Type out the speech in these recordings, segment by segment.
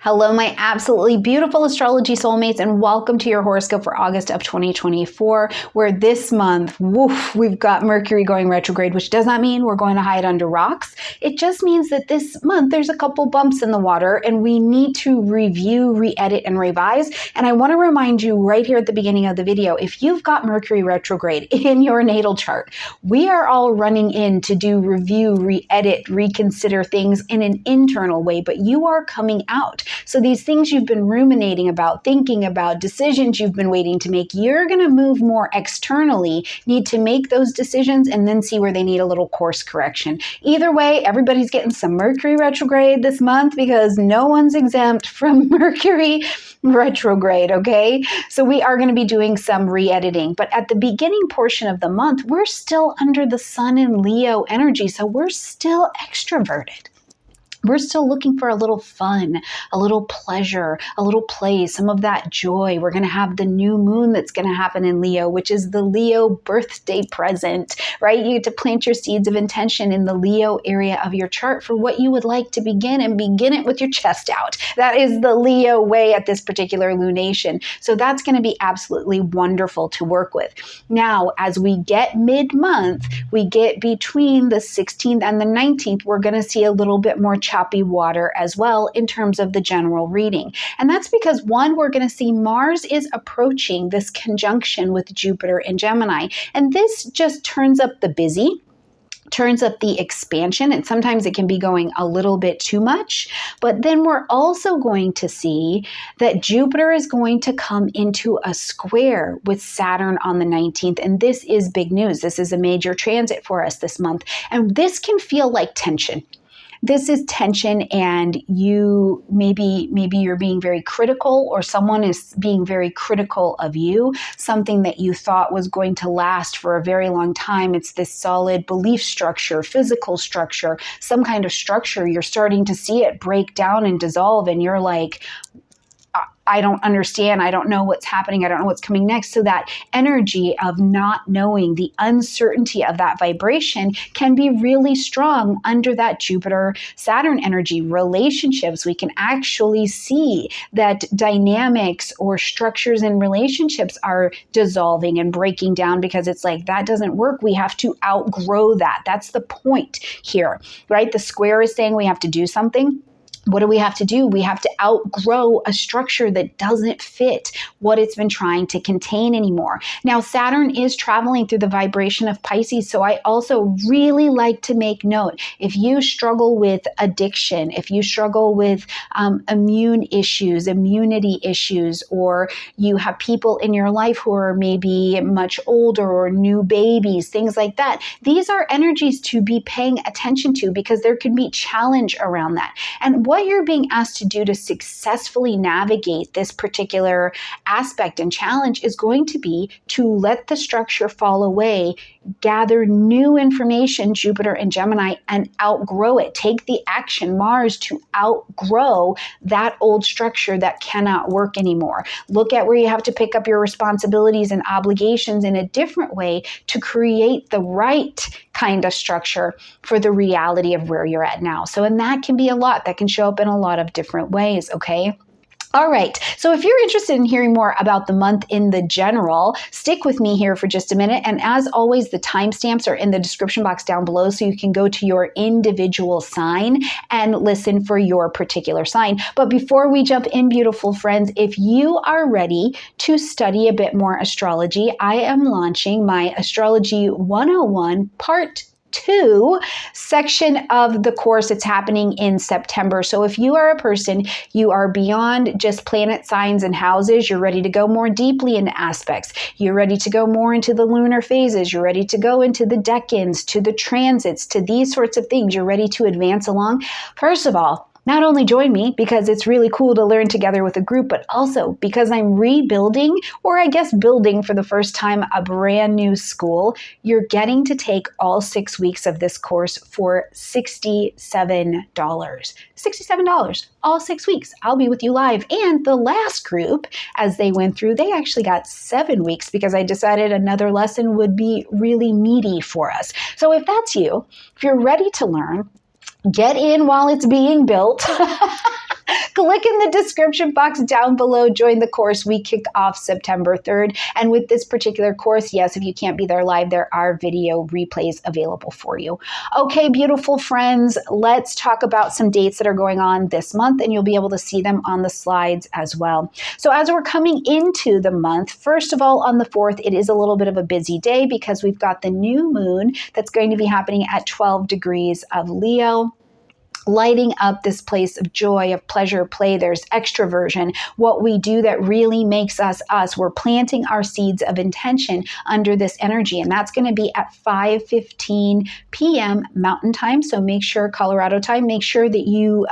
Hello, my absolutely beautiful astrology soulmates, and welcome to your horoscope for August of 2024, where this month, woof, we've got Mercury going retrograde, which does not mean we're going to hide under rocks. It just means that this month there's a couple bumps in the water and we need to review, re-edit, and revise. And I want to remind you right here at the beginning of the video, if you've got Mercury retrograde in your natal chart, we are all running in to do review, re-edit, reconsider things in an internal way, but you are coming out. So these things you've been ruminating about, thinking about, decisions you've been waiting to make, you're going to move more externally, need to make those decisions and then see where they need a little course correction. Either way, everybody's getting some Mercury retrograde this month because no one's exempt from Mercury retrograde, okay? So we are going to be doing some re-editing, but at the beginning portion of the month, we're still under the Sun and Leo energy, so we're still extroverted. We're still looking for a little fun, a little pleasure, a little play, some of that joy. We're going to have the new moon that's going to happen in Leo, which is the Leo birthday present, right? You get to plant your seeds of intention in the Leo area of your chart for what you would like to begin, and begin it with your chest out. That is the Leo way at this particular lunation. So that's going to be absolutely wonderful to work with. Now, as we get mid-month, we get between the 16th and the 19th, we're going to see a little bit more choppy water as well in terms of the general reading. And that's because, one, we're going to see Mars is approaching this conjunction with Jupiter in Gemini. And this just turns up the busy, turns up the expansion, and sometimes it can be going a little bit too much. But then we're also going to see that Jupiter is going to come into a square with Saturn on the 19th. And this is big news. This is a major transit for us this month. And this can feel like tension. This is tension, and you maybe you're being very critical, or someone is being very critical of you, something that you thought was going to last for a very long time. It's this solid belief structure, physical structure, some kind of structure. You're starting to see it break down and dissolve, and you're like, I don't understand. I don't know what's happening. I don't know what's coming next. So that energy of not knowing, the uncertainty of that vibration can be really strong under that Jupiter-Saturn energy. Relationships, we can actually see that dynamics or structures in relationships are dissolving and breaking down because it's like, that doesn't work. We have to outgrow that. That's the point here, right? The square is saying we have to do something. What do we have to do? We have to outgrow a structure that doesn't fit what it's been trying to contain anymore. Now, Saturn is traveling through the vibration of Pisces, so I also really like to make note. If you struggle with addiction, if you struggle with immune issues, immunity issues, or you have people in your life who are maybe much older or new babies, things like that, these are energies to be paying attention to because there can be challenge around that. And what you're being asked to do to successfully navigate this particular aspect and challenge is going to be to let the structure fall away, gather new information, Jupiter and Gemini, and outgrow it. Take the action, Mars, to outgrow that old structure that cannot work anymore. Look at where you have to pick up your responsibilities and obligations in a different way to create the right kind of structure for the reality of where you're at now. So, and that can be a lot. That can show up in a lot of different ways, okay? All right, so if you're interested in hearing more about the month in the general, stick with me here for just a minute. And as always, the timestamps are in the description box down below, so you can go to your individual sign and listen for your particular sign. But before we jump in, beautiful friends, if you are ready to study a bit more astrology, I am launching my Astrology 101 Part 2 section of the course. It's happening in September. So if you are a person, you are beyond just planet signs and houses, you're ready to go more deeply into aspects, you're ready to go more into the lunar phases, you're ready to go into the decans, to the transits, to these sorts of things, you're ready to advance along. First of all, not only join me because it's really cool to learn together with a group, but also because I'm rebuilding, or I guess building for the first time, a brand new school. You're getting to take all 6 weeks of this course for $67. $67, all 6 weeks. I'll be with you live. And the last group, as they went through, they actually got 7 weeks because I decided another lesson would be really meaty for us. So if that's you, if you're ready to learn, get in while it's being built. Click in the description box down below. Join the course. We kick off September 3rd. And with this particular course, yes, if you can't be there live, there are video replays available for you. Okay, beautiful friends, let's talk about some dates that are going on this month, and you'll be able to see them on the slides as well. So as we're coming into the month, first of all, on the 4th, it is a little bit of a busy day because we've got the new moon that's going to be happening at 12 degrees of Leo, lighting up this place of joy, of pleasure, play. There's extroversion, what we do that really makes us us. We're planting our seeds of intention under this energy, and that's going to be at 5:15 p.m. Mountain Time. So make sure, Colorado time, make sure that you,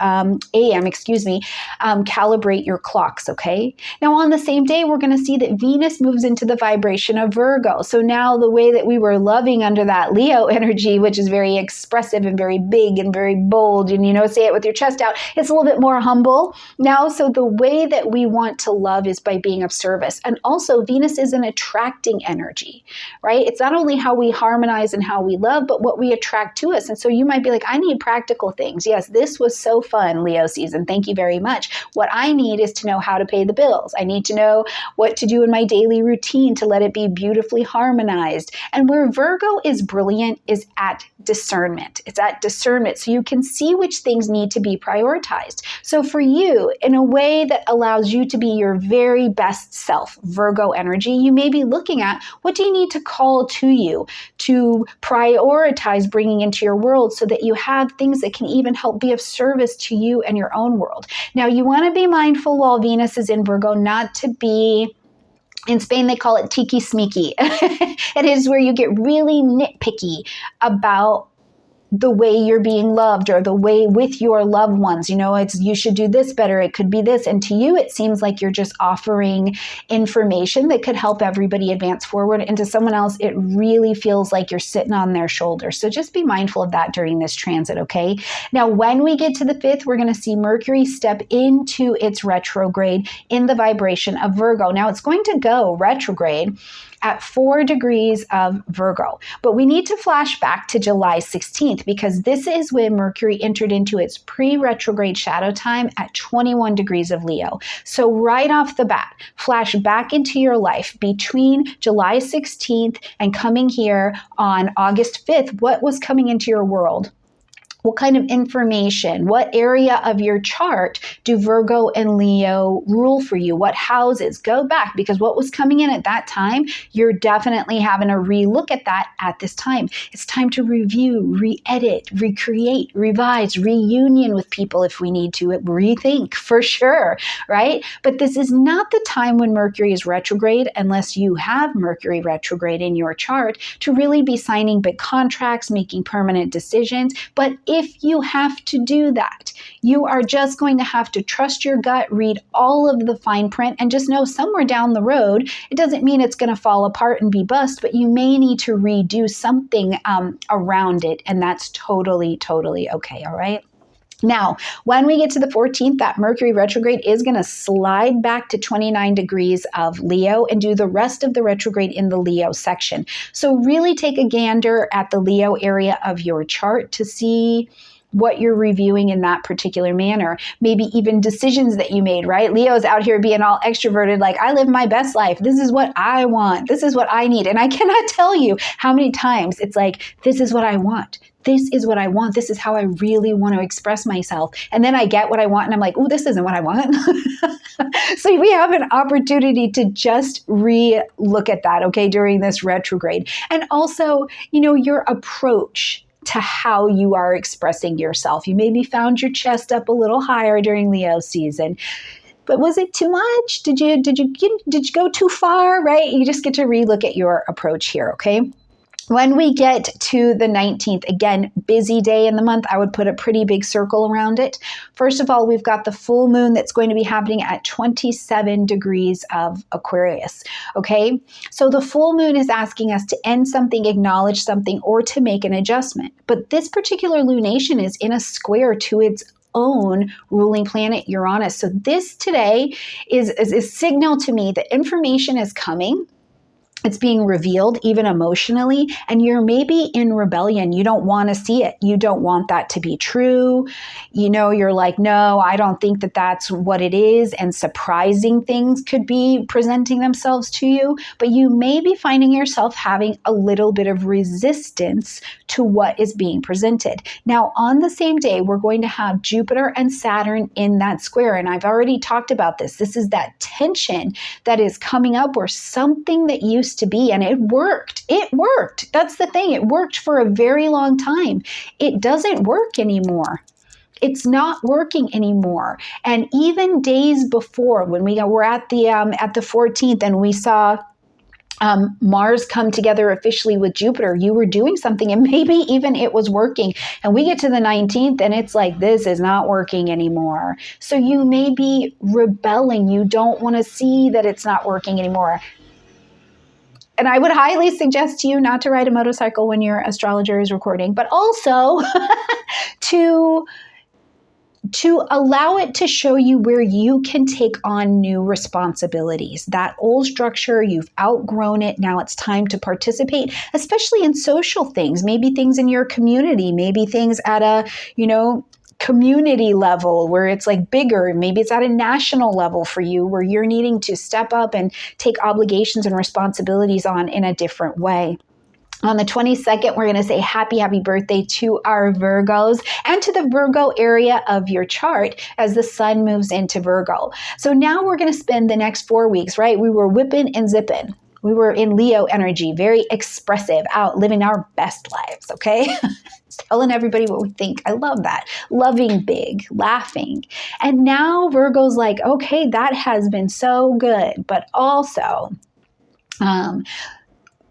calibrate your clocks, okay? Now on the same day, we're going to see that Venus moves into the vibration of Virgo. So now the way that we were loving under that Leo energy, which is very expressive and very big and very bold, and say it with your chest out, it's a little bit more humble now. So the way that we want to love is by being of service. And also Venus is an attracting energy, right? It's not only how we harmonize and how we love, but what we attract to us. And so you might be like, I need practical things. Yes, this was so fun, Leo season. Thank you very much. What I need is to know how to pay the bills. I need to know what to do in my daily routine to let it be beautifully harmonized. And where Virgo is brilliant is at discernment. It's at discernment. So you can see which things need to be prioritized. So for you, in a way that allows you to be your very best self, Virgo energy, you may be looking at what do you need to call to you to prioritize bringing into your world so that you have things that can even help be of service to you and your own world. Now, you want to be mindful while Venus is in Virgo not to be, in Spain, they call it tiki-smeaky. It is where you get really nitpicky about the way you're being loved or the way with your loved ones. It's you should do this better. It could be this. And to you, it seems like you're just offering information that could help everybody advance forward. And to someone else, it really feels like you're sitting on their shoulder. So just be mindful of that during this transit, okay? Now, when we get to the 5th, we're going to see Mercury step into its retrograde in the vibration of Virgo. Now, it's going to go retrograde at 4 degrees of Virgo. But we need to flash back to July 16th because this is when Mercury entered into its pre-retrograde shadow time at 21 degrees of Leo. So right off the bat, flash back into your life between July 16th and coming here on August 5th. What was coming into your world? What kind of information, what area of your chart do Virgo and Leo rule for you? What houses? Go back, because what was coming in at that time, you're definitely having a relook at that at this time. It's time to review, re-edit, recreate, revise, reunion with people if we need to, rethink for sure, right? But this is not the time when Mercury is retrograde, unless you have Mercury retrograde in your chart, to really be signing big contracts, making permanent decisions. But if you have to do that, you are just going to have to trust your gut, read all of the fine print, and just know somewhere down the road, it doesn't mean it's going to fall apart and be bust, but you may need to redo something around it, and that's totally, totally okay, all right? Now, when we get to the 14th, that Mercury retrograde is going to slide back to 29 degrees of Leo and do the rest of the retrograde in the Leo section. So really take a gander at the Leo area of your chart to see what you're reviewing in that particular manner. Maybe even decisions that you made, right? Leo's out here being all extroverted, like, I live my best life. This is what I want. This is what I need. And I cannot tell you how many times it's like, this is what I want. This is what I want. This is how I really want to express myself. And then I get what I want and I'm like, oh, this isn't what I want. So we have an opportunity to just re-look at that, okay, during this retrograde. And also, your approach to how you are expressing yourself. You maybe found your chest up a little higher during Leo season. But was it too much? Did you go too far, right? You just get to relook at your approach here, okay? When we get to the 19th, again, busy day in the month, I would put a pretty big circle around it. First of all, we've got the full moon that's going to be happening at 27 degrees of Aquarius, okay? So the full moon is asking us to end something, acknowledge something, or to make an adjustment. But this particular lunation is in a square to its own ruling planet, Uranus. So this today is a signal to me that information is coming. It's being revealed even emotionally, and you're maybe in rebellion. You don't want to see it. You don't want that to be true. You know, you're like, no, I don't think that that's what it is. And surprising things could be presenting themselves to you, but you may be finding yourself having a little bit of resistance to what is being presented. Now, on the same day, we're going to have Jupiter and Saturn in that square. And I've already talked about this. This is that tension that is coming up where something that used to be, and it worked. It worked. That's the thing. It worked for a very long time. It doesn't work anymore. It's not working anymore. And even days before, when we were at the 14th and we saw Mars come together officially with Jupiter, you were doing something and maybe even it was working. And we get to the 19th and it's like, this is not working anymore. So you may be rebelling. You don't want to see that it's not working anymore. And I would highly suggest to you not to ride a motorcycle when your astrologer is recording, but also to allow it to show you where you can take on new responsibilities. That old structure, you've outgrown it. Now it's time to participate, especially in social things, maybe things in your community, maybe things at a, community level where it's like bigger. Maybe it's at a national level for you where you're needing to step up and take obligations and responsibilities on in a different way. On the 22nd, we're going to say happy birthday to our Virgos and to the Virgo area of your chart as the sun moves into Virgo. So now we're going to spend the next 4 weeks, right? We were whipping and zipping. We were in Leo energy, very expressive, out living our best lives, okay? Telling everybody what we think. I love that. Loving big, laughing. And now Virgo's like, okay, that has been so good, but also,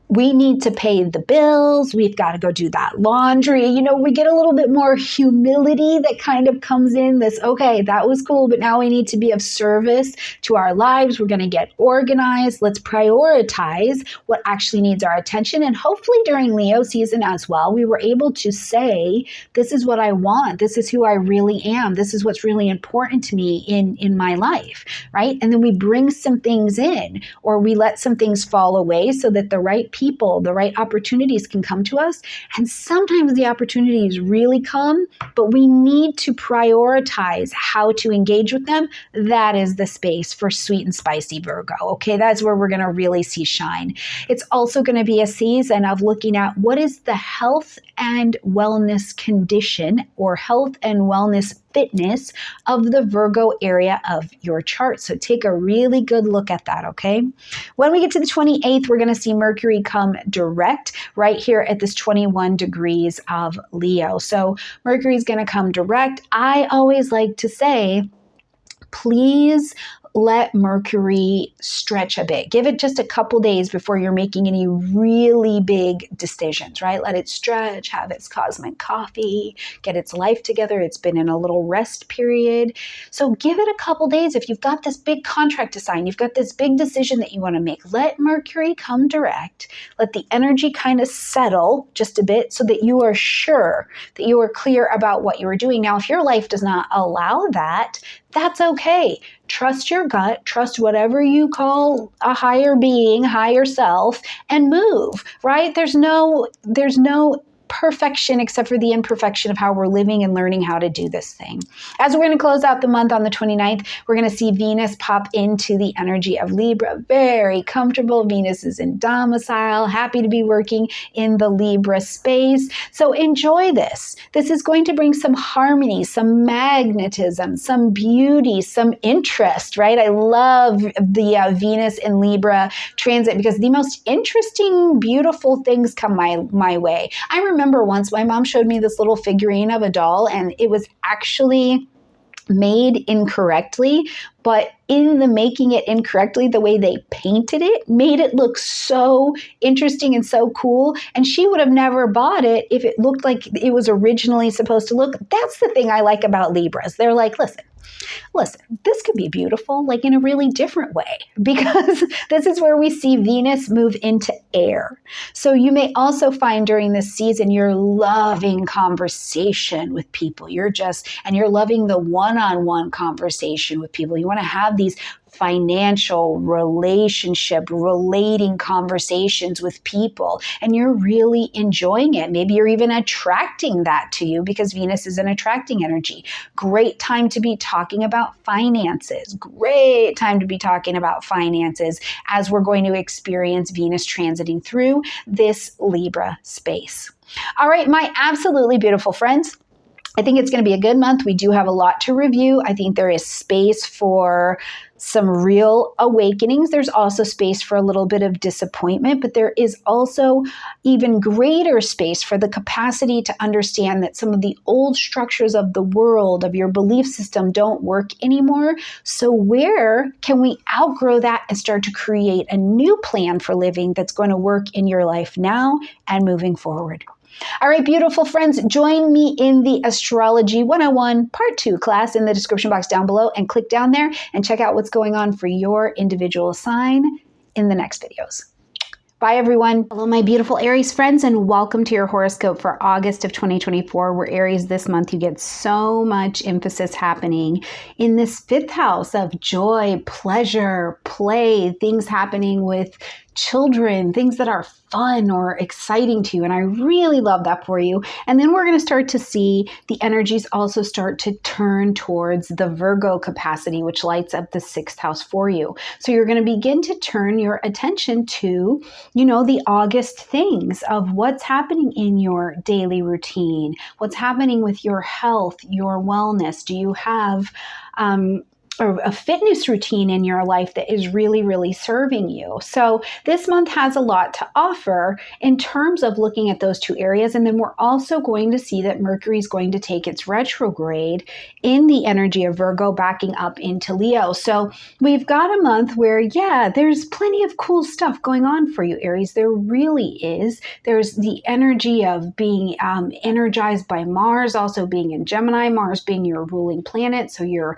we need to pay the bills. We've got to go do that laundry. We get a little bit more humility that kind of comes in this, okay, that was cool, but now we need to be of service to our lives. We're going to get organized. Let's prioritize what actually needs our attention. And hopefully during Leo season as well, we were able to say, this is what I want. This is who I really am. This is what's really important to me in my life, right? And then we bring some things in, or we let some things fall away so that the right people, the right opportunities can come to us. And sometimes the opportunities really come, but we need to prioritize how to engage with them. That is the space for sweet and spicy Virgo. Okay, that's where we're going to really see shine. It's also going to be a season of looking at what is the health and wellness condition or health and wellness fitness of the Virgo area of your chart. So take a really good look at that, okay? When we get to the 28th, we're going to see Mercury come direct right here at this 21 degrees of Leo. So Mercury is going to come direct. I always like to say, please let Mercury stretch a bit. Give it just a couple days before you're making any really big decisions, right? Let it stretch, have its cosmic coffee, get its life together. It's been in a little rest period. So give it a couple days. If you've got this big contract to sign, you've got this big decision that you want to make, let Mercury come direct. Let the energy kind of settle just a bit so that you are sure that you are clear about what you are doing. Now, if your life does not allow that, that's okay. Trust your gut, trust whatever you call a higher being, higher self, and move, right? There's no perfection except for the imperfection of how we're living and learning how to do this thing. As we're going to close out the month on the 29th, we're going to see Venus pop into the energy of Libra. Very comfortable. Venus is in domicile, happy to be working in the Libra space. So enjoy this. This is going to bring some harmony, some magnetism, some beauty, some interest, right? I love the Venus in Libra transit because the most interesting, beautiful things come my way. I remember once my mom showed me this little figurine of a doll and it was actually made incorrectly, but in the making it incorrectly, the way they painted it made it look so interesting and so cool. And she would have never bought it if it looked like it was originally supposed to look. That's the thing I like about Libras. They're like, listen, this could be beautiful, like in a really different way, because this is where we see Venus move into air. So you may also find during this season, you're loving conversation with people. You're loving the one-on-one conversation with people. You want to have these financial, relationship, relating conversations with people, and you're really enjoying it. Maybe you're even attracting that to you because Venus is an attracting energy. Great time to be talking about finances. Great time to be talking about finances as we're going to experience Venus transiting through this Libra space. All right, my absolutely beautiful friends. I think it's going to be a good month. We do have a lot to review. I think there is space for some real awakenings. There's also space for a little bit of disappointment, but there is also even greater space for the capacity to understand that some of the old structures of the world, of your belief system, don't work anymore. So where can we outgrow that and start to create a new plan for living that's going to work in your life now and moving forward? All right, beautiful friends, join me in the Astrology 101 Part 2 class in the description box down below, and click down there and check out what's going on for your individual sign in the next videos. Bye, everyone. Hello, my beautiful Aries friends, and welcome to your horoscope for August of 2024. We're Aries this month. You get so much emphasis happening in this 5th house of joy, pleasure, play, things happening with children, things that are fun or exciting to you. And I really love that for you. And then we're going to start to see the energies also start to turn towards the Virgo capacity, which lights up the 6th house for you. So you're going to begin to turn your attention to, the August things of what's happening in your daily routine, what's happening with your health, your wellness. Do you have, a fitness routine in your life that is really, really serving you? So this month has a lot to offer in terms of looking at those two areas. And then we're also going to see that Mercury is going to take its retrograde in the energy of Virgo, backing up into Leo. So we've got a month where, there's plenty of cool stuff going on for you, Aries. There really is. There's the energy of being energized by Mars, also being in Gemini, Mars being your ruling planet. So you're,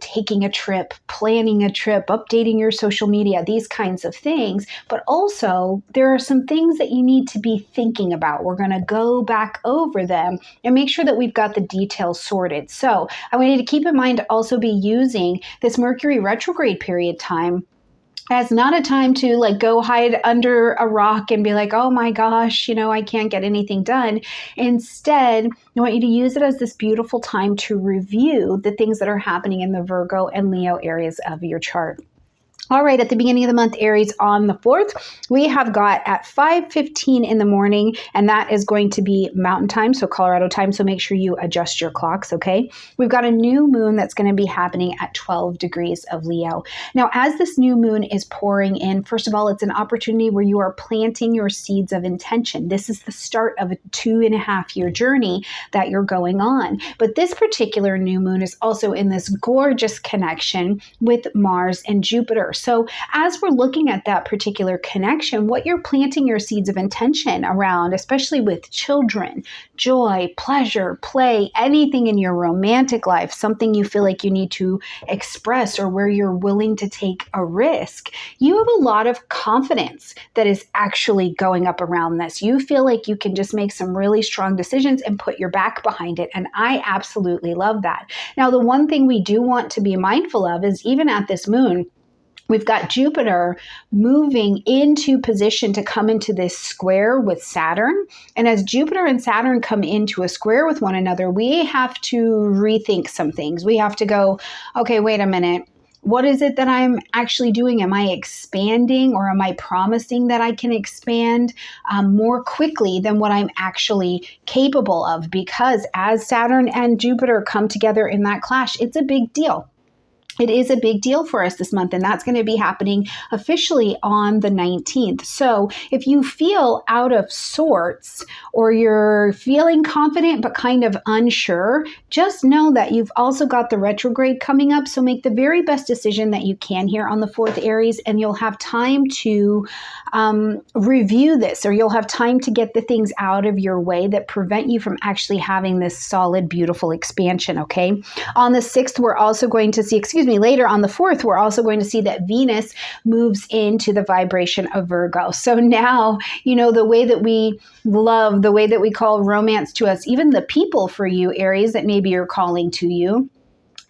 taking a trip, planning a trip, updating your social media, these kinds of things. But also there are some things that you need to be thinking about. We're going to go back over them and make sure that we've got the details sorted. So I want you to keep in mind to also be using this Mercury retrograde period time as not a time to go hide under a rock and be like, oh my gosh, I can't get anything done. Instead, I want you to use it as this beautiful time to review the things that are happening in the Virgo and Leo areas of your chart. All right, at the beginning of the month, Aries, on the 4th, we have got at 5:15 in the morning, and that is going to be Mountain Time, so Colorado time, so make sure you adjust your clocks, okay? We've got a new moon that's going to be happening at 12 degrees of Leo. Now, as this new moon is pouring in, first of all, it's an opportunity where you are planting your seeds of intention. This is the start of a 2.5-year journey that you're going on. But this particular new moon is also in this gorgeous connection with Mars and Jupiter. So as we're looking at that particular connection, what you're planting your seeds of intention around, especially with children, joy, pleasure, play, anything in your romantic life, something you feel like you need to express or where you're willing to take a risk, you have a lot of confidence that is actually going up around this. You feel like you can just make some really strong decisions and put your back behind it. And I absolutely love that. Now, the one thing we do want to be mindful of is even at this moon, we've got Jupiter moving into position to come into this square with Saturn. And as Jupiter and Saturn come into a square with one another, we have to rethink some things. We have to go, okay, wait a minute. What is it that I'm actually doing? Am I expanding, or am I promising that I can expand more quickly than what I'm actually capable of? Because as Saturn and Jupiter come together in that clash, it's a big deal. It is a big deal for us this month, and that's going to be happening officially on the 19th. So if you feel out of sorts or you're feeling confident but kind of unsure, just know that you've also got the retrograde coming up. So make the very best decision that you can here on the 4th, Aries, and you'll have time to review this, or you'll have time to get the things out of your way that prevent you from actually having this solid, beautiful expansion, okay? On the 6th, we're also going to see, later on the 4th, we're also going to see that Venus moves into the vibration of Virgo. So now, the way that we love, the way that we call romance to us, even the people for you, Aries, that maybe you're calling to you,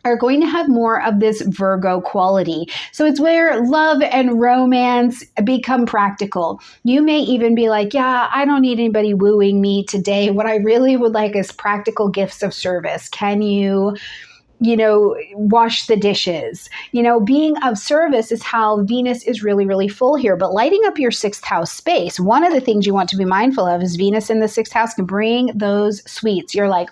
are going to have more of this Virgo quality. So it's where love and romance become practical. You may even be like, yeah, I don't need anybody wooing me today. What I really would like is practical gifts of service. Can you wash the dishes? Being of service is how Venus is really, really full here. But lighting up your sixth house space, one of the things you want to be mindful of is Venus in the sixth house can bring those sweets. You're like,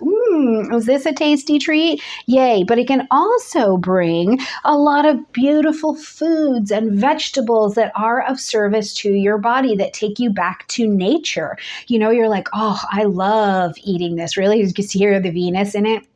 is this a tasty treat? Yay. But it can also bring a lot of beautiful foods and vegetables that are of service to your body, that take you back to nature. You're like, oh, I love eating this. Really? You can see here the Venus in it.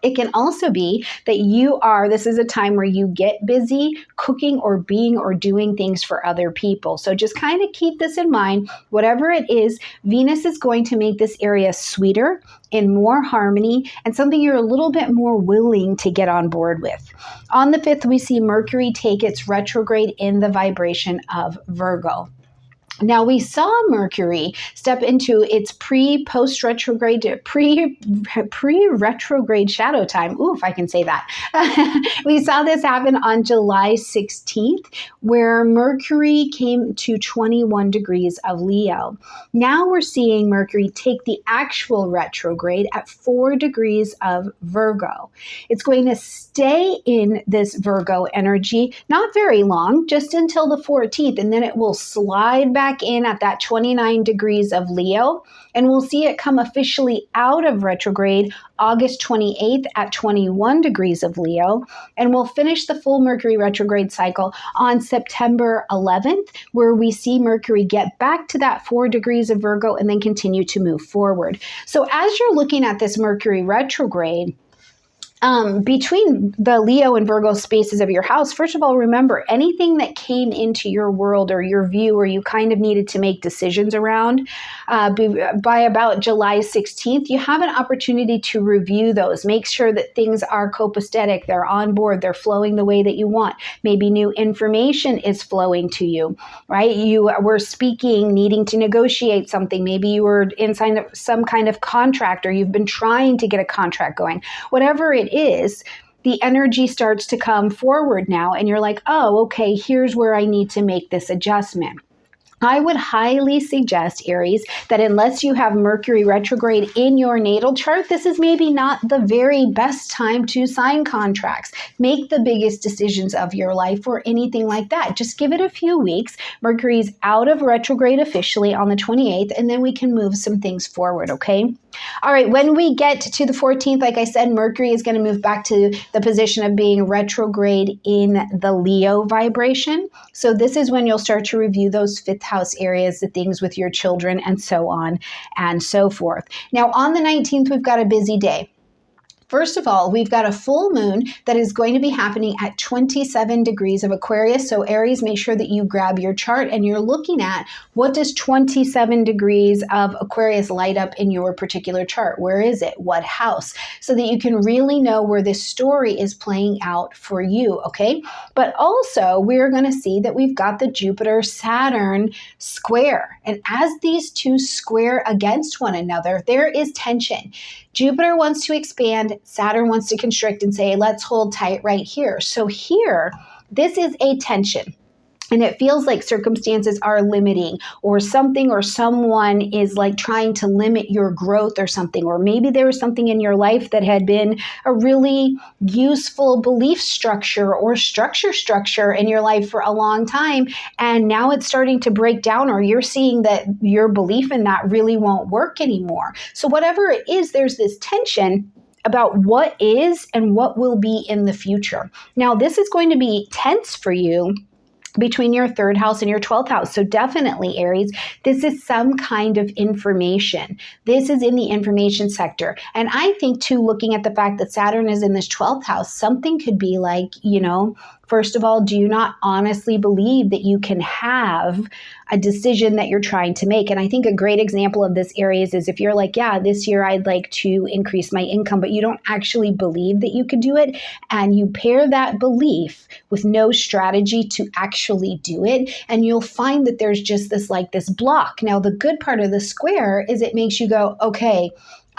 It can also be that this is a time where you get busy cooking or being or doing things for other people. So just kind of keep this in mind. Whatever it is, Venus is going to make this area sweeter, in more harmony, and something you're a little bit more willing to get on board with. On the 5th, we see Mercury take its retrograde in the vibration of Virgo. Now, we saw Mercury step into its pre-retrograde shadow time. Ooh, if I can say that. We saw this happen on July 16th, where Mercury came to 21 degrees of Leo. Now we're seeing Mercury take the actual retrograde at 4 degrees of Virgo. It's going to stay in this Virgo energy, not very long, just until the 14th, and then it will slide back in at that 29 degrees of Leo, and we'll see it come officially out of retrograde August 28th at 21 degrees of Leo, and we'll finish the full Mercury retrograde cycle on September 11th, where we see Mercury get back to that 4 degrees of Virgo and then continue to move forward. So as you're looking at this Mercury retrograde, between the Leo and Virgo spaces of your house, first of all, remember anything that came into your world or your view or you kind of needed to make decisions around by about July 16th, you have an opportunity to review those. Make sure that things are copacetic, they're on board, they're flowing the way that you want. Maybe new information is flowing to you, right? You were speaking, needing to negotiate something. Maybe you were inside some kind of contract, or you've been trying to get a contract going. Whatever it is, the energy starts to come forward now, and you're like, oh, okay, here's where I need to make this adjustment. I would highly suggest, Aries, that unless you have Mercury retrograde in your natal chart, this is maybe not the very best time to sign contracts, make the biggest decisions of your life, or anything like that. Just give it a few weeks. Mercury's out of retrograde officially on the 28th, and then we can move some things forward, okay? All right, when we get to the 14th, like I said, Mercury is going to move back to the position of being retrograde in the Leo vibration. So this is when you'll start to review those 5th house areas, the things with your children, and so on and so forth. Now, on the 19th, we've got a busy day. First of all, we've got a full moon that is going to be happening at 27 degrees of Aquarius. So Aries, make sure that you grab your chart and you're looking at what does 27 degrees of Aquarius light up in your particular chart? Where is it? What house? So that you can really know where this story is playing out for you, okay? But also, we're going to see that we've got the Jupiter-Saturn square. And as these two square against one another, there is tension. Jupiter wants to expand, Saturn wants to constrict and say, let's hold tight right here. So here, this is a tension. And it feels like circumstances are limiting, or something or someone is like trying to limit your growth or something. Or maybe there was something in your life that had been a really useful belief structure or structure in your life for a long time. And now it's starting to break down, or you're seeing that your belief in that really won't work anymore. So whatever it is, there's this tension about what is and what will be in the future. Now, this is going to be tense for you between your 3rd house and your 12th house. So definitely, Aries, this is some kind of information. This is in the information sector. And I think too, looking at the fact that Saturn is in this 12th house, something could be like, first of all, do you not honestly believe that you can have a decision that you're trying to make? And I think a great example of this, Aries, is if you're like, yeah, this year I'd like to increase my income, but you don't actually believe that you could do it. And you pair that belief with no strategy to actually do it. And you'll find that there's just this block. Now, the good part of the square is it makes you go, okay,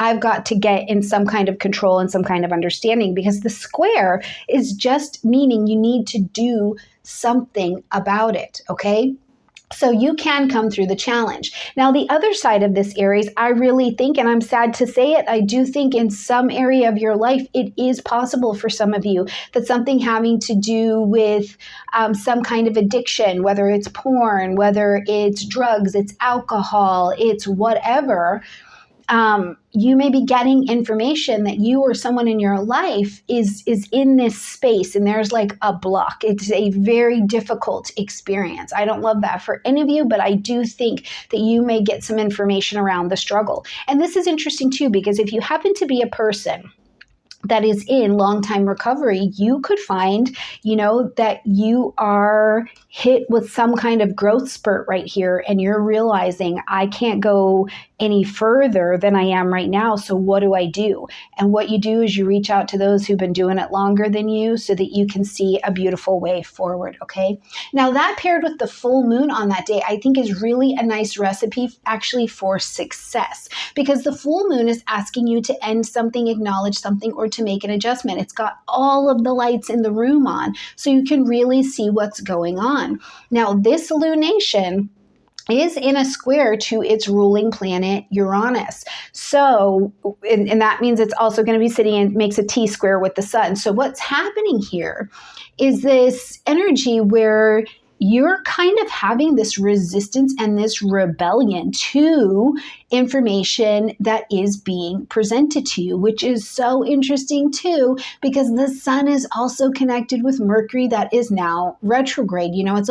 I've got to get in some kind of control and some kind of understanding, because the square is just meaning you need to do something about it, okay? So you can come through the challenge. Now, the other side of this, Aries, I really think, and I'm sad to say it, I do think in some area of your life, it is possible for some of you that something having to do with some kind of addiction, whether it's porn, whether it's drugs, it's alcohol, it's whatever, you may be getting information that you or someone in your life is in this space, and there's like a block. It's a very difficult experience. I don't love that for any of you, but I do think that you may get some information around the struggle. And this is interesting too, because if you happen to be a person that is in long-time recovery, you could find, that you are hit with some kind of growth spurt right here, and you're realizing, I can't go any further than I am right now, so what do I do? And what you do is you reach out to those who've been doing it longer than you so that you can see a beautiful way forward, okay? Now, that paired with the full moon on that day, I think is really a nice recipe actually for success, because the full moon is asking you to end something, acknowledge something, or to make an adjustment. It's got all of the lights in the room on, so you can really see what's going on. Now, this lunation is in a square to its ruling planet, Uranus. So, and that means it's also going to be sitting in, makes a T-square with the sun. So what's happening here is this energy where you're kind of having this resistance and this rebellion to information that is being presented to you, which is so interesting too, because the sun is also connected with Mercury that is now retrograde. It's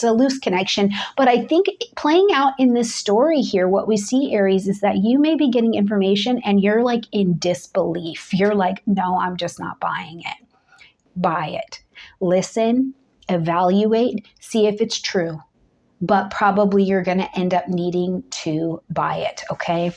a loose connection, but I think playing out in this story here, what we see, Aries, is that you may be getting information and you're like in disbelief. You're like, no, I'm just not buying it. Buy it. Listen, evaluate, see if it's true, but probably you're going to end up needing to buy it, okay?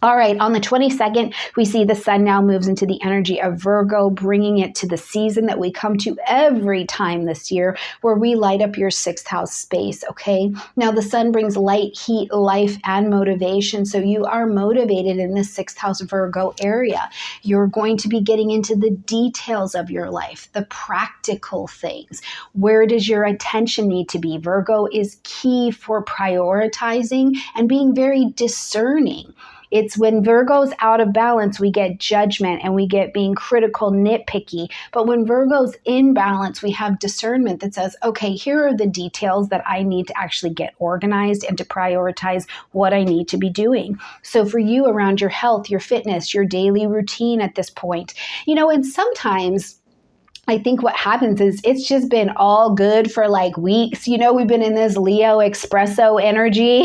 All right, on the 22nd, we see the sun now moves into the energy of Virgo, bringing it to the season that we come to every time this year, where we light up your 6th house space, okay? Now, the sun brings light, heat, life, and motivation, so you are motivated in this 6th house Virgo area. You're going to be getting into the details of your life, the practical things. Where does your attention need to be? Virgo is key for prioritizing and being very discerning. It's when Virgo's out of balance, we get judgment and we get being critical, nitpicky. But when Virgo's in balance, we have discernment that says, okay, here are the details that I need to actually get organized and to prioritize what I need to be doing. So for you, around your health, your fitness, your daily routine at this point, and sometimes I think what happens is it's just been all good for like weeks. We've been in this Leo espresso energy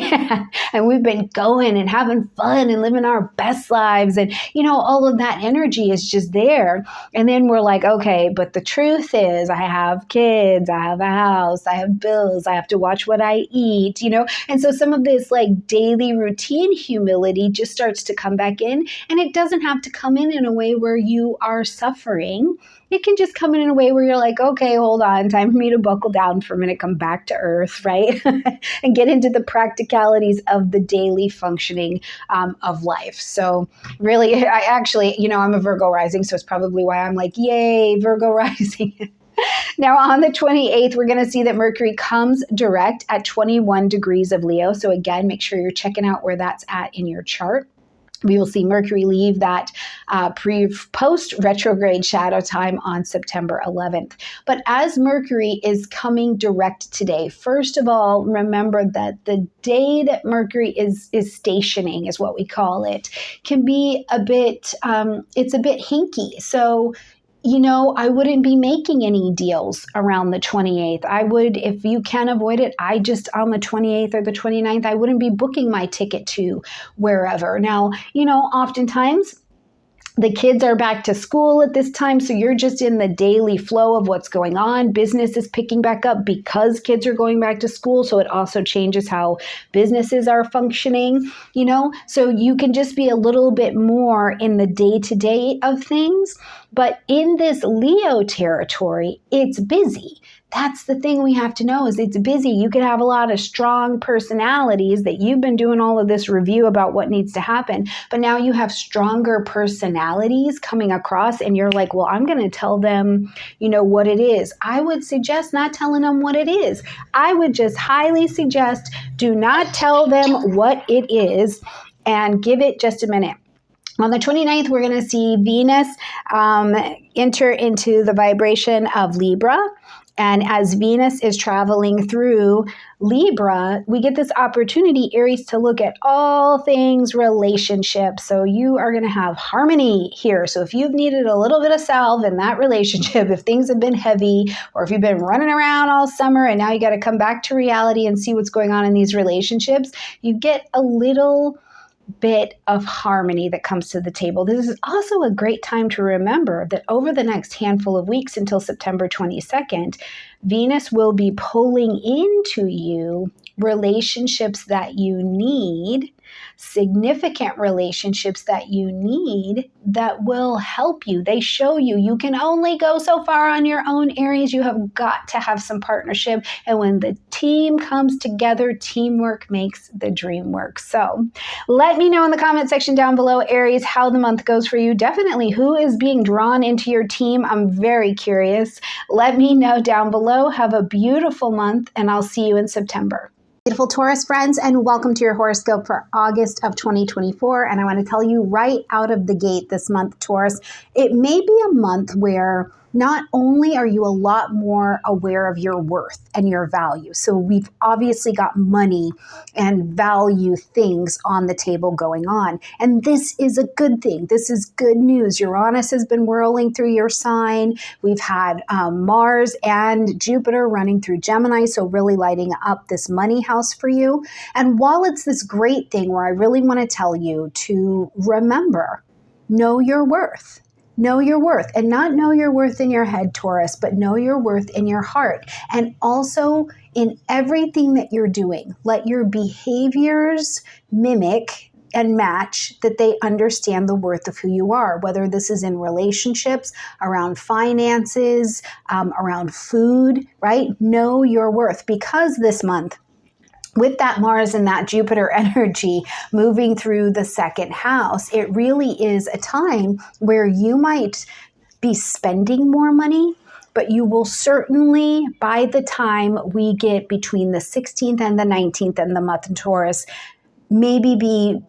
and we've been going and having fun and living our best lives. And, all of that energy is just there. And then we're like, okay, but the truth is I have kids, I have a house, I have bills, I have to watch what I eat, And so some of this like daily routine humility just starts to come back in, and it doesn't have to come in a way where you are suffering. It can just come in a way where you're like, okay, hold on, time for me to buckle down for a minute, come back to earth, right? And get into the practicalities of the daily functioning of life. So really, I actually, I'm a Virgo rising, so it's probably why I'm like, yay, Virgo rising. Now, on the 28th, we're going to see that Mercury comes direct at 21 degrees of Leo. So again, make sure you're checking out where that's at in your chart. We will see Mercury leave that post retrograde shadow time on September 11th. But as Mercury is coming direct today, first of all, remember that the day that Mercury is stationing, is what we call it, can be a bit, it's a bit hinky. So I wouldn't be making any deals around the 28th. I would, if you can avoid it, on the 28th or the 29th, I wouldn't be booking my ticket to wherever. Now, oftentimes the kids are back to school at this time, so you're just in the daily flow of what's going on. Business is picking back up because kids are going back to school, so it also changes how businesses are functioning, So you can just be a little bit more in the day-to-day of things. But in this Leo territory, it's busy. That's the thing we have to know is it's busy. You could have a lot of strong personalities that you've been doing all of this review about what needs to happen, but now you have stronger personalities coming across and you're like, well, I'm going to tell them, what it is. I would suggest not telling them what it is. I would just highly suggest do not tell them what it is and give it just a minute. On the 29th, we're going to see Venus enter into the vibration of Libra. And as Venus is traveling through Libra, we get this opportunity, Aries, to look at all things relationships. So you are going to have harmony here. So if you've needed a little bit of salve in that relationship, if things have been heavy, or if you've been running around all summer and now you got to come back to reality and see what's going on in these relationships, you get a little bit of harmony that comes to the table. This is also a great time to remember that over the next handful of weeks until September 22nd, Venus will be pulling into you relationships that you need, significant relationships that you need that will help you. They show you can only go so far on your own, Aries. You have got to have some partnership. And when the team comes together, teamwork makes the dream work. So let me know in the comment section down below, Aries, how the month goes for you. Definitely who is being drawn into your team. I'm very curious. Let me know down below. Have a beautiful month, and I'll see you in September. Beautiful Taurus friends, and welcome to your horoscope for August of 2024. And I want to tell you right out of the gate this month, Taurus, it may be a month where not only are you a lot more aware of your worth and your value. So we've obviously got money and value things on the table going on. And this is a good thing. This is good news. Uranus has been whirling through your sign. We've had Mars and Jupiter running through Gemini. So really lighting up this money house for you. And while it's this great thing where I really want to tell you to remember, know your worth. Know your worth, and not know your worth in your head, Taurus, but know your worth in your heart. And also in everything that you're doing, let your behaviors mimic and match that they understand the worth of who you are, whether this is in relationships, around finances, around food, right? Know your worth, because this month, with that Mars and that Jupiter energy moving through the second house, it really is a time where you might be spending more money, but you will certainly, by the time we get between the 16th and the 19th and the month in Taurus, maybe be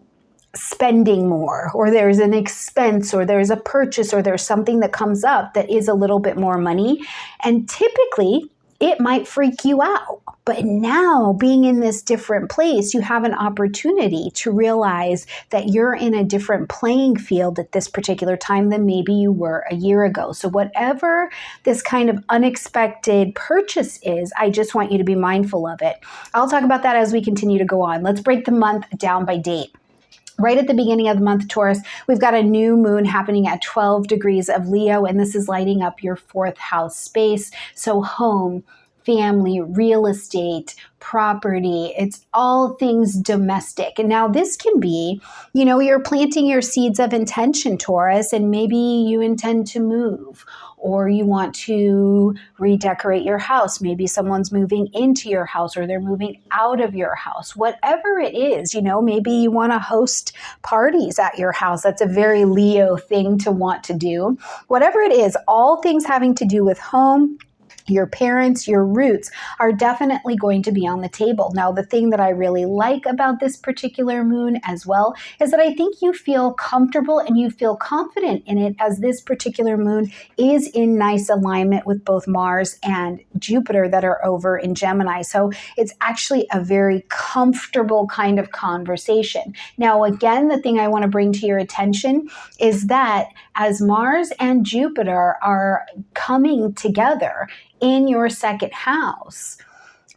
spending more, or there's an expense, or there's a purchase, or there's something that comes up that is a little bit more money. And typically, it might freak you out. But now, being in this different place, you have an opportunity to realize that you're in a different playing field at this particular time than maybe you were a year ago. So whatever this kind of unexpected purchase is, I just want you to be mindful of it. I'll talk about that as we continue to go on. Let's break the month down by date. Right at the beginning of the month, Taurus, we've got a new moon happening at 12 degrees of Leo, and this is lighting up your fourth house space. So home, family, real estate, property, it's all things domestic. And now this can be, you're planting your seeds of intention, Taurus, and maybe you intend to move, or you want to redecorate your house. Maybe someone's moving into your house, or they're moving out of your house. Whatever it is, maybe you want to host parties at your house. That's a very Leo thing to want to do. Whatever it is, all things having to do with home, your parents, your roots are definitely going to be on the table. Now, the thing that I really like about this particular moon as well is that I think you feel comfortable and you feel confident in it, as this particular moon is in nice alignment with both Mars and Jupiter that are over in Gemini. So it's actually a very comfortable kind of conversation. Now, again, the thing I want to bring to your attention is that as Mars and Jupiter are coming together in your second house,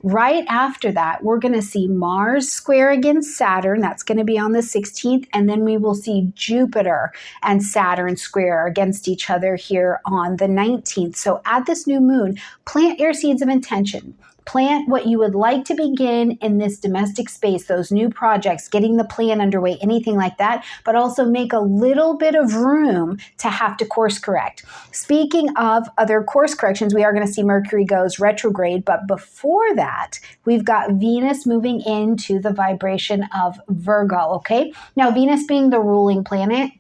right after that, we're going to see Mars square against Saturn. That's going to be on the 16th. And then we will see Jupiter and Saturn square against each other here on the 19th. So at this new moon, plant your seeds of intention. Plant what you would like to begin in this domestic space, those new projects, getting the plan underway, anything like that, but also make a little bit of room to have to course correct. Speaking of other course corrections, we are going to see Mercury goes retrograde, but before that, we've got Venus moving into the vibration of Virgo, okay? Now, Venus being the ruling planet,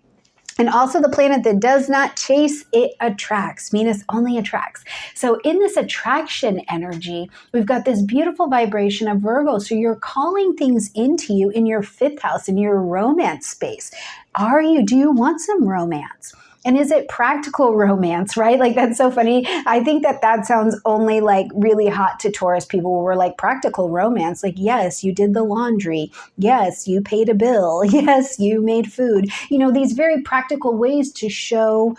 and also the planet that does not chase, it attracts. Venus only attracts. So in this attraction energy, we've got this beautiful vibration of Virgo. So you're calling things into you in your 5th house, in your romance space. Do you want some romance? And is it practical romance, right? Like, that's so funny. I think that sounds only like really hot to Taurus people who were like, practical romance. Like, yes, you did the laundry. Yes, you paid a bill. Yes, you made food. You know, these very practical ways to show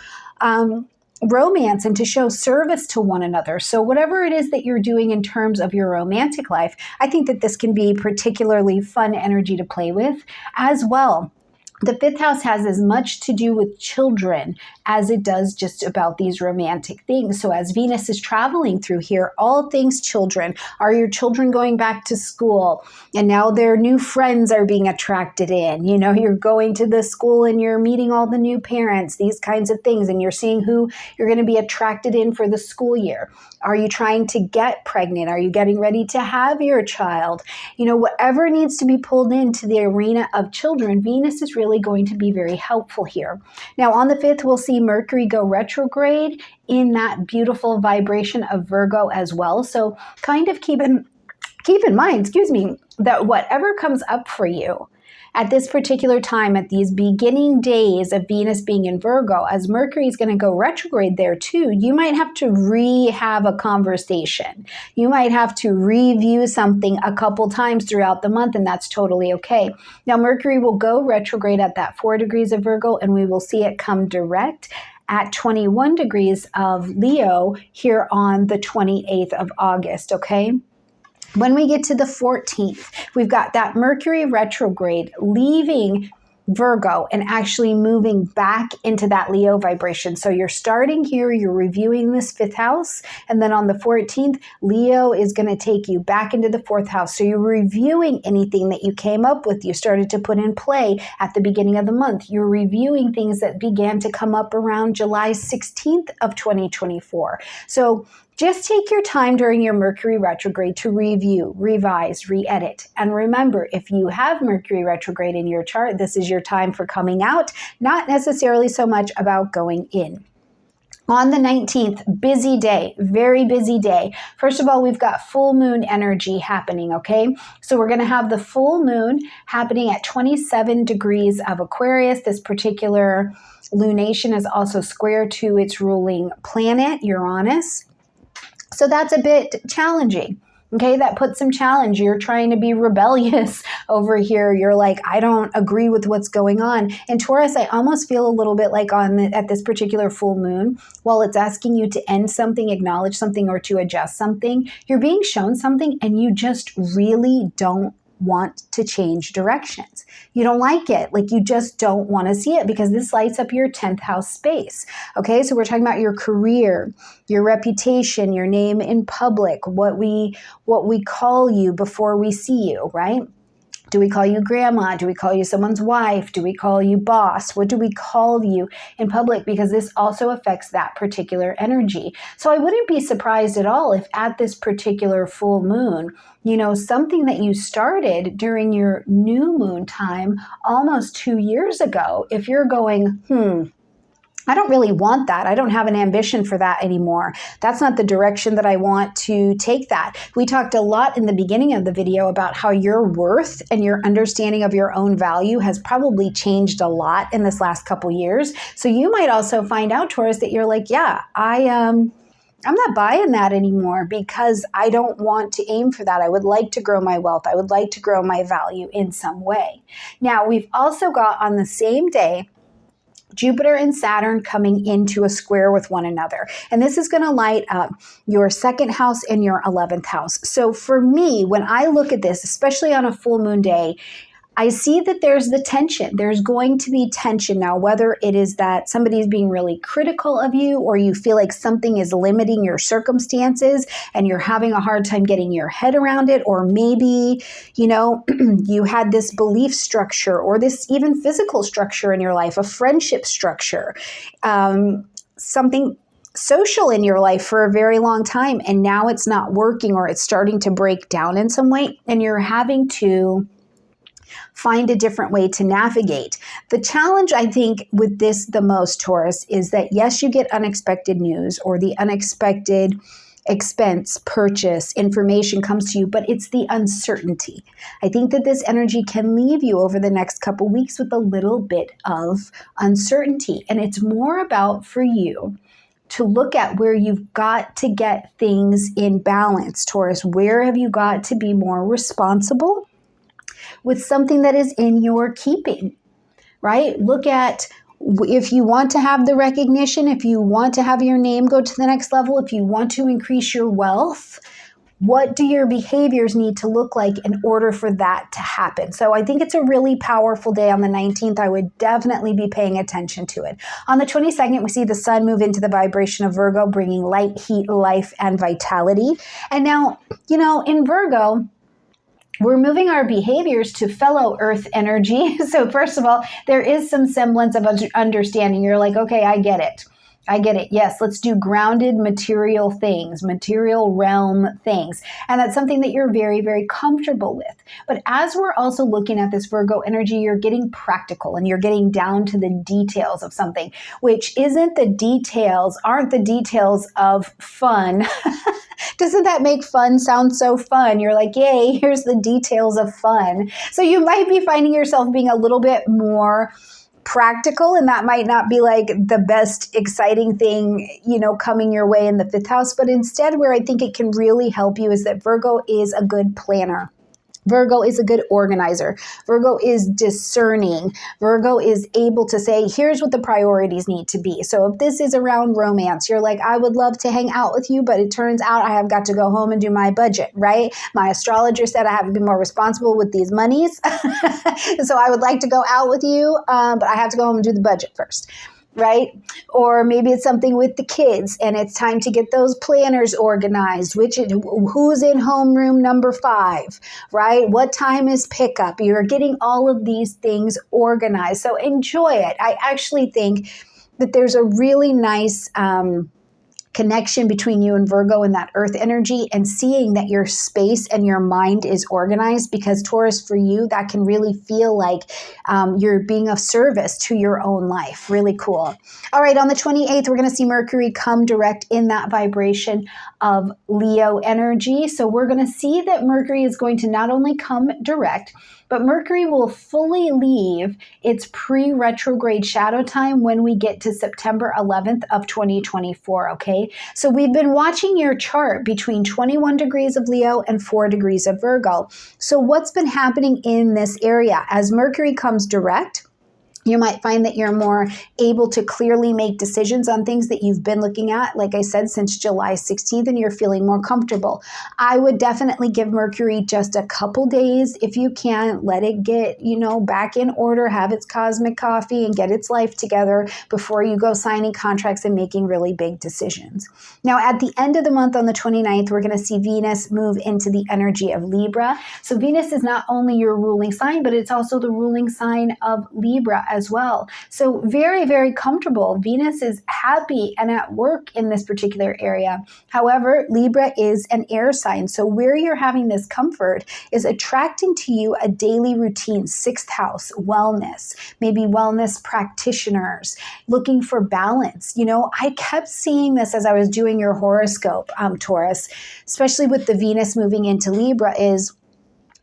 romance and to show service to one another. So whatever it is that you're doing in terms of your romantic life, I think that this can be particularly fun energy to play with as well. The 5th house has as much to do with children as it does just about these romantic things. So as Venus is traveling through here, all things children. Are your children going back to school? And now their new friends are being attracted in. You know, you're going to the school and you're meeting all the new parents, these kinds of things, and you're seeing who you're going to be attracted in for the school year. Are you trying to get pregnant? Are you getting ready to have your child? You know, whatever needs to be pulled into the arena of children, Venus is really going to be very helpful here. Now, on the 5th, we'll see Mercury go retrograde in that beautiful vibration of Virgo as well. So kind of keep in mind, that whatever comes up for you at this particular time, at these beginning days of Venus being in Virgo, as Mercury is going to go retrograde there too, you might have to have a conversation. You might have to review something a couple times throughout the month, and that's totally okay. Now, Mercury will go retrograde at that 4 degrees of Virgo, and we will see it come direct at 21 degrees of Leo here on the 28th of August, okay? When we get to the 14th, we've got that Mercury retrograde leaving Virgo and actually moving back into that Leo vibration. So you're starting here, you're reviewing this 5th house, and then on the 14th, Leo is going to take you back into the 4th house. So you're reviewing anything that you came up with, you started to put in play at the beginning of the month. You're reviewing things that began to come up around July 16th of 2024. So just take your time during your Mercury retrograde to review, revise, re-edit. And remember, if you have Mercury retrograde in your chart, this is your time for coming out, not necessarily so much about going in. On the 19th, busy day, very busy day. First of all, we've got full moon energy happening, okay? So we're going to have the full moon happening at 27 degrees of Aquarius. This particular lunation is also square to its ruling planet, Uranus. So that's a bit challenging, okay? That puts some challenge. You're trying to be rebellious over here. You're like, I don't agree with what's going on. And Taurus, I almost feel a little bit like at this particular full moon, while it's asking you to end something, acknowledge something, or to adjust something, you're being shown something and you just really don't want to change directions. You don't like it. Like, you just don't want to see it because this lights up your 10th house space. Okay, so we're talking about your career, your reputation, your name in public, what we call you before we see you, right? Do we call you grandma? Do we call you someone's wife? Do we call you boss? What do we call you in public? Because this also affects that particular energy. So I wouldn't be surprised at all if at this particular full moon, you know, something that you started during your new moon time almost 2 years ago, if you're going, I don't really want that. I don't have an ambition for that anymore. That's not the direction that I want to take that. We talked a lot in the beginning of the video about how your worth and your understanding of your own value has probably changed a lot in this last couple years. So you might also find out, Taurus, that you're like, yeah, I'm not buying that anymore because I don't want to aim for that. I would like to grow my wealth. I would like to grow my value in some way. Now, we've also got on the same day, Jupiter and Saturn coming into a square with one another. And this is going to light up your 2nd house and your 11th house. So for me, when I look at this, especially on a full moon day, I see that there's the tension. There's going to be tension now, whether it is that somebody's being really critical of you or you feel like something is limiting your circumstances and you're having a hard time getting your head around it, or maybe, you know, you had this belief structure or this even physical structure in your life, a friendship structure, something social in your life for a very long time, and now it's not working or it's starting to break down in some way, and you're having to find a different way to navigate. The challenge, I think, with this the most, Taurus, is that yes, you get unexpected news or the unexpected expense, purchase, information comes to you, but it's the uncertainty. I think that this energy can leave you over the next couple weeks with a little bit of uncertainty. And it's more about for you to look at where you've got to get things in balance, Taurus. Where have you got to be more responsible with something that is in your keeping, right? Look at if you want to have the recognition, if you want to have your name go to the next level, if you want to increase your wealth, what do your behaviors need to look like in order for that to happen? So I think it's a really powerful day on the 19th. I would definitely be paying attention to it. On the 22nd, we see the sun move into the vibration of Virgo, bringing light, heat, life, and vitality. And now, you know, in Virgo, we're moving our behaviors to fellow earth energy. So first of all, there is some semblance of understanding. You're like, okay, I get it. I get it. Yes, let's do grounded material things, material realm things. And that's something that you're very, very comfortable with. But as we're also looking at this Virgo energy, you're getting practical and you're getting down to the details of something, which aren't the details of fun. Doesn't that make fun sound so fun? You're like, yay, here's the details of fun. So you might be finding yourself being a little bit more practical, and that might not be like the best exciting thing, you know, coming your way in the 5th house. But instead, where I think it can really help you is that Virgo is a good planner. Virgo is a good organizer. Virgo is discerning. Virgo is able to say, here's what the priorities need to be. So if this is around romance, you're like, I would love to hang out with you, but it turns out I have got to go home and do my budget, right? My astrologer said I have to be more responsible with these monies. So I would like to go out with you, but I have to go home and do the budget first. Right? Or maybe it's something with the kids and it's time to get those planners organized. Who's in homeroom number 5, right? What time is pickup? You're getting all of these things organized. So enjoy it. I actually think that there's a really nice connection between you and Virgo and that earth energy, and seeing that your space and your mind is organized, because Taurus, for you, that can really feel like you're being of service to your own life. Really cool. All right, on the 28th, we're going to see Mercury come direct in that vibration of Leo energy. So we're going to see that Mercury is going to not only come direct, but Mercury will fully leave its pre-retrograde shadow time when we get to September 11th of 2024, okay? So we've been watching your chart between 21 degrees of Leo and 4 degrees of Virgo. So what's been happening in this area? As Mercury comes direct, you might find that you're more able to clearly make decisions on things that you've been looking at, like I said, since July 16th, and you're feeling more comfortable. I would definitely give Mercury just a couple days if you can. Let it get, back in order, have its cosmic coffee, and get its life together before you go signing contracts and making really big decisions. Now, at the end of the month on the 29th, we're going to see Venus move into the energy of Libra. So Venus is not only your ruling sign, but it's also the ruling sign of Libra as well. So very, very comfortable. Venus is happy and at work in this particular area. However, Libra is an air sign. So where you're having this comfort is attracting to you a daily routine, 6th house, wellness, maybe wellness practitioners, looking for balance. I kept seeing this as I was doing your horoscope, Taurus, especially with the Venus moving into Libra, is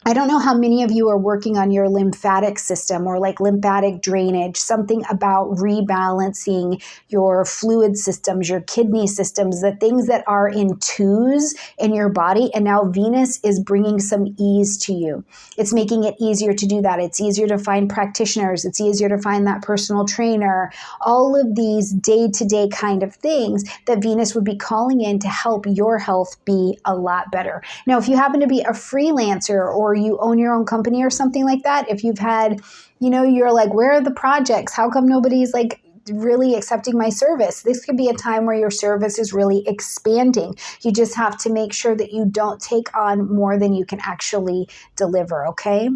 I don't know how many of you are working on your lymphatic system or like lymphatic drainage, something about rebalancing your fluid systems, your kidney systems, the things that are in twos in your body. And now Venus is bringing some ease to you. It's making it easier to do that. It's easier to find practitioners. It's easier to find that personal trainer. All of these day-to-day kind of things that Venus would be calling in to help your health be a lot better. Now, if you happen to be a freelancer or or you own your own company or something like that, if you've had, you're like, where are the projects? How come nobody's like really accepting my service? This could be a time where your service is really expanding. You just have to make sure that you don't take on more than you can actually deliver, okay?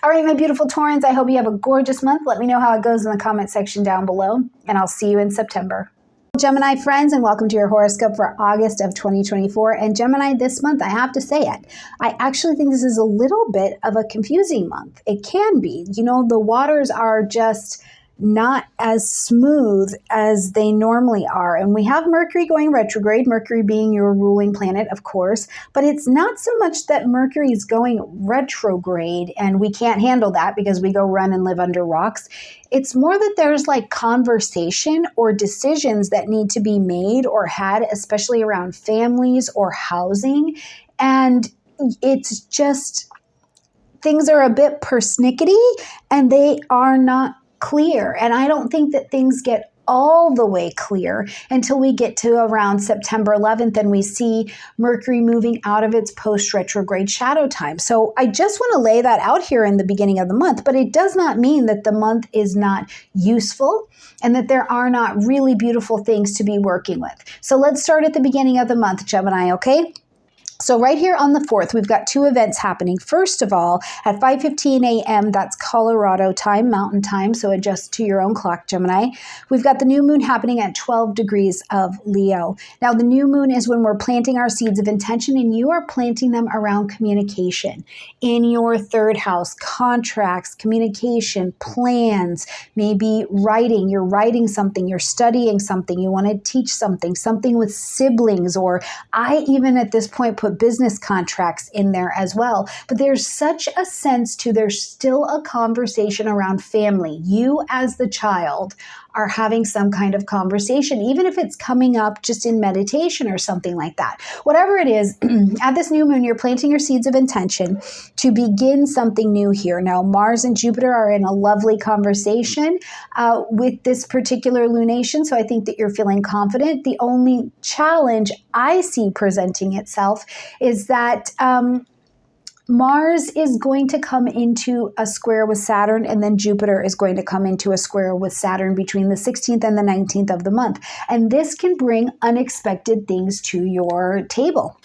All right, my beautiful Taurans, I hope you have a gorgeous month. Let me know how it goes in the comment section down below, and I'll see you in September. Gemini friends, and welcome to your horoscope for August of 2024. And Gemini, this month, I have to say it, I actually think this is a little bit of a confusing month. It can be. The waters are just not as smooth as they normally are. And we have Mercury going retrograde, Mercury being your ruling planet, of course, but it's not so much that Mercury is going retrograde and we can't handle that because we go run and live under rocks. It's more that there's like conversation or decisions that need to be made or had, especially around families or housing. And it's just, things are a bit persnickety and they are not clear. And I don't think that things get all the way clear until we get to around September 11th and we see Mercury moving out of its post-retrograde shadow time. So I just want to lay that out here in the beginning of the month, but it does not mean that the month is not useful and that there are not really beautiful things to be working with. So let's start at the beginning of the month, Gemini, okay? So right here on the 4th, we've got two events happening. First of all, at 5:15 a.m., that's Colorado time, mountain time, so adjust to your own clock, Gemini. We've got the new moon happening at 12 degrees of Leo. Now, the new moon is when we're planting our seeds of intention, and you are planting them around communication. In your third house, contracts, communication, plans, maybe writing. You're writing something, you're studying something, you want to teach something, something with siblings, or I even at this point put business contracts in there as well. But there's such a sense to there's still a conversation around family. You as the child are having some kind of conversation, even if it's coming up just in meditation or something like that. Whatever it is, at this new moon, you're planting your seeds of intention to begin something new here. Now, Mars and Jupiter are in a lovely conversation with this particular lunation, so I think that you're feeling confident. The only challenge I see presenting itself is that Mars is going to come into a square with Saturn, and then Jupiter is going to come into a square with Saturn between the 16th and the 19th of the month. And this can bring unexpected things to your table.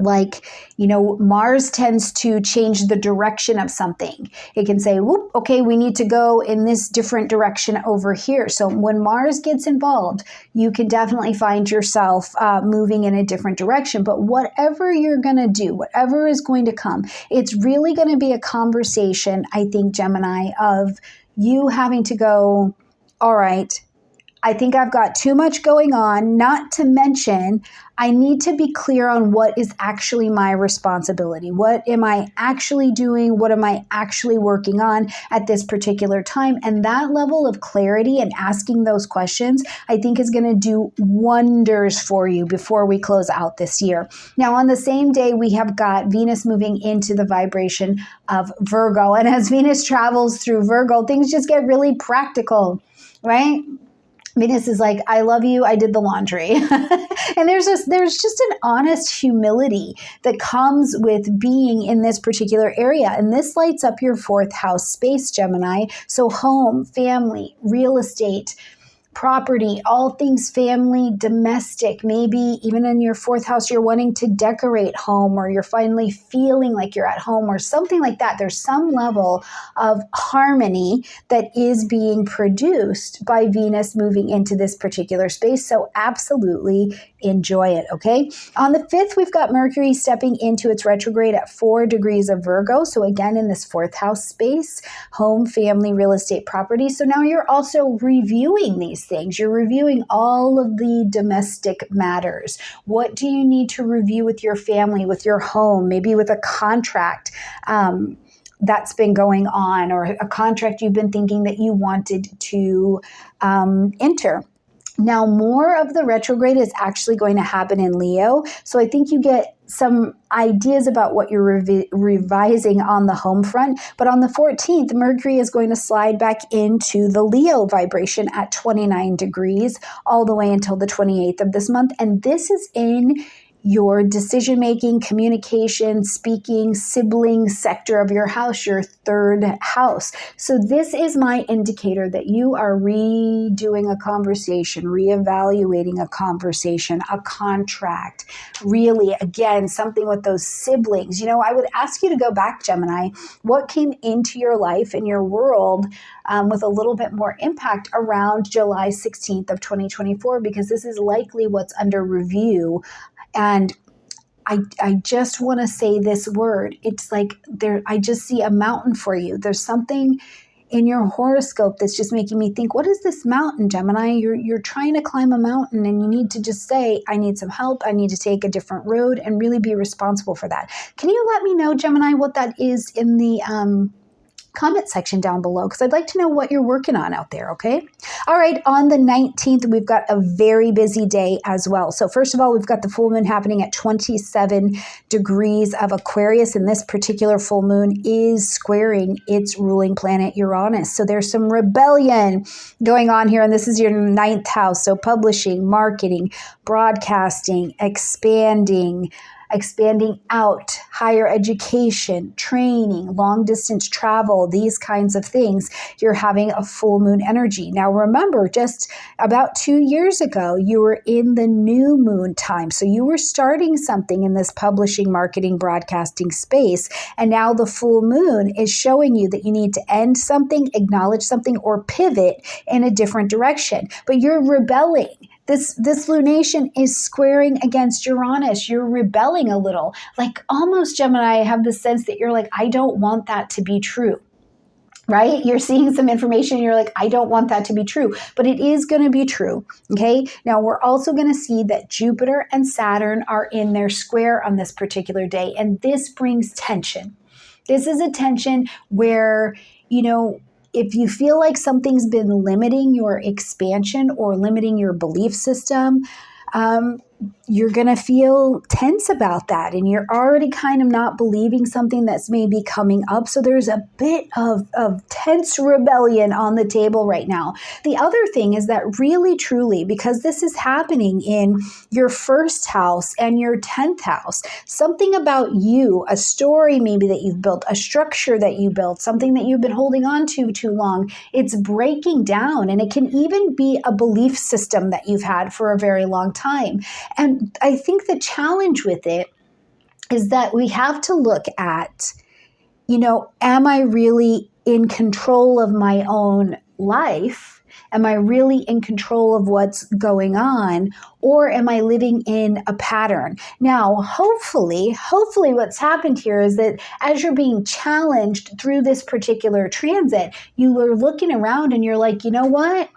Like, Mars tends to change the direction of something. It can say, whoop, okay, we need to go in this different direction over here. So when Mars gets involved, you can definitely find yourself moving in a different direction. But whatever you're going to do, whatever is going to come, it's really going to be a conversation, I think, Gemini, of you having to go, all right, I think I've got too much going on, not to mention I need to be clear on what is actually my responsibility. What am I actually doing? What am I actually working on at this particular time? And that level of clarity and asking those questions, I think is going to do wonders for you before we close out this year. Now, on the same day, we have got Venus moving into the vibration of Virgo. And as Venus travels through Virgo, things just get really practical, right? Venus is like, I love you, I did the laundry. And there's just an honest humility that comes with being in this particular area. And this lights up your 4th house space, Gemini. So home, family, real estate, property, all things family, domestic, maybe even in your 4th house, you're wanting to decorate home, or you're finally feeling like you're at home or something like that. There's some level of harmony that is being produced by Venus moving into this particular space. So absolutely enjoy it, okay? On the 5th, we've got Mercury stepping into its retrograde at 4 degrees of Virgo. So again, in this 4th house space, home, family, real estate, property. So now you're also reviewing these things. You're reviewing all of the domestic matters. What do you need to review with your family, with your home, maybe with a contract that's been going on, or a contract you've been thinking that you wanted to enter. Now, more of the retrograde is actually going to happen in Leo. So I think you get some ideas about what you're revising on the home front. But on the 14th, Mercury is going to slide back into the Leo vibration at 29 degrees all the way until the 28th of this month. And this is in your decision-making, communication, speaking, sibling sector of your house, your third house. So this is my indicator that you are redoing a conversation, reevaluating a conversation, a contract, really, again, something with those siblings. You know, I would ask you to go back, Gemini, what came into your life and your world with a little bit more impact around July 16th of 2024, because this is likely what's under review. And I just want to say this word. It's like I just see a mountain for you. There's something in your horoscope that's just making me think, what is this mountain, Gemini? You're trying to climb a mountain, and you need to just say, I need some help. I need to take a different road, and really be responsible for that. Can you let me know, Gemini, what that is in the comment section down below, because I'd like to know what you're working on out there, okay? All right, on the 19th, we've got a very busy day as well. So first of all, we've got the full moon happening at 27 degrees of Aquarius, and this particular full moon is squaring its ruling planet Uranus. So there's some rebellion going on here, and this is your 9th house. So publishing, marketing, broadcasting, expanding out, higher education, training, long distance travel, these kinds of things, you're having a full moon energy. Now remember, just about 2 years ago, you were in the new moon time. So you were starting something in this publishing, marketing, broadcasting space. And now the full moon is showing you that you need to end something, acknowledge something, or pivot in a different direction. But you're rebelling. This lunation is squaring against Uranus. You're rebelling a little. Like almost, Gemini, I have the sense that you're like, I don't want that to be true, right? You're seeing some information and you're like, I don't want that to be true. But it is going to be true, okay? Now, we're also going to see that Jupiter and Saturn are in their square on this particular day. And this brings tension. This is a tension where, you know, if you feel like something's been limiting your expansion or limiting your belief system, you're going to feel tense about that. And you're already kind of not believing something that's maybe coming up. So there's a bit of tense rebellion on the table right now. The other thing is that really, truly, because this is happening in your 1st house and your 10th house, something about you, a story maybe that you've built, a structure that you built, something that you've been holding on to too long, it's breaking down. And it can even be a belief system that you've had for a very long time. And I think the challenge with it is that we have to look at, you know, am I really in control of my own life? Am I really in control of what's going on? Or am I living in a pattern? Now, hopefully what's happened here is that as you're being challenged through this particular transit, you are looking around and you're like, you know what?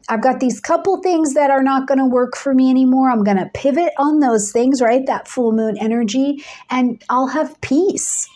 I've got these couple things that are not going to work for me anymore. I'm going to pivot on those things, right? That full moon energy, and I'll have peace.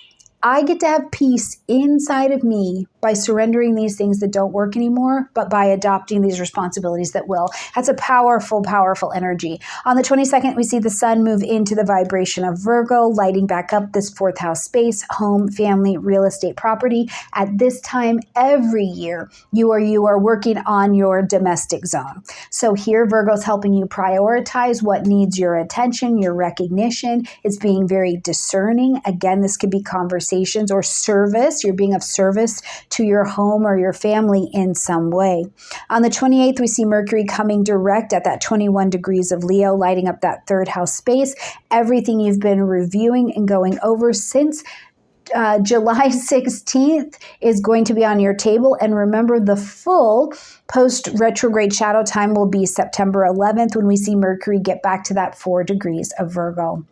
I get to have peace inside of me by surrendering these things that don't work anymore, but by adopting these responsibilities that will. That's a powerful, powerful energy. On the 22nd, we see the sun move into the vibration of Virgo, lighting back up this 4th house space, home, family, real estate, property. At this time every year, you are working on your domestic zone. So here, Virgo's helping you prioritize what needs your attention, your recognition. It's being very discerning. Again, this could be conversations or service. You're being of service to your home or your family in some way. On the 28th, we see Mercury coming direct at that 21 degrees of Leo, lighting up that 3rd house space. Everything you've been reviewing and going over since July 16th is going to be on your table. And remember, the full post-retrograde shadow time will be September 11th when we see Mercury get back to that 4 degrees of Virgo.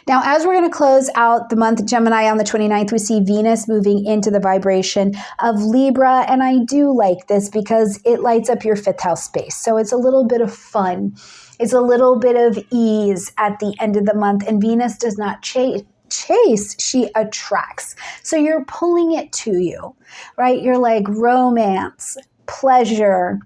Now, as we're going to close out the month of Gemini on the 29th, we see Venus moving into the vibration of Libra. And I do like this because it lights up your 5th house space. So it's a little bit of fun. It's a little bit of ease at the end of the month. And Venus does not chase, she attracts. So you're pulling it to you, right? You're like romance, pleasure,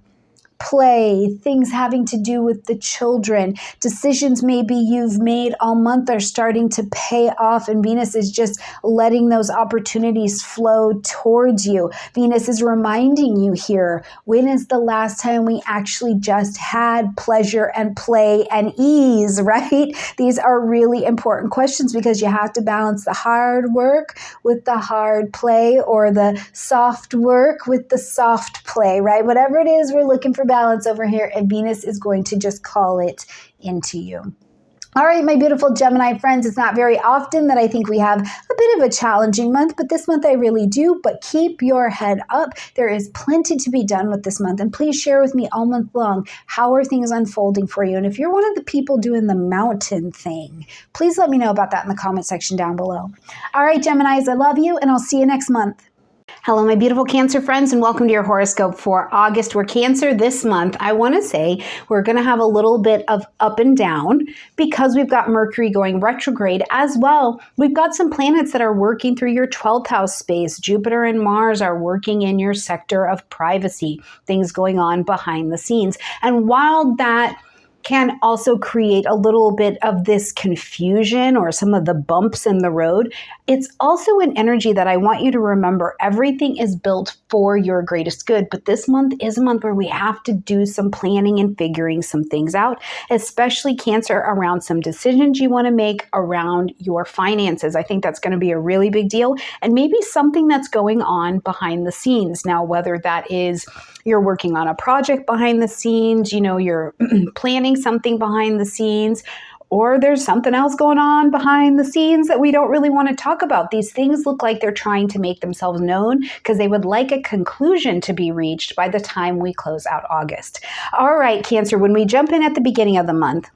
play, things having to do with the children, decisions maybe you've made all month are starting to pay off, and Venus is just letting those opportunities flow towards you. Venus is reminding you here, when is the last time we actually just had pleasure and play and ease, right? These are really important questions because you have to balance the hard work with the hard play, or the soft work with the soft play, right? Whatever it is, we're looking for balance over here, and Venus is going to just call it into you. All right, my beautiful Gemini friends, it's not very often that I think we have a bit of a challenging month, but this month I really do. But keep your head up. There is plenty to be done with this month. And please share with me all month long, how are things unfolding for you? And if you're one of the people doing the mountain thing, please let me know about that in the comment section down below. All right, Geminis, I love you, and I'll see you next month. Hello, my beautiful Cancer friends, and welcome to your horoscope for August. We're Cancer this month. I want to say we're going to have a little bit of up and down because we've got Mercury going retrograde as well. We've got some planets that are working through your 12th house space. Jupiter and Mars are working in your sector of privacy, things going on behind the scenes. And while that can also create a little bit of this confusion or some of the bumps in the road, it's also an energy that I want you to remember. Everything is built for your greatest good, but this month is a month where we have to do some planning and figuring some things out, especially Cancer, around some decisions you want to make around your finances. I think that's going to be a really big deal, and maybe something that's going on behind the scenes. Now, whether that is you're working on a project behind the scenes, you're planning something behind the scenes, or there's something else going on behind the scenes that we don't really want to talk about. These things look like they're trying to make themselves known because they would like a conclusion to be reached by the time we close out August. All right, Cancer, when we jump in at the beginning of the month,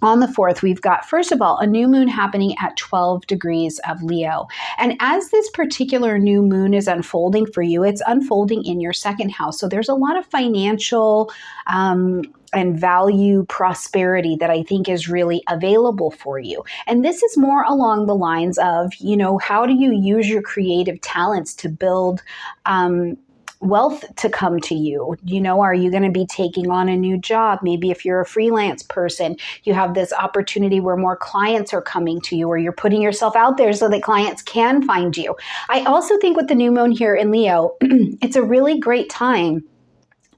on the 4th, we've got, first of all, a new moon happening at 12 degrees of Leo. And as this particular new moon is unfolding for you, it's unfolding in your 2nd house. So there's a lot of financial and value prosperity that I think is really available for you. And this is more along the lines of, how do you use your creative talents to build wealth to come to you? Are you going to be taking on a new job? Maybe if you're a freelance person, you have this opportunity where more clients are coming to you, or you're putting yourself out there so that clients can find you. I also think with the new moon here in Leo, it's a really great time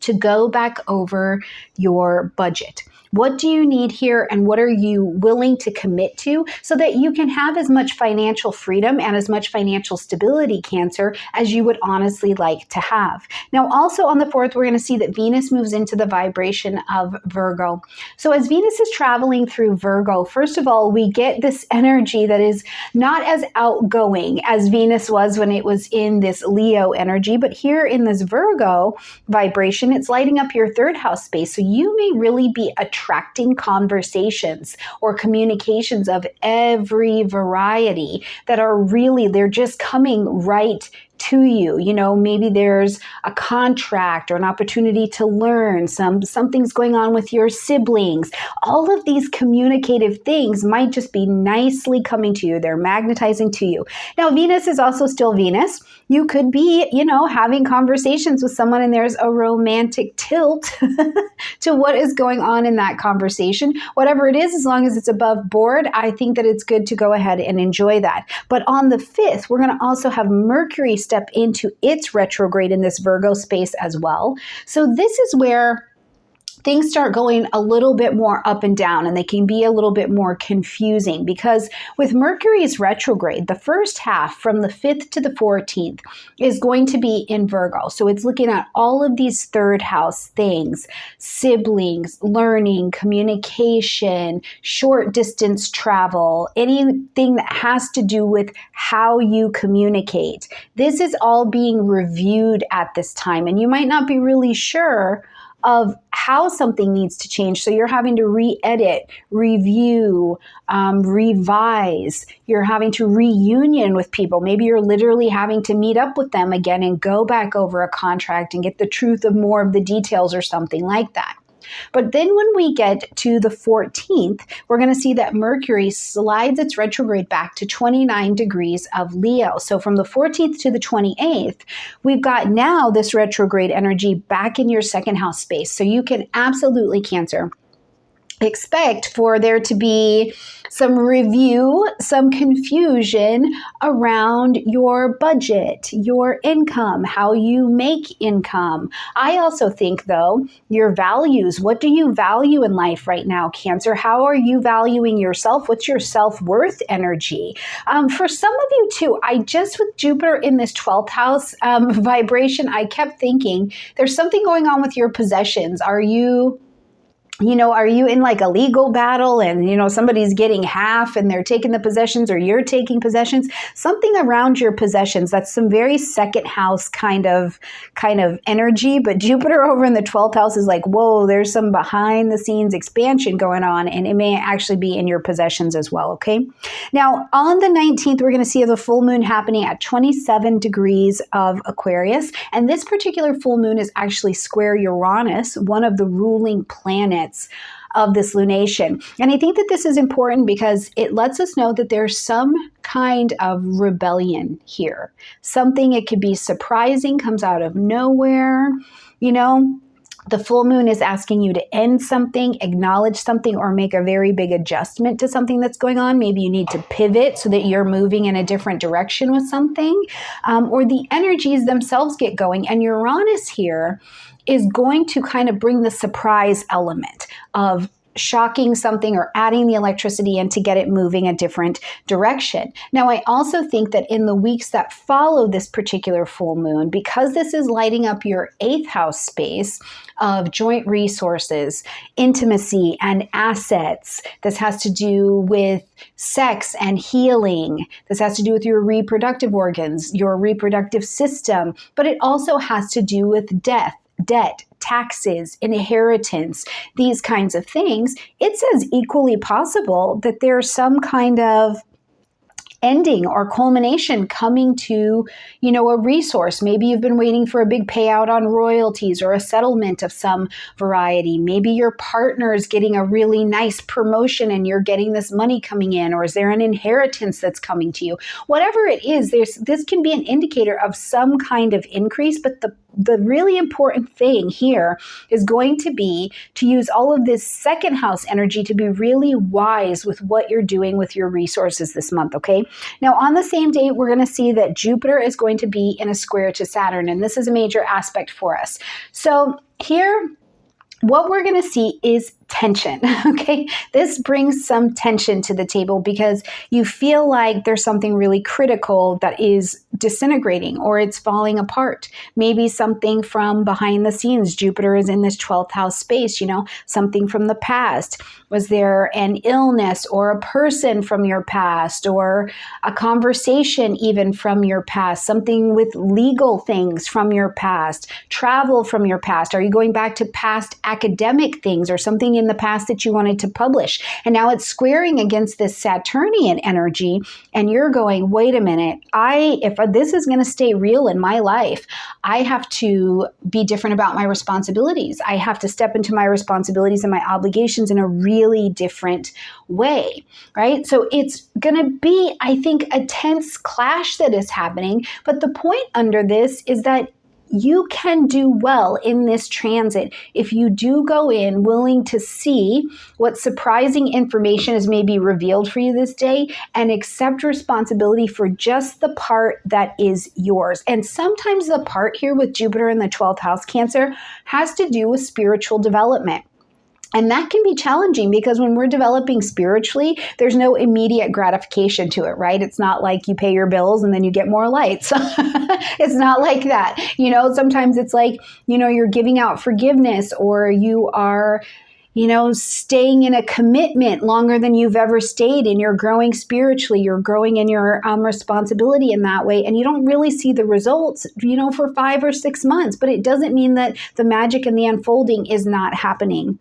to go back over your budget. What do you need here, and what are you willing to commit to so that you can have as much financial freedom and as much financial stability, Cancer, as you would honestly like to have? Now, also on the 4th, we're going to see that Venus moves into the vibration of Virgo. So as Venus is traveling through Virgo, first of all, we get this energy that is not as outgoing as Venus was when it was in this Leo energy, but here in this Virgo vibration, it's lighting up your 3rd house space. So you may really be attracting conversations or communications of every variety that are really, they're just coming right to you. Maybe there's a contract or an opportunity to learn, something's going on with your siblings. All of these communicative things might just be nicely coming to you. They're magnetizing to you. Now, Venus is also still Venus. You could be, having conversations with someone and there's a romantic tilt to what is going on in that conversation. Whatever it is, as long as it's above board, I think that it's good to go ahead and enjoy that. But on the 5th, we're going to also have Mercury step into its retrograde in this Virgo space as well. So this is where things start going a little bit more up and down, and they can be a little bit more confusing because with Mercury's retrograde, the first half from the 5th to the 14th is going to be in Virgo. So it's looking at all of these 3rd house things: siblings, learning, communication, short distance travel, anything that has to do with how you communicate. This is all being reviewed at this time, and you might not be really sure of how something needs to change. So you're having to re-edit, review, revise. You're having to reunion with people. Maybe you're literally having to meet up with them again and go back over a contract and get the truth of more of the details or something like that. But then when we get to the 14th, we're going to see that Mercury slides its retrograde back to 29 degrees of Leo. So from the 14th to the 28th, we've got now this retrograde energy back in your second house space. So you can absolutely, Cancer, expect for there to be some review, some confusion around your budget, your income, how you make income. I also think, though, your values. What do you value in life right now, Cancer? How are you valuing yourself? What's your self-worth energy? For some of you, too, with Jupiter in this 12th house vibration, I kept thinking there's something going on with your possessions. Are you in like a legal battle and, somebody's getting half and they're taking the possessions, or you're taking possessions? Something around your possessions. That's some very second house kind of energy. But Jupiter over in the 12th house is like, whoa, there's some behind the scenes expansion going on, and it may actually be in your possessions as well. Okay. Now on the 19th, we're going to see the full moon happening at 27 degrees of Aquarius. And this particular full moon is actually square Uranus, one of the ruling planets of this lunation. And I think that this is important because it lets us know that there's some kind of rebellion here. Something, it could be surprising, comes out of nowhere. The full moon is asking you to end something, acknowledge something, or make a very big adjustment to something that's going on. Maybe you need to pivot so that you're moving in a different direction with something, or the energies themselves get going. And Uranus here is going to kind of bring the surprise element of shocking something or adding the electricity in to get it moving a different direction. Now, I also think that in the weeks that follow this particular full moon, because this is lighting up your 8th house space of joint resources, intimacy, and assets, this has to do with sex and healing. This has to do with your reproductive organs, your reproductive system, but it also has to do with death, debt, taxes, inheritance, these kinds of things. It's as equally possible that there's some kind of ending or culmination coming to, a resource. Maybe you've been waiting for a big payout on royalties or a settlement of some variety. Maybe your partner is getting a really nice promotion and you're getting this money coming in, or is there an inheritance that's coming to you? Whatever it is, this can be an indicator of some kind of increase, but the really important thing here is going to be to use all of this second house energy to be really wise with what you're doing with your resources this month, okay? Now, on the same day, we're going to see that Jupiter is going to be in a square to Saturn, and this is a major aspect for us. So here, what we're going to see is tension, okay? This brings some tension to the table because you feel like there's something really critical that is disintegrating or it's falling apart. Maybe something from behind the scenes. Jupiter is in this 12th house space, something from the past. Was there an illness or a person from your past, or a conversation even from your past, something with legal things from your past, travel from your past? Are you going back to past academic things or something in the past that you wanted to publish? And now it's squaring against this Saturnian energy, and you're going, wait a minute, if this is going to stay real in my life, I have to be different about my responsibilities. I have to step into my responsibilities and my obligations in a really different way, right? So it's going to be, I think, a tense clash that is happening. But the point under this is that you can do well in this transit if you do go in willing to see what surprising information is maybe revealed for you this day and accept responsibility for just the part that is yours. And sometimes the part here with Jupiter in the 12th house, Cancer, has to do with spiritual development. And that can be challenging because when we're developing spiritually, there's no immediate gratification to it, right? It's not like you pay your bills and then you get more lights. It's not like that. Sometimes it's like, you're giving out forgiveness, or you are, staying in a commitment longer than you've ever stayed, and you're growing spiritually, you're growing in your responsibility in that way. And you don't really see the results, for 5 or 6 months, but it doesn't mean that the magic and the unfolding is not happening.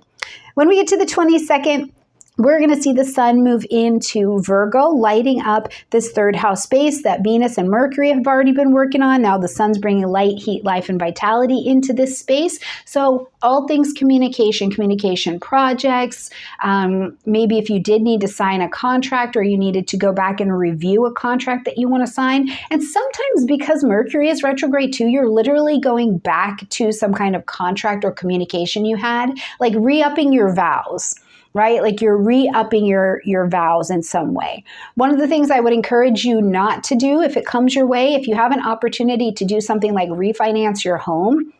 When we get to the 22nd, we're going to see the sun move into Virgo, lighting up this third house space that Venus and Mercury have already been working on. Now the sun's bringing light, heat, life, and vitality into this space. So all things communication projects, maybe if you did need to sign a contract or you needed to go back and review a contract that you want to sign. And sometimes because Mercury is retrograde too, you're literally going back to some kind of contract or communication you had, like re-upping your vows. Right? Like you're re-upping your vows in some way. One of the things I would encourage you not to do if it comes your way, if you have an opportunity to do something like refinance your home,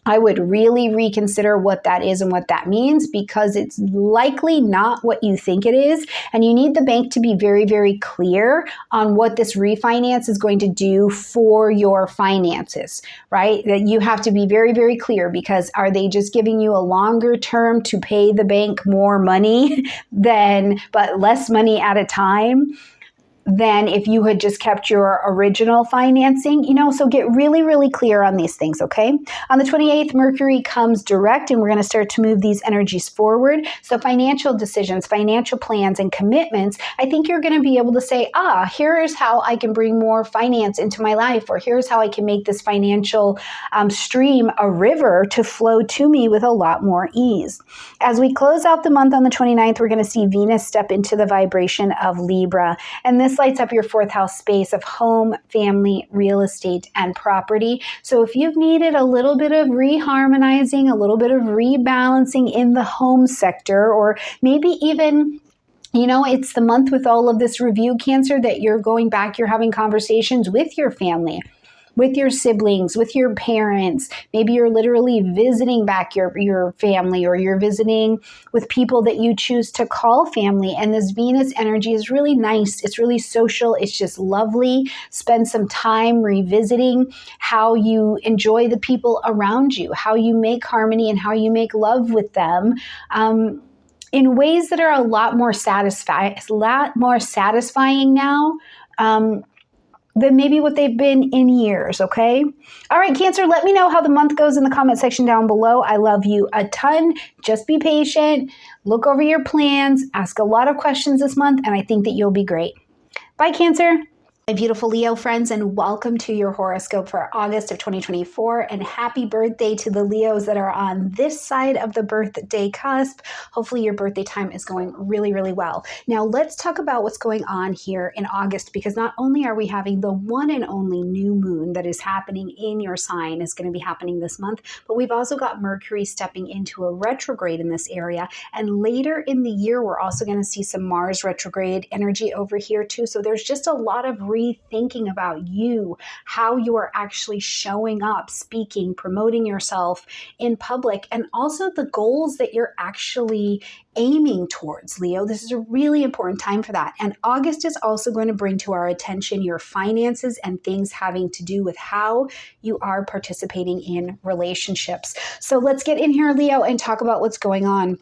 I would really reconsider what that is and what that means, because it's likely not what you think it is. And you need the bank to be very, very clear on what this refinance is going to do for your finances, right? That you have to be very, very clear, because are they just giving you a longer term to pay the bank more money but less money at a time than if you had just kept your original financing, so get really, really clear on these things, okay? On the 28th, Mercury comes direct, and we're going to start to move these energies forward. So financial decisions, financial plans, and commitments, I think you're going to be able to say, here's how I can bring more finance into my life, or here's how I can make this financial stream a river to flow to me with a lot more ease. As we close out the month on the 29th, we're going to see Venus step into the vibration of Libra, and this lights up your fourth house space of home, family, real estate, and property. So if you've needed a little bit of reharmonizing, a little bit of rebalancing in the home sector, or maybe even it's the month with all of this review, Cancer, that you're going back, you're having conversations with your family, with your siblings, with your parents. Maybe you're literally visiting back your family, or you're visiting with people that you choose to call family. And this Venus energy is really nice. It's really social. It's just lovely. Spend some time revisiting how you enjoy the people around you, how you make harmony and how you make love with them. In ways that are a lot more satisfying now than maybe what they've been in years, okay? All right, Cancer, let me know how the month goes in the comment section down below. I love you a ton. Just be patient. Look over your plans. Ask a lot of questions this month, and I think that you'll be great. Bye, Cancer. My beautiful Leo friends, and welcome to your horoscope for August of 2024, and happy birthday to the Leos that are on this side of the birthday cusp. Hopefully your birthday time is going really, really well. Now let's talk about what's going on here in August, because not only are we having the one and only new moon that is happening in your sign, is going to be happening this month, but we've also got Mercury stepping into a retrograde in this area, and later in the year we're also going to see some Mars retrograde energy over here too. So there's just a lot of rethinking about you, how you are actually showing up, speaking, promoting yourself in public, and also the goals that you're actually aiming towards, Leo. This is a really important time for that. And August is also going to bring to our attention your finances and things having to do with how you are participating in relationships. So let's get in here, Leo, and talk about what's going on.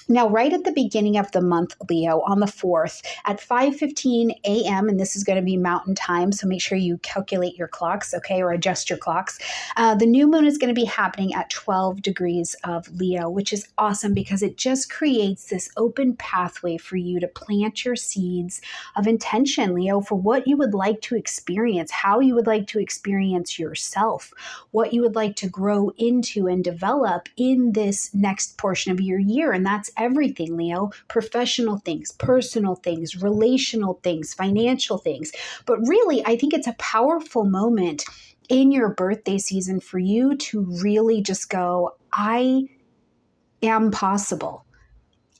Now, right at the beginning of the month, Leo, on the 4th at 5:15 a.m., and this is going to be Mountain Time, so make sure you calculate your clocks, okay, or adjust your clocks. The new moon is going to be happening at 12 degrees of Leo, which is awesome because it just creates this open pathway for you to plant your seeds of intention, Leo, for what you would like to experience, how you would like to experience yourself, what you would like to grow into and develop in this next portion of your year. And that's everything, Leo. Professional things, personal things, relational things, financial things. But really, I think it's a powerful moment in your birthday season for you to really just go, I am possible.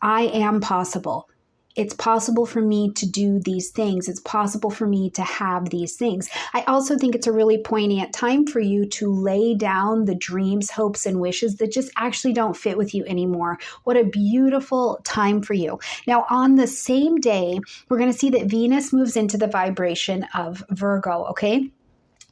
I am possible. It's possible for me to do these things. It's possible for me to have these things. I also think it's a really poignant time for you to lay down the dreams, hopes, and wishes that just actually don't fit with you anymore. What a beautiful time for you. Now, on the same day, we're going to see that Venus moves into the vibration of Virgo, okay?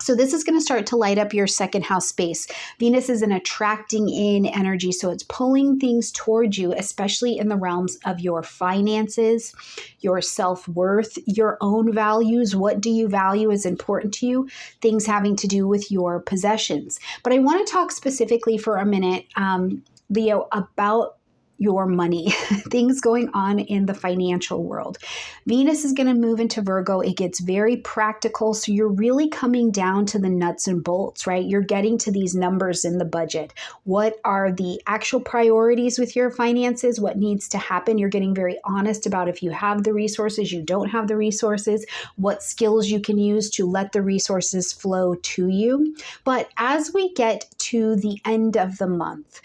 So this is going to start to light up your second house space. Venus is an attracting in energy, so it's pulling things towards you, especially in the realms of your finances, your self-worth, your own values. What do you value is important to you? Things having to do with your possessions. But I want to talk specifically for a minute, Leo, about your money, things going on in the financial world. Venus is going to move into Virgo. It gets very practical. So you're really coming down to the nuts and bolts, right? You're getting to these numbers in the budget. What are the actual priorities with your finances? What needs to happen? You're getting very honest about if you have the resources, you don't have the resources, what skills you can use to let the resources flow to you. But as we get to the end of the month,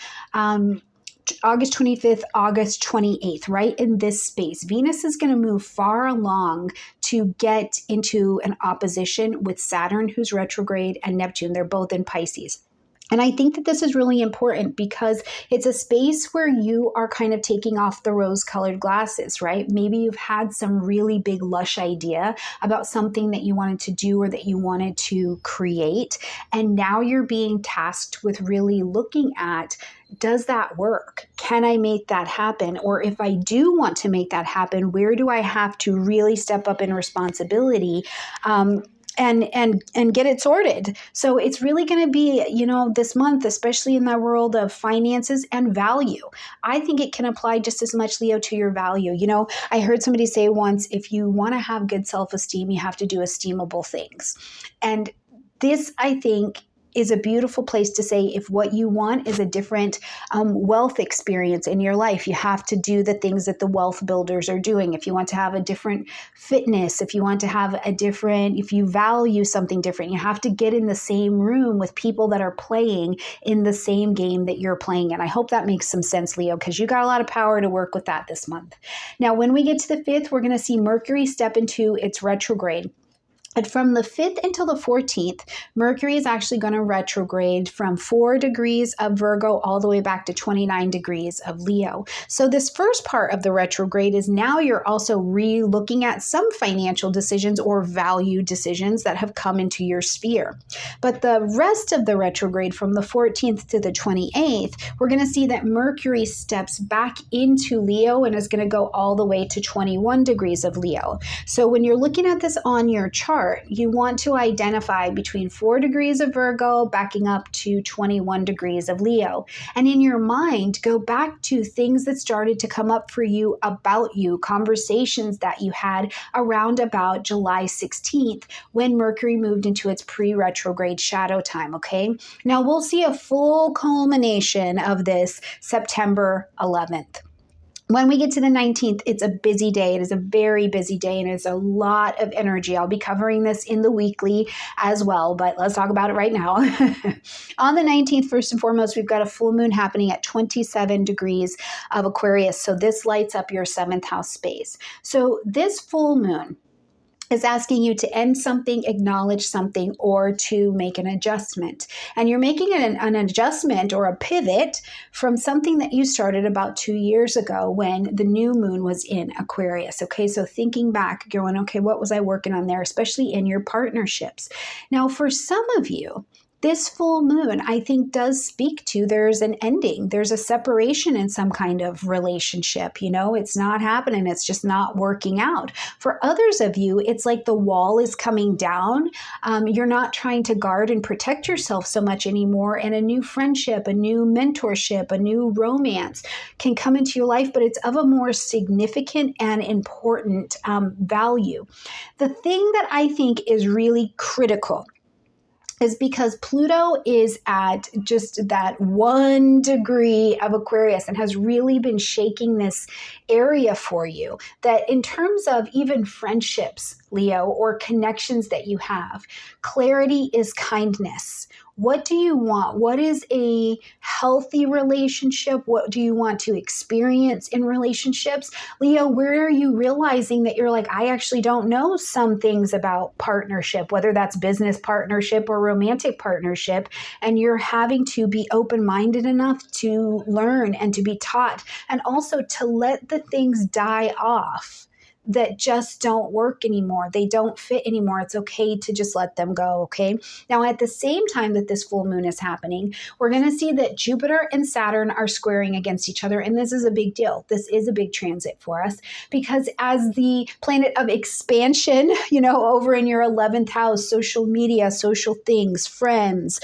August 25th, August 28th, right in this space, Venus is going to move far along to get into an opposition with Saturn, who's retrograde, and Neptune. They're both in Pisces. And I think that this is really important because it's a space where you are kind of taking off the rose-colored glasses, right? Maybe you've had some really big, lush idea about something that you wanted to do or that you wanted to create. And now you're being tasked with really looking at, does that work? Can I make that happen? Or if I do want to make that happen, where do I have to really step up in responsibility? And get it sorted. So it's really going to be, this month, especially in the world of finances and value. I think it can apply just as much, Leo, to your value. I heard somebody say once, if you want to have good self-esteem, you have to do esteemable things. And this, I think, is a beautiful place to say if what you want is a different wealth experience in your life, you have to do the things that the wealth builders are doing. If you want to have a different fitness, if you want to have if you value something different, you have to get in the same room with people that are playing in the same game that you're playing in. I hope that makes some sense, Leo, because you got a lot of power to work with that this month. Now, when we get to the 5th, we're going to see Mercury step into its retrograde. And from the 5th until the 14th, Mercury is actually going to retrograde from 4 degrees of Virgo all the way back to 29 degrees of Leo. So this first part of the retrograde is now you're also re-looking at some financial decisions or value decisions that have come into your sphere. But the rest of the retrograde from the 14th to the 28th, we're going to see that Mercury steps back into Leo and is going to go all the way to 21 degrees of Leo. So when you're looking at this on your chart, you want to identify between 4 degrees of Virgo backing up to 21 degrees of Leo. And in your mind, go back to things that started to come up for you about you, conversations that you had around about July 16th when Mercury moved into its pre-retrograde shadow time, okay? Now we'll see a full culmination of this September 11th. When we get to the 19th, it's a busy day. It is a very busy day and it's a lot of energy. I'll be covering this in the weekly as well, but let's talk about it right now. On the 19th, first and foremost, we've got a full moon happening at 27 degrees of Aquarius. So this lights up your 7th house space. So this full moon is asking you to end something, acknowledge something, or to make an adjustment. And you're making an adjustment or a pivot from something that you started about 2 years ago when the new moon was in Aquarius. Okay, so thinking back, going, okay, what was I working on there, especially in your partnerships? Now, for some of you, this full moon, I think, does speak to there's an ending. There's a separation in some kind of relationship. It's not happening. It's just not working out. For others of you, it's like the wall is coming down. You're not trying to guard and protect yourself so much anymore. And a new friendship, a new mentorship, a new romance can come into your life, but it's of a more significant and important value. The thing that I think is really critical is because Pluto is at just that 1 degree of Aquarius and has really been shaking this area for you, that in terms of even friendships, Leo, or connections that you have, clarity is kindness. What do you want? What is a healthy relationship? What do you want to experience in relationships? Leo, where are you realizing that you're like, I actually don't know some things about partnership, whether that's business partnership or romantic partnership, and you're having to be open-minded enough to learn and to be taught, and also to let the things die off that just don't work anymore. They don't fit anymore. It's okay to just let them go, okay? Now, at the same time that this full moon is happening, we're going to see that Jupiter and Saturn are squaring against each other, and this is a big deal. This is a big transit for us because as the planet of expansion, over in your 11th house, social media, social things, friends,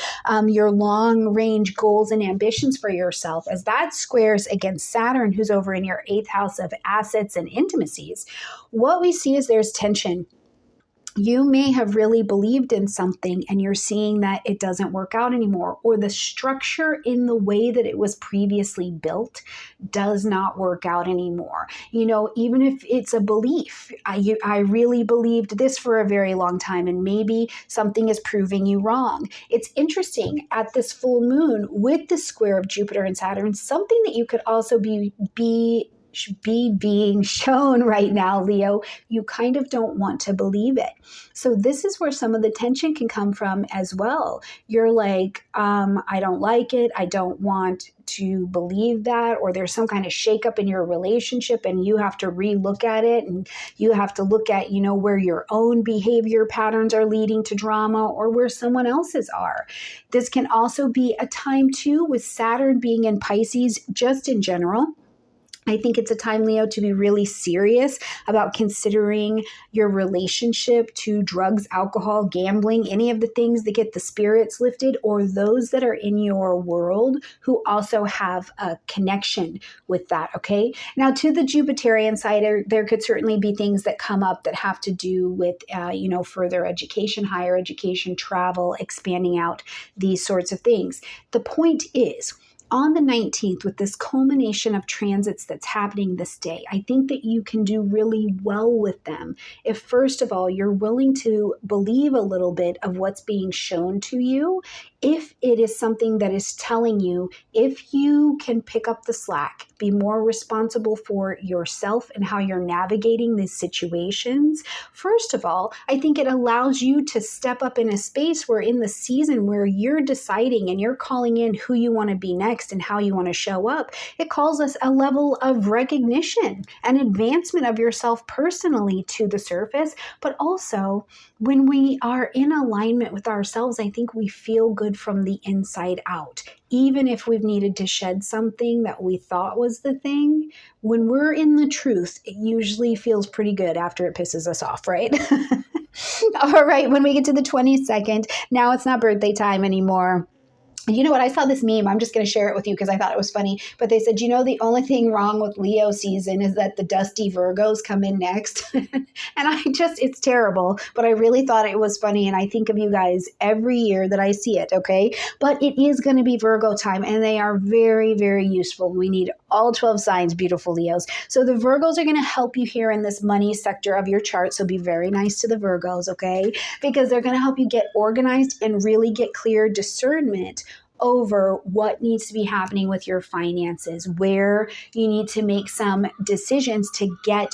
your long-range goals and ambitions for yourself, as that squares against Saturn, who's over in your 8th house of assets and intimacies, what we see is there's tension. You may have really believed in something and you're seeing that it doesn't work out anymore, or the structure in the way that it was previously built does not work out anymore. Even if it's a belief, I really believed this for a very long time and maybe something is proving you wrong. It's interesting at this full moon with the square of Jupiter and Saturn, something that you could also be being shown right now, Leo, you kind of don't want to believe it. So this is where some of the tension can come from as well. You're like, I don't like it. I don't want to believe that, or there's some kind of shakeup in your relationship and you have to relook at it, and you have to look at, where your own behavior patterns are leading to drama or where someone else's are. This can also be a time too with Saturn being in Pisces, just in general. I think it's a time, Leo, to be really serious about considering your relationship to drugs, alcohol, gambling, any of the things that get the spirits lifted, or those that are in your world who also have a connection with that, okay? Now, to the Jupiterian side, there could certainly be things that come up that have to do with, further education, higher education, travel, expanding out, these sorts of things. The point is, on the 19th, with this culmination of transits that's happening this day, I think that you can do really well with them if, first of all, you're willing to believe a little bit of what's being shown to you. If it is something that is telling you, if you can pick up the slack, be more responsible for yourself and how you're navigating these situations, first of all, I think it allows you to step up in a space where in the season where you're deciding and you're calling in who you want to be next and how you want to show up, it calls us a level of recognition and advancement of yourself personally to the surface. But also, when we are in alignment with ourselves, I think we feel good from the inside out. Even if we've needed to shed something that we thought was the thing, when we're in the truth, it usually feels pretty good after it pisses us off, right? All right, when we get to the 22nd, now it's not birthday time anymore. You know what? I saw this meme. I'm just going to share it with you because I thought it was funny. But they said, the only thing wrong with Leo season is that the dusty Virgos come in next. And it's terrible. But I really thought it was funny. And I think of you guys every year that I see it, okay? But it is going to be Virgo time. And they are very, very useful. We need all 12 signs, beautiful Leos. So the Virgos are going to help you here in this money sector of your chart. So be very nice to the Virgos, okay? Because they're going to help you get organized and really get clear discernment over what needs to be happening with your finances, where you need to make some decisions to get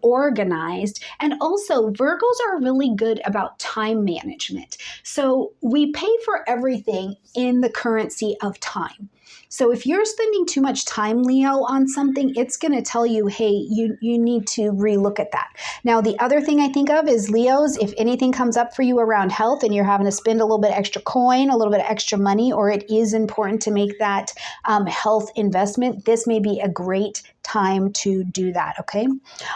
organized. And also, Virgos are really good about time management. So we pay for everything in the currency of time. So if you're spending too much time, Leo, on something, it's going to tell you, hey, you need to relook at that. Now, the other thing I think of is Leos, if anything comes up for you around health and you're having to spend a little bit extra coin, a little bit of extra money, or it is important to make that health investment, this may be a great time to do that, okay?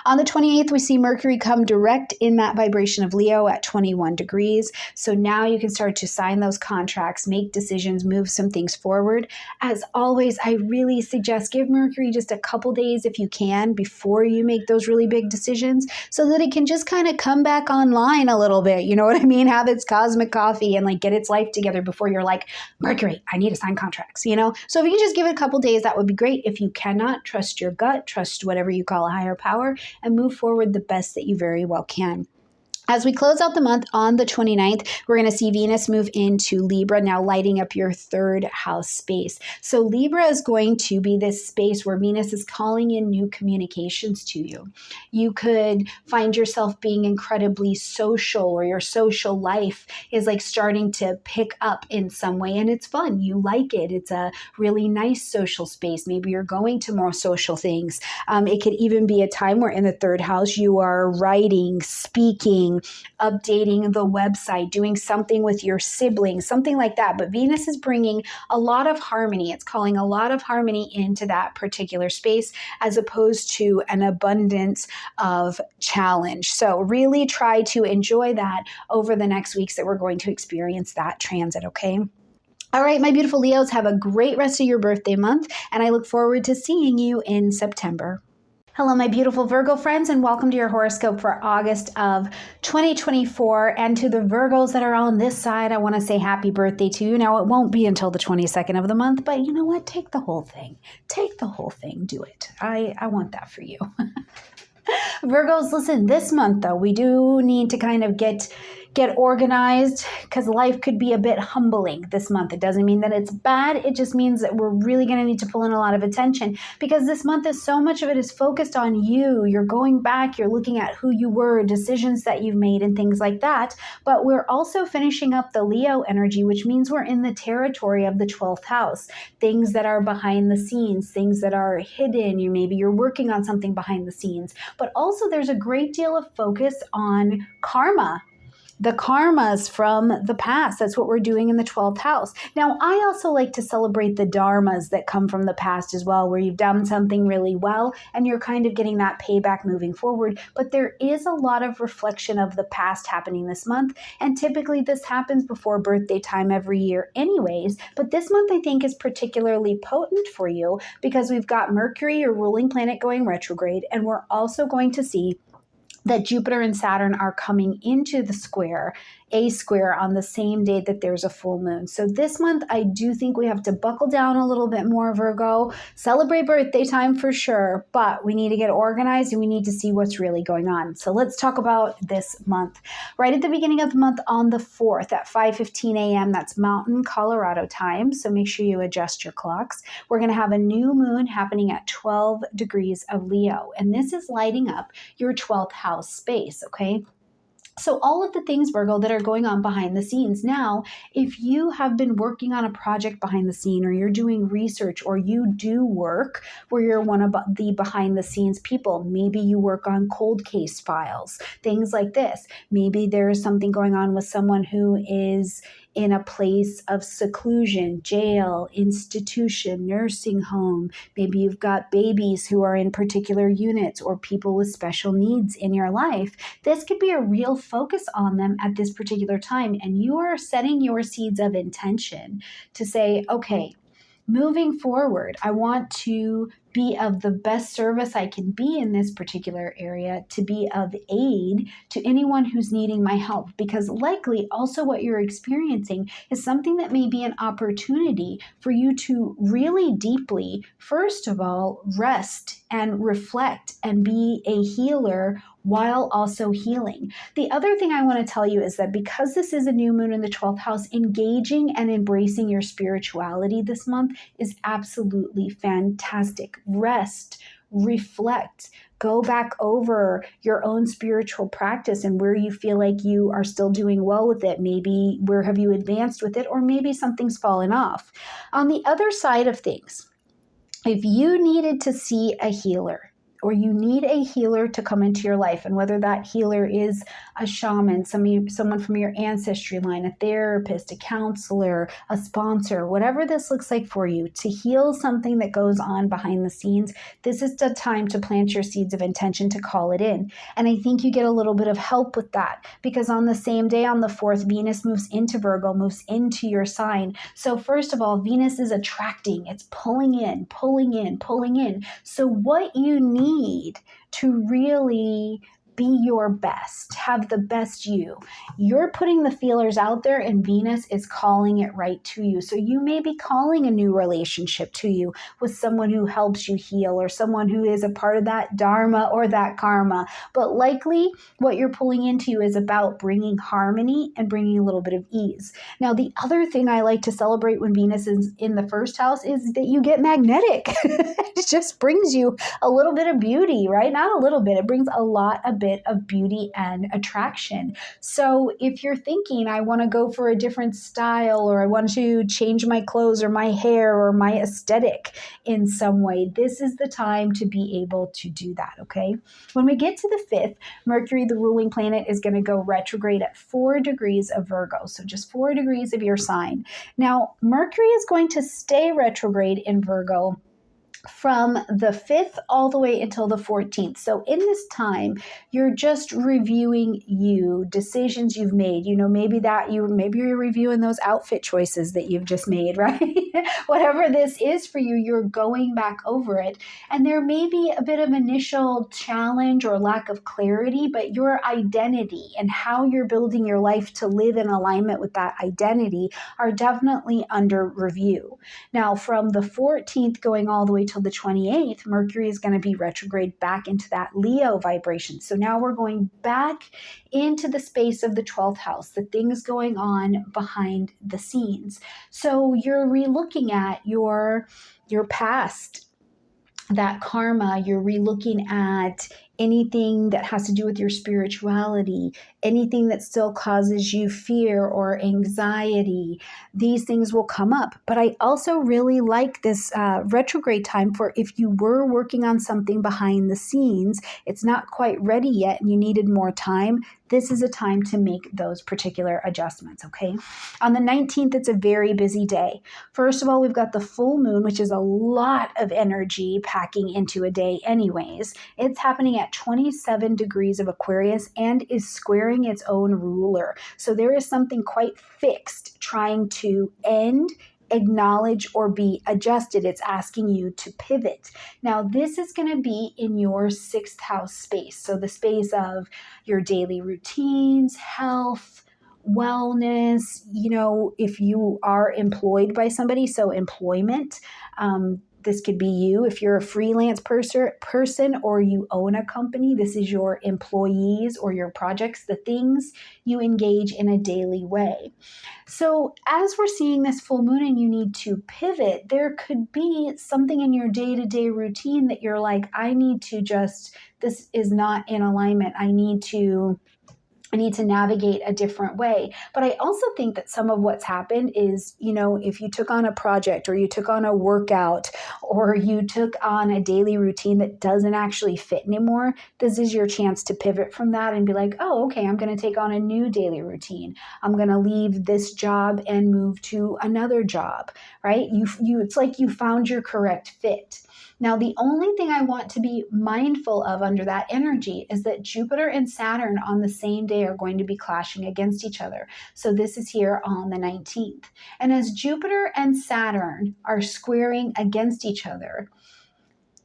On the 28th, we see Mercury come direct in that vibration of Leo at 21 degrees. So now you can start to sign those contracts, make decisions, move some things forward. As always, I really suggest give Mercury just a couple days if you can before you make those really big decisions so that it can just kind of come back online a little bit. You know what I mean? Have its cosmic coffee and get its life together before you're like, Mercury, I need to sign contracts, So if you can just give it a couple days, that would be great. If you cannot, trust your gut, trust whatever you call a higher power, and move forward the best that you very well can. As we close out the month on the 29th, we're going to see Venus move into Libra, now lighting up your third house space. So Libra is going to be this space where Venus is calling in new communications to you. You could find yourself being incredibly social, or your social life is like starting to pick up in some way, and it's fun. You like it. It's a really nice social space. Maybe you're going to more social things. It could even be a time where in the third house you are writing, speaking, updating the website, doing something with your siblings, something like that. But Venus is bringing a lot of harmony. It's calling a lot of harmony into that particular space, as opposed to an abundance of challenge. So really try to enjoy that over the next weeks that we're going to experience that transit, okay? All right, my beautiful Leos, have a great rest of your birthday month, and I look forward to seeing you in September. Hello, my beautiful Virgo friends, and welcome to your horoscope for August of 2024. And to the Virgos that are on this side, I want to say happy birthday to you. Now, it won't be until the 22nd of the month, but you know what? Take the whole thing. Take the whole thing. Do it. I want that for you. Virgos, listen, this month, though, we do need to kind of get organized, because life could be a bit humbling this month. It doesn't mean that it's bad. It just means that we're really going to need to pull in a lot of attention, because this month is so much of it is focused on you. You're going back, you're looking at who you were, decisions that you've made, and things like that. But we're also finishing up the Leo energy, which means we're in the territory of the 12th house. Things that are behind the scenes, things that are hidden. Maybe you're working on something behind the scenes. But also there's a great deal of focus on karma. The karmas from the past. That's what we're doing in the 12th house. Now, I also like to celebrate the dharmas that come from the past as well, where you've done something really well and you're kind of getting that payback moving forward. But there is a lot of reflection of the past happening this month. And typically this happens before birthday time every year anyways. But this month I think is particularly potent for you, because we've got Mercury, your ruling planet, going retrograde. And we're also going to see that Jupiter and Saturn are coming into the square, a square, on the same day that there's a full moon. So this month, I do think we have to buckle down a little bit more, Virgo. Celebrate birthday time for sure, but we need to get organized and we need to see what's really going on. So let's talk about this month. Right at the beginning of the month, on the 4th at 5:15 a.m., that's Mountain Colorado time, so make sure you adjust your clocks. We're going to have a new moon happening at 12 degrees of Leo, and this is lighting up your 12th house space, okay? So all of the things, Virgo, that are going on behind the scenes. Now, if you have been working on a project behind the scene, or you're doing research, or you do work where you're one of the behind the scenes people, maybe you work on cold case files, things like this. Maybe there's something going on with someone who is in a place of seclusion, jail, institution, nursing home. Maybe you've got babies who are in particular units, or people with special needs in your life. This could be a real focus on them at this particular time. And you are setting your seeds of intention to say, okay, moving forward, I want to be of the best service I can be in this particular area, to be of aid to anyone who's needing my help. Because likely also what you're experiencing is something that may be an opportunity for you to really deeply, first of all, rest and reflect and be a healer while also healing. The other thing I want to tell you is that because this is a new moon in the 12th house, engaging and embracing your spirituality this month is absolutely fantastic. Rest, reflect, go back over your own spiritual practice and where you feel like you are still doing well with it. Maybe where have you advanced with it, or maybe something's fallen off. On the other side of things, if you needed to see a healer, or you need a healer to come into your life, and whether that healer is a shaman, someone from your ancestry line, a therapist, a counselor, a sponsor, whatever this looks like for you, to heal something that goes on behind the scenes, this is the time to plant your seeds of intention to call it in. And I think you get a little bit of help with that, because on the same day, on the 4th, Venus moves into Virgo, moves into your sign. So first of all, Venus is attracting, it's pulling in, pulling in, pulling in. So what you need to really be your best, have the best you. You're putting the feelers out there and Venus is calling it right to you. So you may be calling a new relationship to you with someone who helps you heal or someone who is a part of that dharma or that karma. But likely what you're pulling into is about bringing harmony and bringing a little bit of ease. Now, the other thing I like to celebrate when Venus is in the first house is that you get magnetic. It just brings you a little bit of beauty, right? Not a little bit. It brings a bit of beauty and attraction. So if you're thinking, I want to go for a different style, or I want to change my clothes or my hair or my aesthetic in some way, this is the time to be able to do that, okay? When we get to the 5th, Mercury, the ruling planet, is going to go retrograde at 4 degrees of Virgo. So just 4 degrees of your sign. Now, Mercury is going to stay retrograde in Virgo from the 5th all the way until the 14th. So in this time, you're just reviewing decisions you've made. You know, maybe you're reviewing those outfit choices that you've just made, right? Whatever this is for you, you're going back over it. And there may be a bit of initial challenge or lack of clarity, but your identity and how you're building your life to live in alignment with that identity are definitely under review. Now, from the 14th going all the way till the 28th, Mercury is going to be retrograde back into that Leo vibration. So now we're going back into the space of the 12th house, the things going on behind the scenes. So you're relooking at your past, that karma. You're relooking at anything that has to do with your spirituality, anything that still causes you fear or anxiety. These things will come up. But I also really like this retrograde time for if you were working on something behind the scenes, it's not quite ready yet and you needed more time. This is a time to make those particular adjustments, okay? On the 19th, it's a very busy day. First of all, we've got the full moon, which is a lot of energy packing into a day anyways. It's happening at 27 degrees of Aquarius and is squaring its own ruler. So there is something quite fixed trying to end, acknowledge, or be adjusted. It's asking you to pivot. Now, this is going to be in your 6th house space. So the space of your daily routines, health, wellness, you know, if you are employed by somebody, so employment, this could be you. If you're a freelance person or you own a company, this is your employees or your projects, the things you engage in a daily way. So as we're seeing this full moon and you need to pivot, there could be something in your day-to-day routine that you're like, this is not in alignment. I need to navigate a different way. But I also think that some of what's happened is, you know, if you took on a project or you took on a workout or you took on a daily routine that doesn't actually fit anymore, this is your chance to pivot from that and be like, oh, okay, I'm going to take on a new daily routine. I'm going to leave this job and move to another job, right? It's like you found your correct fit. Now, the only thing I want to be mindful of under that energy is that Jupiter and Saturn on the same day are going to be clashing against each other. So this is here on the 19th. And as Jupiter and Saturn are squaring against each other,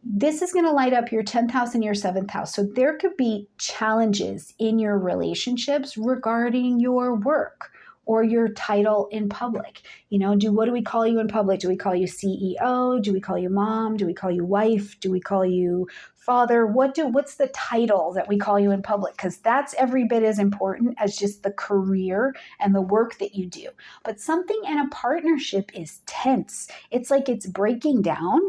this is going to light up your 10th house and your 7th house. So there could be challenges in your relationships regarding your work or your title in public. You know, what do we call you in public? Do we call you CEO? Do we call you mom? Do we call you wife? Do we call you father? What's the title that we call you in public? Because that's every bit as important as just the career and the work that you do. But something in a partnership is tense. It's like it's breaking down.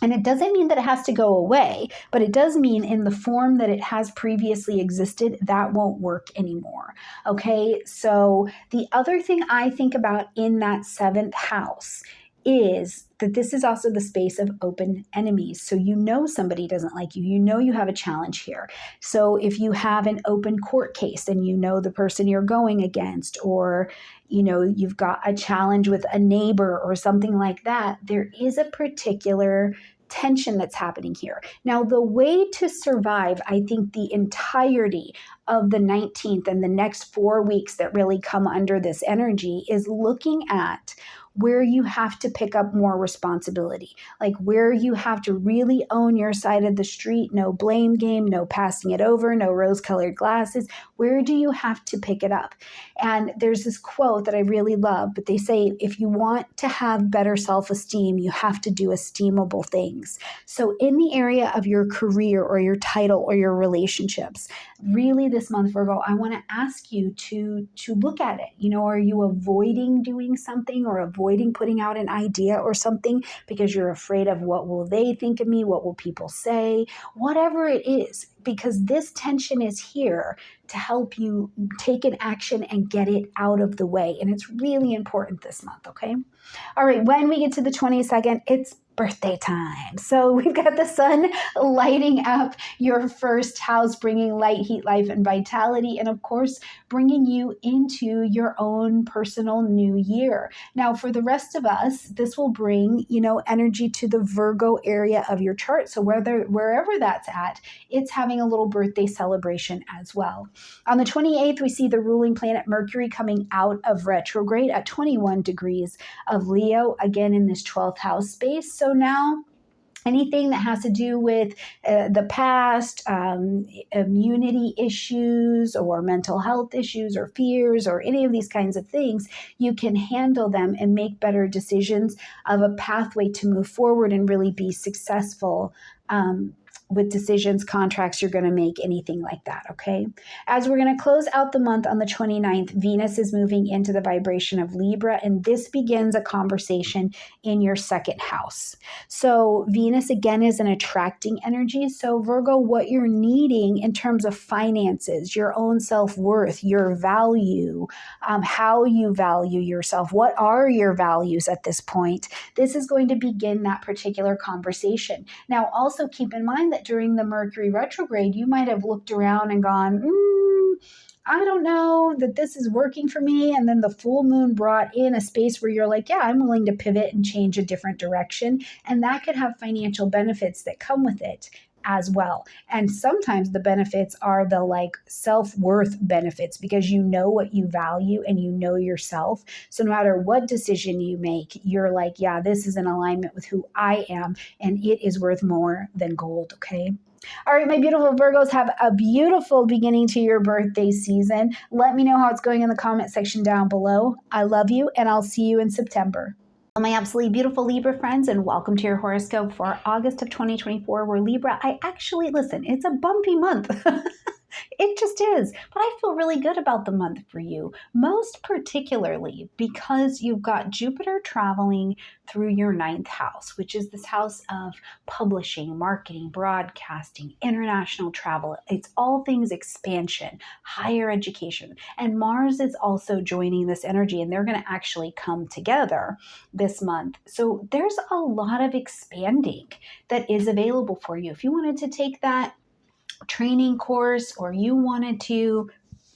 And it doesn't mean that it has to go away, but it does mean in the form that it has previously existed, that won't work anymore. Okay, so the other thing I think about in that 7th house is that this is also the space of open enemies. So you know somebody doesn't like you. You know you have a challenge here. So if you have an open court case and you know the person you're going against, or you know you've got a challenge with a neighbor or something like that, there is a particular tension that's happening here. Now, the way to survive, I think, the entirety of the 19th and the next 4 weeks that really come under this energy is looking at where you have to pick up more responsibility, like where you have to really own your side of the street, no blame game, no passing it over, no rose-colored glasses. Where do you have to pick it up? And there's this quote that I really love, but they say, if you want to have better self-esteem, you have to do esteemable things. So in the area of your career or your title or your relationships, really this month, Virgo, I want to ask you to look at it. You know, are you avoiding doing something or avoiding putting out an idea or something because you're afraid of what will they think of me? What will people say? Whatever it is, because this tension is here to help you take an action and get it out of the way. And it's really important this month, okay? All right, when we get to the 22nd, it's birthday time. So we've got the sun lighting up your first house, bringing light, heat, life, and vitality, and of course, bringing you into your own personal new year. Now, for the rest of us, this will bring, energy to the Virgo area of your chart. So wherever that's at, it's having a little birthday celebration as well. On the 28th, we see the ruling planet Mercury coming out of retrograde at 21 degrees of Leo, again in this 12th house space. So now anything that has to do with the past, immunity issues or mental health issues or fears or any of these kinds of things, you can handle them and make better decisions of a pathway to move forward and really be successful with decisions, contracts you're going to make, anything like that, okay? As we're going to close out the month on the 29th, Venus is moving into the vibration of Libra, and this begins a conversation in your second house. So Venus, again, is an attracting energy. So Virgo, what you're needing in terms of finances, your own self-worth, your value, how you value yourself, what are your values at this point? This is going to begin that particular conversation. Now, also keep in mind that during the Mercury retrograde, you might have looked around and gone, I don't know that this is working for me. And then the full moon brought in a space where you're like, yeah, I'm willing to pivot and change a different direction. And that could have financial benefits that come with it as well. And sometimes the benefits are the self-worth benefits because you know what you value and you know yourself. So no matter what decision you make, you're like, yeah, this is in alignment with who I am and it is worth more than gold, okay? All right, my beautiful Virgos, have a beautiful beginning to your birthday season. Let me know how it's going in the comment section down below. I love you and I'll see you in September. My absolutely beautiful Libra friends, and welcome to your horoscope for August of 2024, where Libra, listen, it's a bumpy month. It just is. But I feel really good about the month for you, most particularly because you've got Jupiter traveling through your 9th house, which is this house of publishing, marketing, broadcasting, international travel. It's all things expansion, higher education. And Mars is also joining this energy, and they're going to actually come together this month. So there's a lot of expanding that is available for you. If you wanted to take that training course, or you wanted to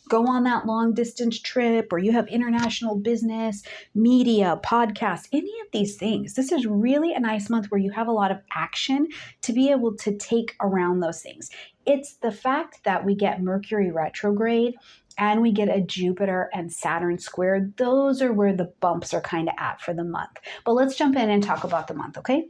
go on that long distance trip, or you have international business, media, podcasts, any of these things, this is really a nice month where you have a lot of action to be able to take around those things. It's the fact that we get Mercury retrograde and we get a Jupiter and Saturn square. Those are where the bumps are kind of at for the month. But let's jump in and talk about the month, okay?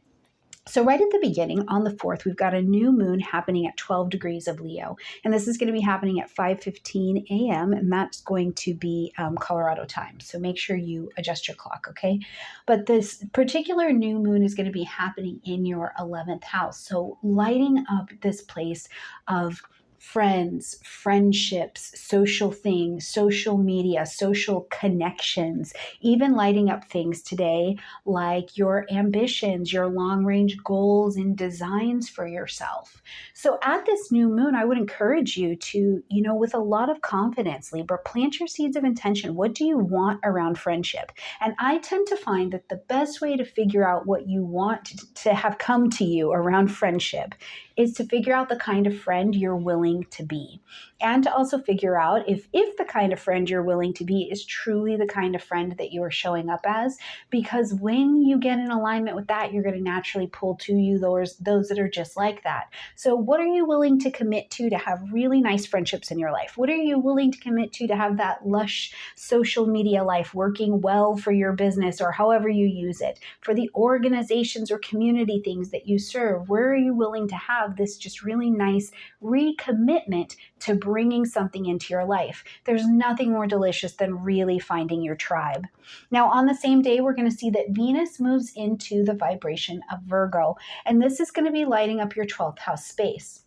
So right at the beginning, on the 4th, we've got a new moon happening at 12 degrees of Leo. And this is going to be happening at 5:15 a.m. And that's going to be Colorado time. So make sure you adjust your clock, okay? But this particular new moon is going to be happening in your 11th house. So lighting up this place of friends, friendships, social things, social media, social connections, even lighting up things today like your ambitions, your long-range goals and designs for yourself. So at this new moon, I would encourage you to, with a lot of confidence, Libra, plant your seeds of intention. What do you want around friendship? And I tend to find that the best way to figure out what you want to have come to you around friendship is to figure out the kind of friend you're willing to be, and to also figure out if the kind of friend you're willing to be is truly the kind of friend that you are showing up as. Because when you get in alignment with that, you're going to naturally pull to you those that are just like that. So what are you willing to commit to have really nice friendships in your life? What are you willing to commit to have that lush social media life working well for your business, or however you use it, for the organizations or community things that you serve? Where are you willing to have this just really nice recommitment to bringing something into your life? There's nothing more delicious than really finding your tribe. Now, on the same day, we're going to see that Venus moves into the vibration of Virgo, and this is going to be lighting up your 12th house space.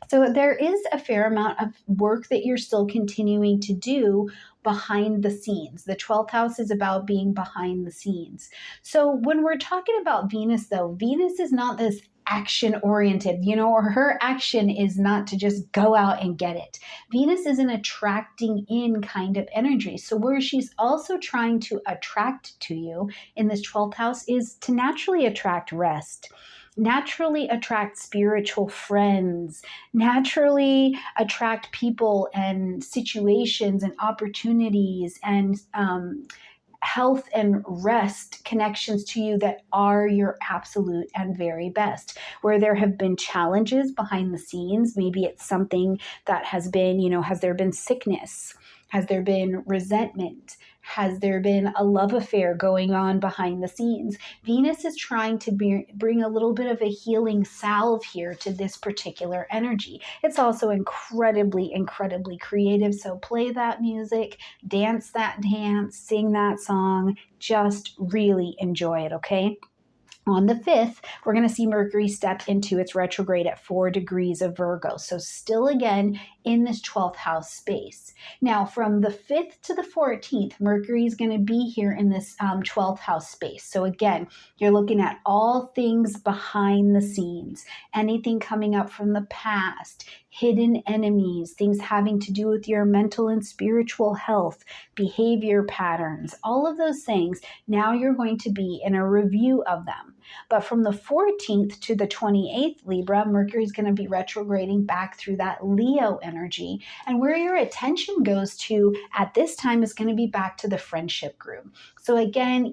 So there is a fair amount of work that you're still continuing to do behind the scenes. The 12th house is about being behind the scenes. So when we're talking about Venus, though, Venus is not this action-oriented, or her action is not to just go out and get it. Venus is an attracting in kind of energy. So where she's also trying to attract to you in this 12th house is to naturally attract rest, naturally attract spiritual friends, naturally attract people and situations and opportunities and health and rest connections to you that are your absolute and very best. Where there have been challenges behind the scenes, maybe it's something that has been, has there been sickness? Has there been resentment? Has there been a love affair going on behind the scenes? Venus is trying to bring a little bit of a healing salve here to this particular energy. It's also incredibly, incredibly creative. So play that music, dance that dance, sing that song, just really enjoy it, okay? On the 5th, we're going to see Mercury step into its retrograde at 4 degrees of Virgo. So still again in this 12th house space. Now from the 5th to the 14th, Mercury is going to be here in this 12th house space. So again, you're looking at all things behind the scenes, anything coming up from the past, hidden enemies, things having to do with your mental and spiritual health, behavior patterns, all of those things. Now you're going to be in a review of them. But from the 14th to the 28th, Libra, Mercury is going to be retrograding back through that Leo energy. And where your attention goes to at this time is going to be back to the friendship group. So again,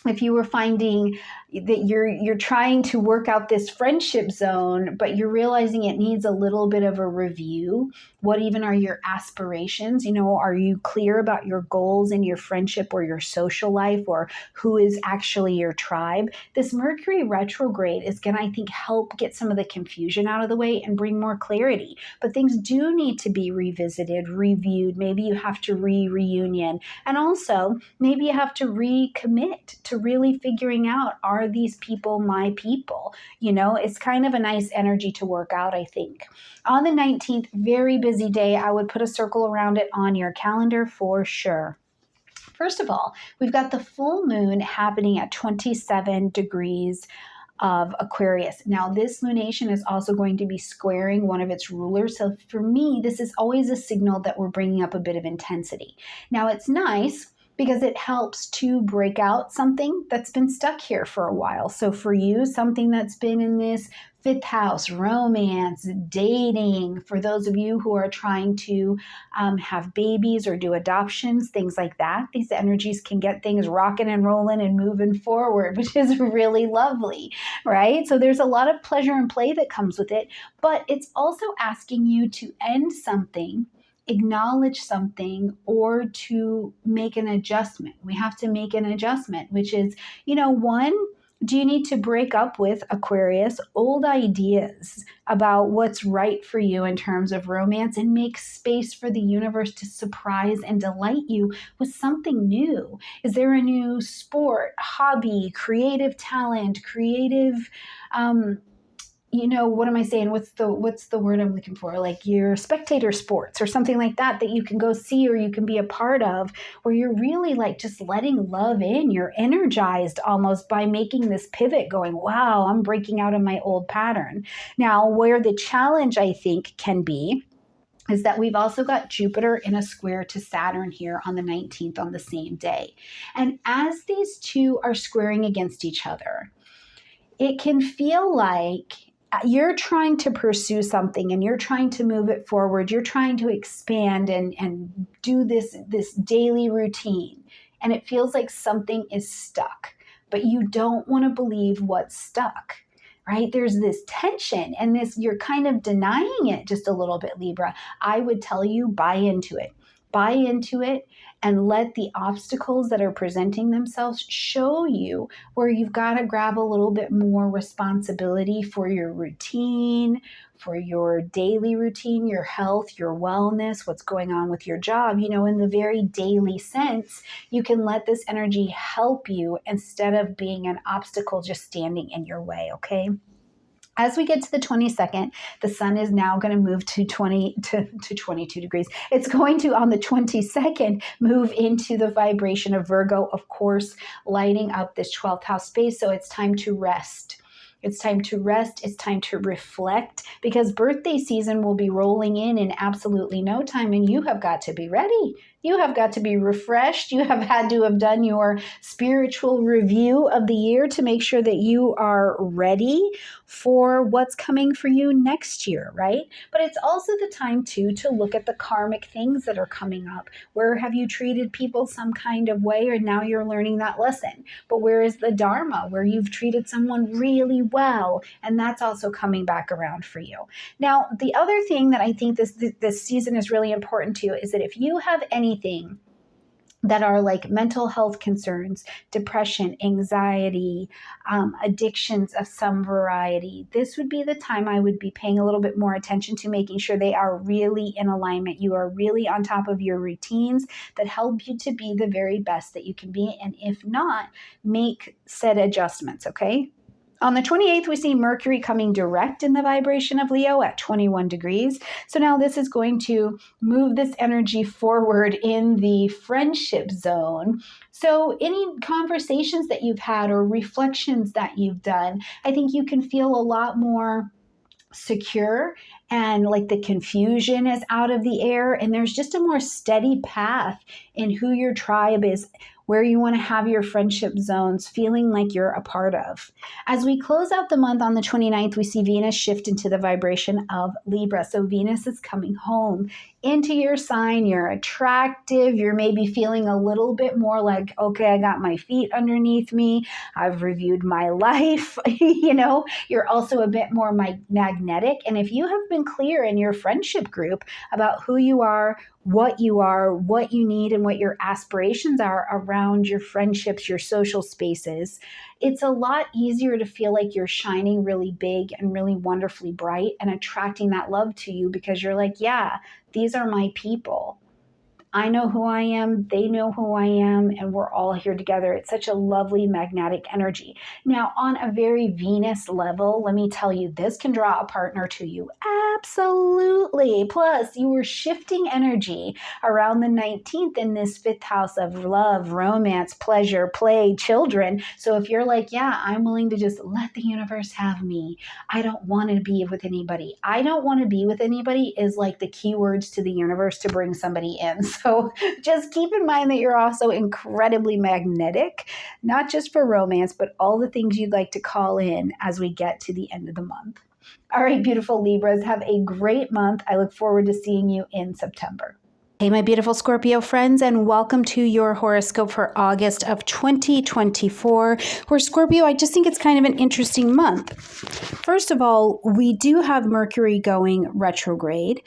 if you were finding that you're trying to work out this friendship zone, but you're realizing it needs a little bit of a review, what even are your aspirations? Are you clear about your goals in your friendship or your social life, or who is actually your tribe? This Mercury retrograde is going to, I think, help get some of the confusion out of the way and bring more clarity. But things do need to be revisited, reviewed. Maybe you have to reunion. And also, maybe you have to recommit to really figuring out, are these people my people? It's kind of a nice energy to work out, I think. On the 19th, very busy day. I would put a circle around it on your calendar for sure. First of all, we've got the full moon happening at 27 degrees of Aquarius. Now, this lunation is also going to be squaring one of its rulers. So for me, this is always a signal that we're bringing up a bit of intensity. Now, it's nice because it helps to break out something that's been stuck here for a while. So for you, something that's been in this 5th house, romance, dating, for those of you who are trying to have babies or do adoptions, things like that, these energies can get things rocking and rolling and moving forward, which is really lovely, right? So there's a lot of pleasure and play that comes with it, but it's also asking you to end something, acknowledge something, or to make an adjustment. We have to make an adjustment, which is, one, do you need to break up with, Aquarius, old ideas about what's right for you in terms of romance and make space for the universe to surprise and delight you with something new? Is there a new sport, hobby, creative talent, creative, what am I saying? What's the word I'm looking for? Like your spectator sports or something like that you can go see or you can be a part of, where you're really like just letting love in. You're energized almost by making this pivot, going, wow, I'm breaking out of my old pattern. Now, where the challenge, I think, can be is that we've also got Jupiter in a square to Saturn here on the 19th on the same day. And as these two are squaring against each other, it can feel like you're trying to pursue something and you're trying to move it forward. You're trying to expand and do this daily routine. And it feels like something is stuck, but you don't want to believe what's stuck, right? There's this tension and you're kind of denying it just a little bit, Libra. I would tell you, buy into it. Buy into it and let the obstacles that are presenting themselves show you where you've got to grab a little bit more responsibility for your routine, for your daily routine, your health, your wellness, what's going on with your job. You know, in the very daily sense, you can let this energy help you instead of being an obstacle just standing in your way, okay? As we get to the 22nd, the sun is now going to move to 22 degrees. It's going to, on the 22nd, move into the vibration of Virgo, of course, lighting up this 12th house space. So it's time to rest. It's time to rest. It's time to reflect, because birthday season will be rolling in absolutely no time, and you have got to be ready. You have got to be refreshed. You have had to have done your spiritual review of the year to make sure that you are ready for what's coming for you next year, right? But it's also the time too to look at the karmic things that are coming up. Where have you treated people some kind of way, or now you're learning that lesson? But where is the Dharma, where you've treated someone really well, and that's also coming back around for you. Now, the other thing that I think this season is really important to is that if you have anything that are like mental health concerns, depression, anxiety, addictions of some variety, this would be the time I would be paying a little bit more attention to making sure they are really in alignment. You are really on top of your routines that help you to be the very best that you can be. And if not, make said adjustments, okay? On the 28th, we see Mercury coming direct in the vibration of Leo at 21 degrees. So now this is going to move this energy forward in the friendship zone. So any conversations that you've had or reflections that you've done, I think you can feel a lot more secure, and like the confusion is out of the air, and there's just a more steady path in who your tribe is, where you want to have your friendship zones, feeling like you're a part of. As we close out the month on the 29th, we see Venus shift into the vibration of Libra. So Venus is coming home into your sign. You're attractive. You're maybe feeling a little bit more like, okay, I got my feet underneath me. I've reviewed my life. You know, you're also a bit more magnetic. And if you have been clear in your friendship group about who you are, what you need, and what your aspirations are around your friendships, your social spaces, it's a lot easier to feel like you're shining really big and really wonderfully bright and attracting that love to you, because you're like, yeah, these are my people. I know who I am, they know who I am, and we're all here together. It's such a lovely magnetic energy. Now, on a very Venus level, let me tell you, this can draw a partner to you. Absolutely. Plus, you were shifting energy around the 19th in this 5th house of love, romance, pleasure, play, children. So if you're like, yeah, I'm willing to just let the universe have me. I don't want to be with anybody. I don't want to be with anybody is like the keywords to the universe to bring somebody in. So just keep in mind that you're also incredibly magnetic, not just for romance, but all the things you'd like to call in as we get to the end of the month. All right, beautiful Libras, have a great month. I look forward to seeing you in September. Hey, my beautiful Scorpio friends, and welcome to your horoscope for August of 2024. For Scorpio, I just think it's kind of an interesting month. First of all, we do have Mercury going retrograde.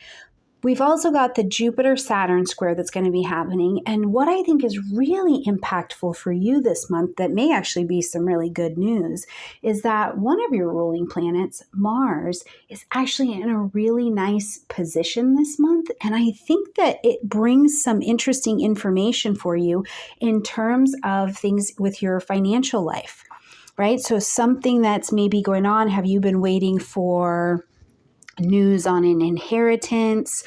We've also got the Jupiter-Saturn square that's going to be happening. And what I think is really impactful for you this month, that may actually be some really good news, is that one of your ruling planets, Mars, is actually in a really nice position this month. And I think that it brings some interesting information for you in terms of things with your financial life, right? So something that's maybe going on, have you been waiting for news on an inheritance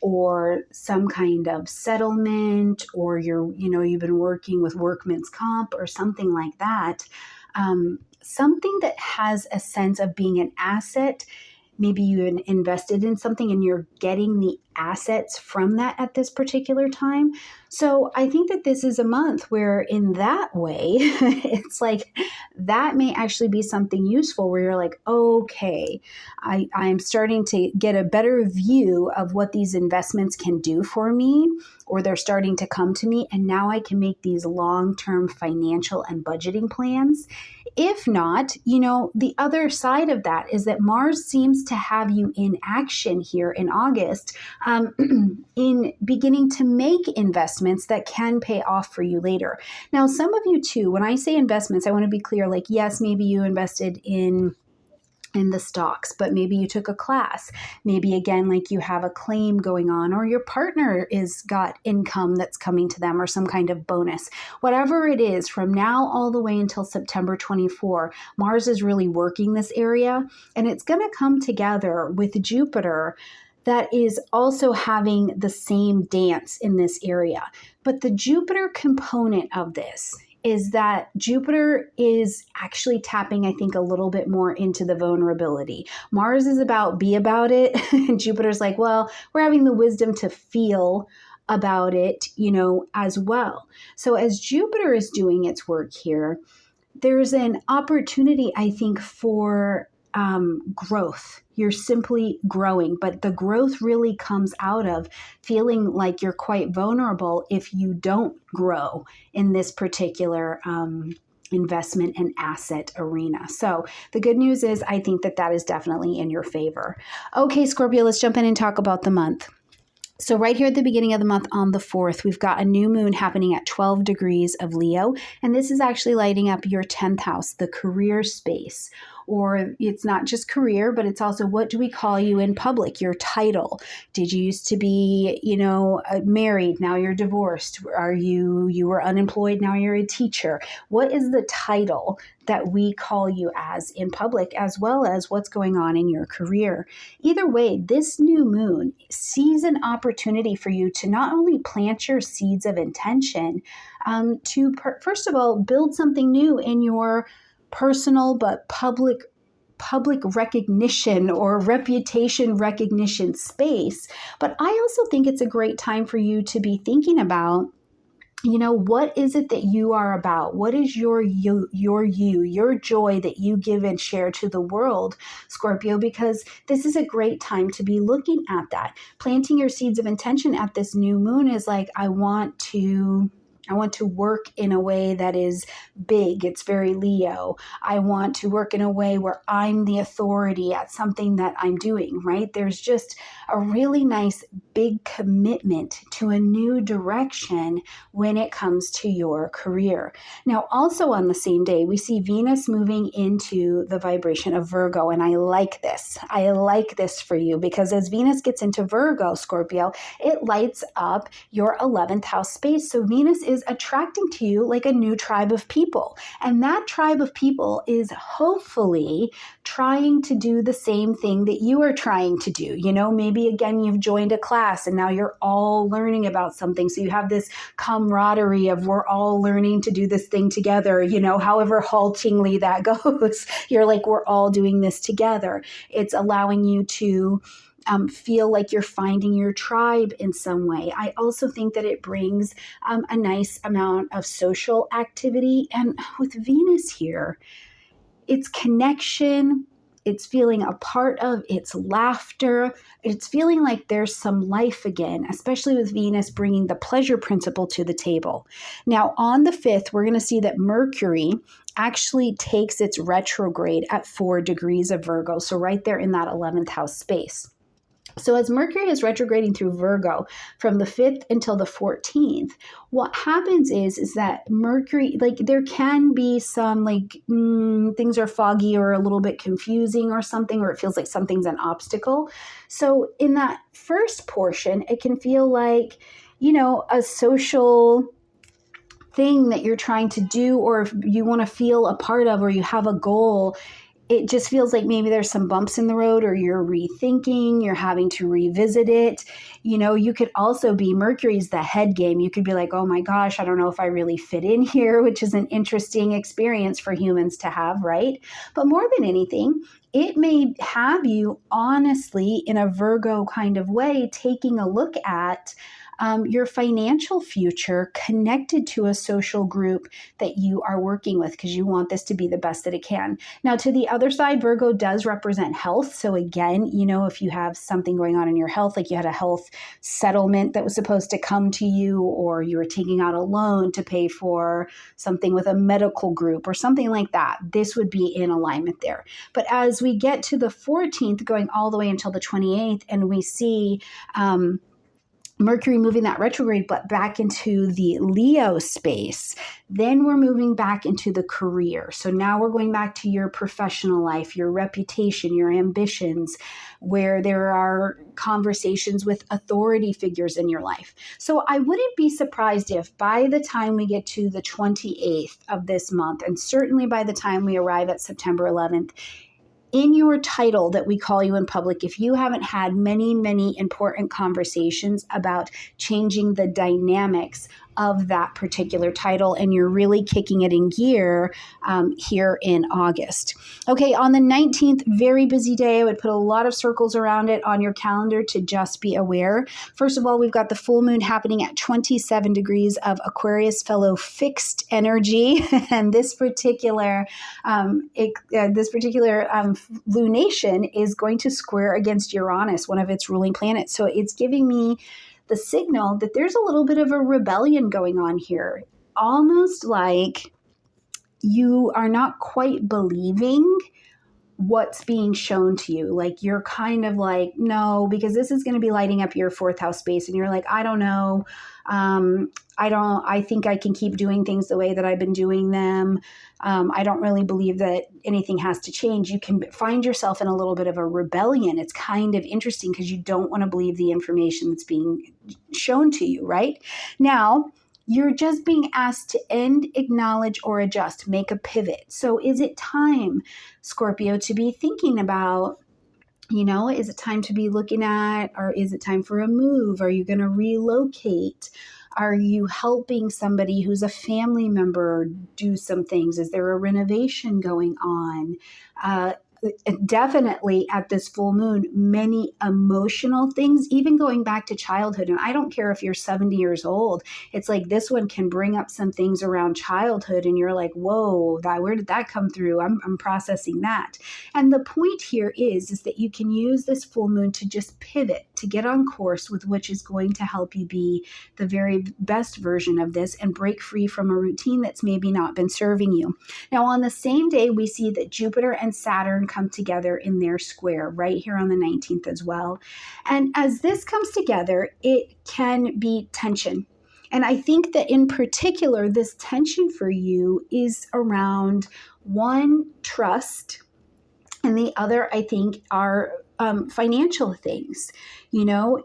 or some kind of settlement, or you've been working with workman's comp or something like that, something that has a sense of being an asset maybe you invested in something and you're getting the assets from that at this particular time. So I think that this is a month where in that way, it's like that may actually be something useful where you're like, okay, I'm starting to get a better view of what these investments can do for me, or they're starting to come to me. And now I can make these long-term financial and budgeting plans. If not, the other side of that is that Mars seems to have you in action here in August, in beginning to make investments that can pay off for you later. Now, some of you too, when I say investments, I want to be clear, like, yes, maybe you invested in the stocks, but maybe you took a class. Maybe again, like you have a claim going on, or your partner is got income that's coming to them or some kind of bonus. Whatever it is, from now all the way until September 24, Mars is really working this area, and it's going to come together with Jupiter that is also having the same dance in this area. But the Jupiter component of this is that Jupiter is actually tapping, I think, a little bit more into the vulnerability. Mars is about be about it, and Jupiter's like, well, we're having the wisdom to feel about it, as well. So as Jupiter is doing its work here, there's an opportunity, I think, for growth. You're simply growing, but the growth really comes out of feeling like you're quite vulnerable if you don't grow in this particular investment and asset arena. So the good news is I think that is definitely in your favor. Okay, Scorpio, let's jump in and talk about the month. So right here at the beginning of the month on the 4th, we've got a new moon happening at 12 degrees of Leo. And this is actually lighting up your 10th house, the career space. Or it's not just career, but it's also what do we call you in public, your title. Did you used to be, married, now you're divorced? You were unemployed, now you're a teacher. What is the title that we call you as in public, as well as what's going on in your career? Either way, this new moon sees an opportunity for you to not only plant your seeds of intention, to first of all, build something new in your personal but public recognition or reputation recognition space. But I also think it's a great time for you to be thinking about, what is it that you are about? What is your joy that you give and share to the world, Scorpio? Because this is a great time to be looking at that. Planting your seeds of intention at this new moon is like, I want to work in a way that is big. It's very Leo. I want to work in a way where I'm the authority at something that I'm doing, right? There's just a really nice big commitment to a new direction when it comes to your career. Now, also on the same day, we see Venus moving into the vibration of Virgo, and I like this. I like this for you because as Venus gets into Virgo, Scorpio, it lights up your 11th house space. So Venus is attracting to you like a new tribe of people. And that tribe of people is hopefully trying to do the same thing that you are trying to do. Maybe again, you've joined a class and now you're all learning about something. So you have this camaraderie of we're all learning to do this thing together, however haltingly that goes. You're like, we're all doing this together. It's allowing you to feel like you're finding your tribe in some way. I also think that it brings a nice amount of social activity. And with Venus here, it's connection, it's feeling a part of, it's laughter, it's feeling like there's some life again, especially with Venus bringing the pleasure principle to the table. Now, on the 5th, we're going to see that Mercury actually takes its retrograde at 4 degrees of Virgo, so right there in that 11th house space. So as Mercury is retrograding through Virgo from the 5th until the 14th, what happens is that Mercury, like there can be some things are foggy or a little bit confusing or something, or it feels like something's an obstacle. So in that first portion, it can feel like, a social thing that you're trying to do, or if you want to feel a part of, or you have a goal. It just feels like maybe there's some bumps in the road, or you're rethinking, you're having to revisit it. You could also be, Mercury's the head game. You could be like, oh my gosh, I don't know if I really fit in here, which is an interesting experience for humans to have, right? But more than anything, it may have you honestly in a Virgo kind of way taking a look at your financial future connected to a social group that you are working with, because you want this to be the best that it can. Now, to the other side, Virgo does represent health. So again, if you have something going on in your health, like you had a health settlement that was supposed to come to you, or you were taking out a loan to pay for something with a medical group or something like that, this would be in alignment there. But as we get to the 14th, going all the way until the 28th, and we see Mercury moving that retrograde, but back into the Leo space, then we're moving back into the career. So now we're going back to your professional life, your reputation, your ambitions, where there are conversations with authority figures in your life. So I wouldn't be surprised if by the time we get to the 28th of this month, and certainly by the time we arrive at September 11th, in your title that we call you in public, if you haven't had many, many important conversations about changing the dynamics of that particular title, and you're really kicking it in gear here in August. Okay, on the 19th, very busy day. I would put a lot of circles around it on your calendar to just be aware. First of all, we've got the full moon happening at 27 degrees of Aquarius fellow fixed energy, and this particular lunation is going to square against Uranus, one of its ruling planets. So it's giving me the signal that there's a little bit of a rebellion going on here, almost like you are not quite believing what's being shown to you. Like you're kind of like, no, because this is going to be lighting up your 4th house space. And you're like, I don't know. I think I can keep doing things the way that I've been doing them. I don't really believe that anything has to change. You can find yourself in a little bit of a rebellion. It's kind of interesting because you don't want to believe the information that's being shown to you, right? Now, you're just being asked to end, acknowledge, or adjust, make a pivot. So is it time, Scorpio, to be thinking about, is it time to be looking at, or is it time for a move? Are you going to relocate? Are you helping somebody who's a family member do some things? Is there a renovation going on? Definitely at this full moon, many emotional things, even going back to childhood. And I don't care if you're 70 years old. It's like this one can bring up some things around childhood and you're like, whoa, where did that come through? I'm processing that. And the point here is that you can use this full moon to just pivot, to get on course with which is going to help you be the very best version of this and break free from a routine that's maybe not been serving you. Now, on the same day, we see that Jupiter and Saturn come together in their square right here on the 19th as well. And as this comes together, it can be tension. And I think that in particular, this tension for you is around one, trust, and the other, I think, are financial things.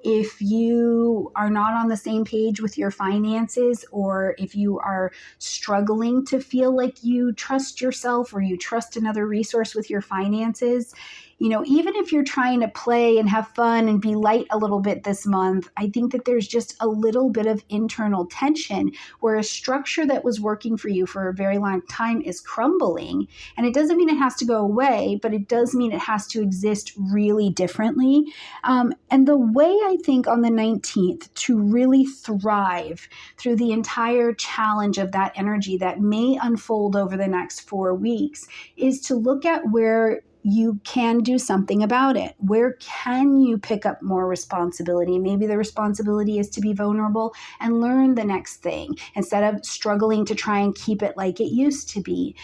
If you are not on the same page with your finances, or if you are struggling to feel like you trust yourself or you trust another resource with your finances, even if you're trying to play and have fun and be light a little bit this month, I think that there's just a little bit of internal tension where a structure that was working for you for a very long time is crumbling. And it doesn't mean it has to go away, but it does mean it has to exist really differently. And the way I think on the 19th to really thrive through the entire challenge of that energy that may unfold over the next 4 weeks is to look at where you can do something about it. Where can you pick up more responsibility? Maybe the responsibility is to be vulnerable and learn the next thing instead of struggling to try and keep it like it used to be.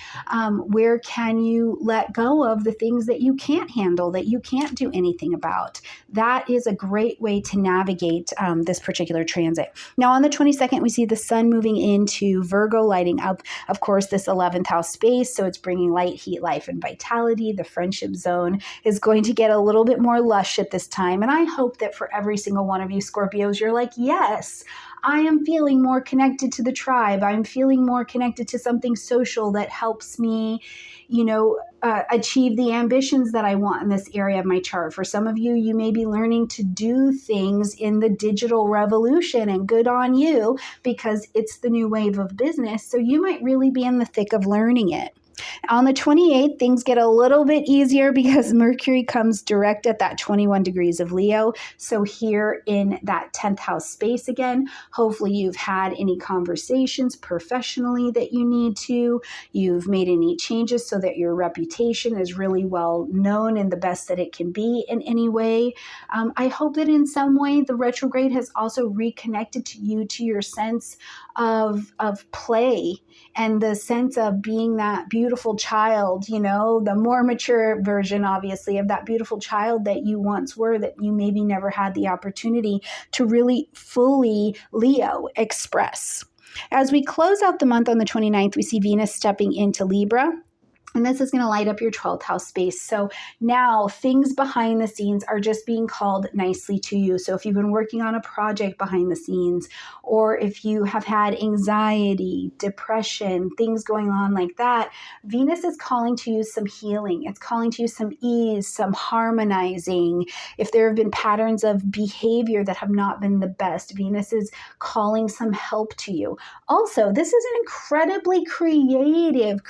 Where can you let go of the things that you can't handle, that you can't do anything about? That is a great way to navigate this particular transit. Now, on the 22nd, we see the sun moving into Virgo, lighting up, of course, this 11th house space. So it's bringing light, heat, life, and vitality. The friendship zone is going to get a little bit more lush at this time. And I hope that for every single one of you Scorpios, you're like, yes, I am feeling more connected to the tribe. I'm feeling more connected to something social that helps me, achieve the ambitions that I want in this area of my chart. For some of you, you may be learning to do things in the digital revolution, and good on you, because it's the new wave of business. So you might really be in the thick of learning it. On the 28th, things get a little bit easier because Mercury comes direct at that 21 degrees of Leo. So here in that 10th house space again, hopefully you've had any conversations professionally that you need to. You've made any changes so that your reputation is really well known and the best that it can be in any way. I hope that in some way the retrograde has also reconnected to you, to your sense of play and the sense of being that beautiful child, you know, the more mature version, obviously, of that beautiful child that you once were, that you maybe never had the opportunity to really fully, Leo, express. As we close out the month on the 29th, we see Venus stepping into Libra. And this is going to light up your 12th house space. So now things behind the scenes are just being called nicely to you. So if you've been working on a project behind the scenes, or if you have had anxiety, depression, things going on like that, Venus is calling to you some healing. It's calling to you some ease, some harmonizing. If there have been patterns of behavior that have not been the best, Venus is calling some help to you. Also, this is an incredibly creative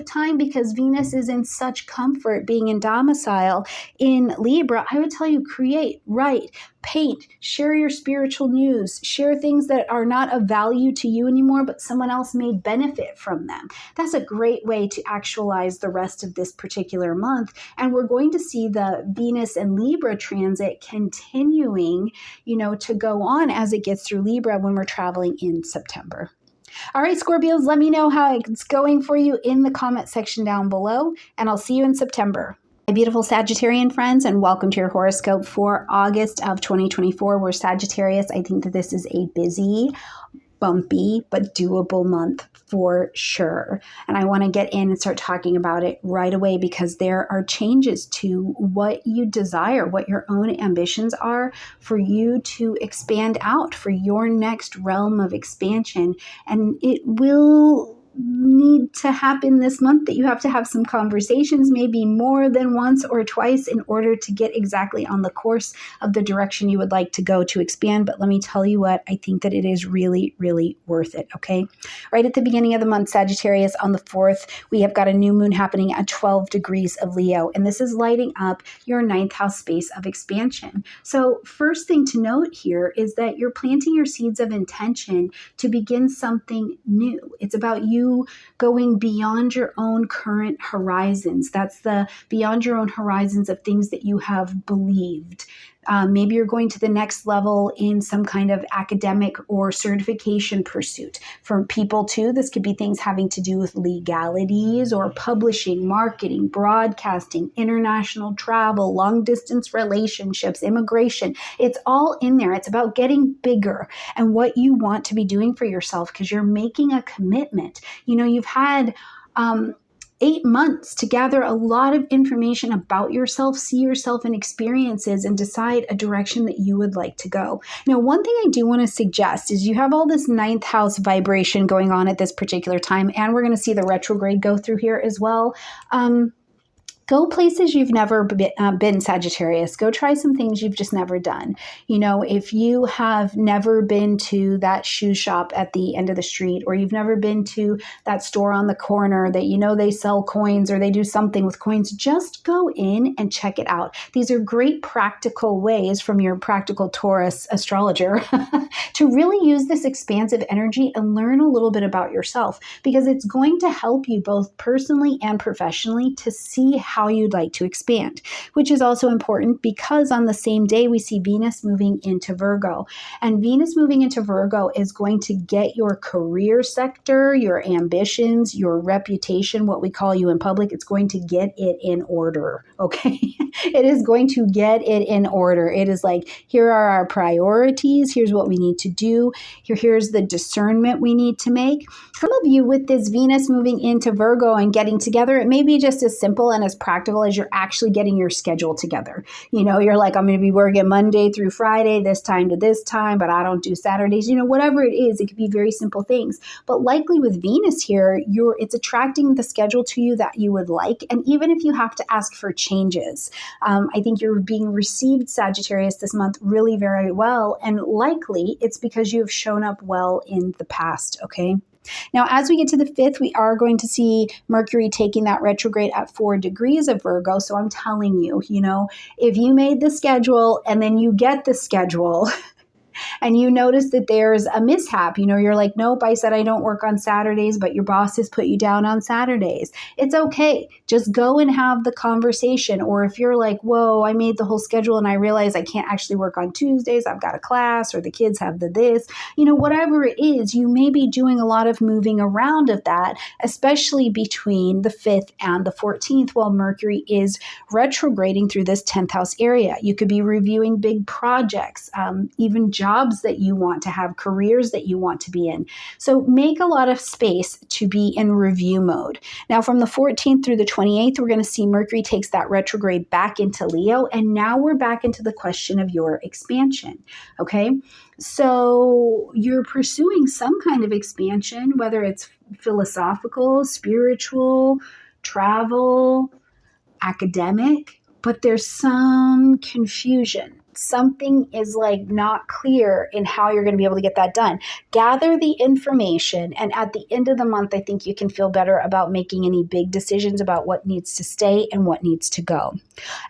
time because Venus is in such comfort being in domicile in Libra. I would tell you, create, write, paint, share your spiritual news, share things that are not of value to you anymore, but someone else may benefit from them. That's a great way to actualize the rest of this particular month. And we're going to see the Venus and Libra transit continuing, you know, to go on as it gets through Libra when we're traveling in September. All right, Scorpios, let me know how it's going for you in the comment section down below, and I'll see you in September. My beautiful Sagittarian friends, and welcome to your horoscope for August of 2024. We're Sagittarius. I think that this is a busy, bumpy, but doable month for sure. And I want to get in and start talking about it right away because there are changes to what you desire, what your own ambitions are for you to expand out, for your next realm of expansion. And it will need to happen this month that you have to have some conversations, maybe more than once or twice, in order to get exactly on the course of the direction you would like to go to expand. But let me tell you what, I think that it is really, really worth it, okay? Right at the beginning of the month, Sagittarius, on the 4th, we have got a new moon happening at 12 degrees of Leo, and this is lighting up your 9th house space of expansion. So first thing to note here is that you're planting your seeds of intention to begin something new. It's about you going beyond your own current horizons. That's the beyond your own horizons of things that you have believed. Maybe you're going to the next level in some kind of academic or certification pursuit. For people too, this could be things having to do with legalities or publishing, marketing, broadcasting, international travel, long distance relationships, immigration. It's all in there. It's about getting bigger and what you want to be doing for yourself because you're making a commitment. You know, you've had 8 months to gather a lot of information about yourself, see yourself in experiences, and decide a direction that you would like to go. Now, one thing I do want to suggest is you have all this 9th house vibration going on at this particular time, and we're going to see the retrograde go through here as well. Go places you've never been, Sagittarius. Go try some things you've just never done. You know, if you have never been to that shoe shop at the end of the street, or you've never been to that store on the corner that you know they sell coins or they do something with coins, just go in and check it out. These are great practical ways from your practical Taurus astrologer to really use this expansive energy and learn a little bit about yourself, because it's going to help you both personally and professionally to see how you'd like to expand, which is also important because on the same day we see Venus moving into Virgo. And Venus moving into Virgo is going to get your career sector, your ambitions, your reputation, what we call you in public, it's going to get it in order, okay? It is going to get it in order. It is like, here are our priorities, here's what we need to do, here's the discernment we need to make. Some of you with this Venus moving into Virgo and getting together, it may be just as simple and as practical as you're actually getting your schedule together. You know, you're like, I'm going to be working Monday through Friday, this time to this time, but I don't do Saturdays. You know, whatever it is, it could be very simple things. But likely with Venus here, it's attracting the schedule to you that you would like. And even if you have to ask for changes, I think you're being received, Sagittarius, this month really very well. And likely it's because you have shown up well in the past, okay? Now, as we get to the 5th, we are going to see Mercury taking that retrograde at 4 degrees of Virgo. So I'm telling you, if you made the schedule and then you get the schedule, and you notice that there's a mishap, you're like, nope, I said I don't work on Saturdays, but your boss has put you down on Saturdays. It's okay. Just go and have the conversation. Or if you're like, whoa, I made the whole schedule and I realize I can't actually work on Tuesdays, I've got a class, or the kids have this, whatever it is, you may be doing a lot of moving around of that, especially between the 5th and the 14th while Mercury is retrograding through this 10th house area. You could be reviewing big projects, even jobs that you want to have, careers that you want to be in. So make a lot of space to be in review mode. Now, from the 14th through the 28th, we're going to see Mercury takes that retrograde back into Leo. And now we're back into the question of your expansion. Okay. So you're pursuing some kind of expansion, whether it's philosophical, spiritual, travel, academic, but there's some confusion. Something is like not clear in how you're going to be able to get that done. Gather the information, and at the end of the month, I think you can feel better about making any big decisions about what needs to stay and what needs to go.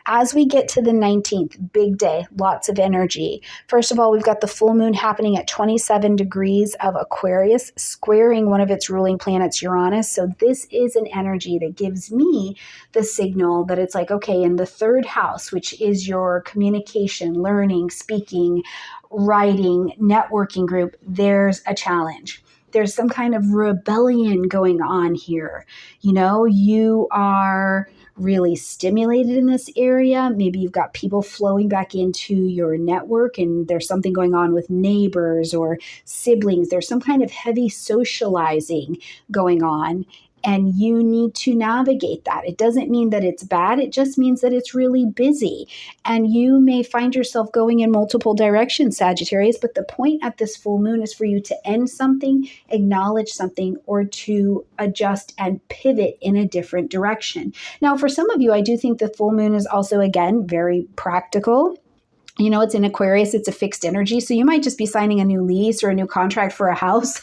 As we get to the 19th, big day, lots of energy. First of all, we've got the full moon happening at 27 degrees of Aquarius, squaring one of its ruling planets, Uranus. So this is an energy that gives me the signal that it's like, okay, in the 3rd house, which is your communication, learning, speaking, writing, networking group, there's a challenge. There's some kind of rebellion going on here. You are really stimulated in this area. Maybe you've got people flowing back into your network, and there's something going on with neighbors or siblings. There's some kind of heavy socializing going on, and you need to navigate that. It doesn't mean that it's bad. It just means that it's really busy. And you may find yourself going in multiple directions, Sagittarius, but the point at this full moon is for you to end something, acknowledge something, or to adjust and pivot in a different direction. Now, for some of you, I do think the full moon is also, again, very practical. It's in Aquarius, it's a fixed energy. So you might just be signing a new lease or a new contract for a house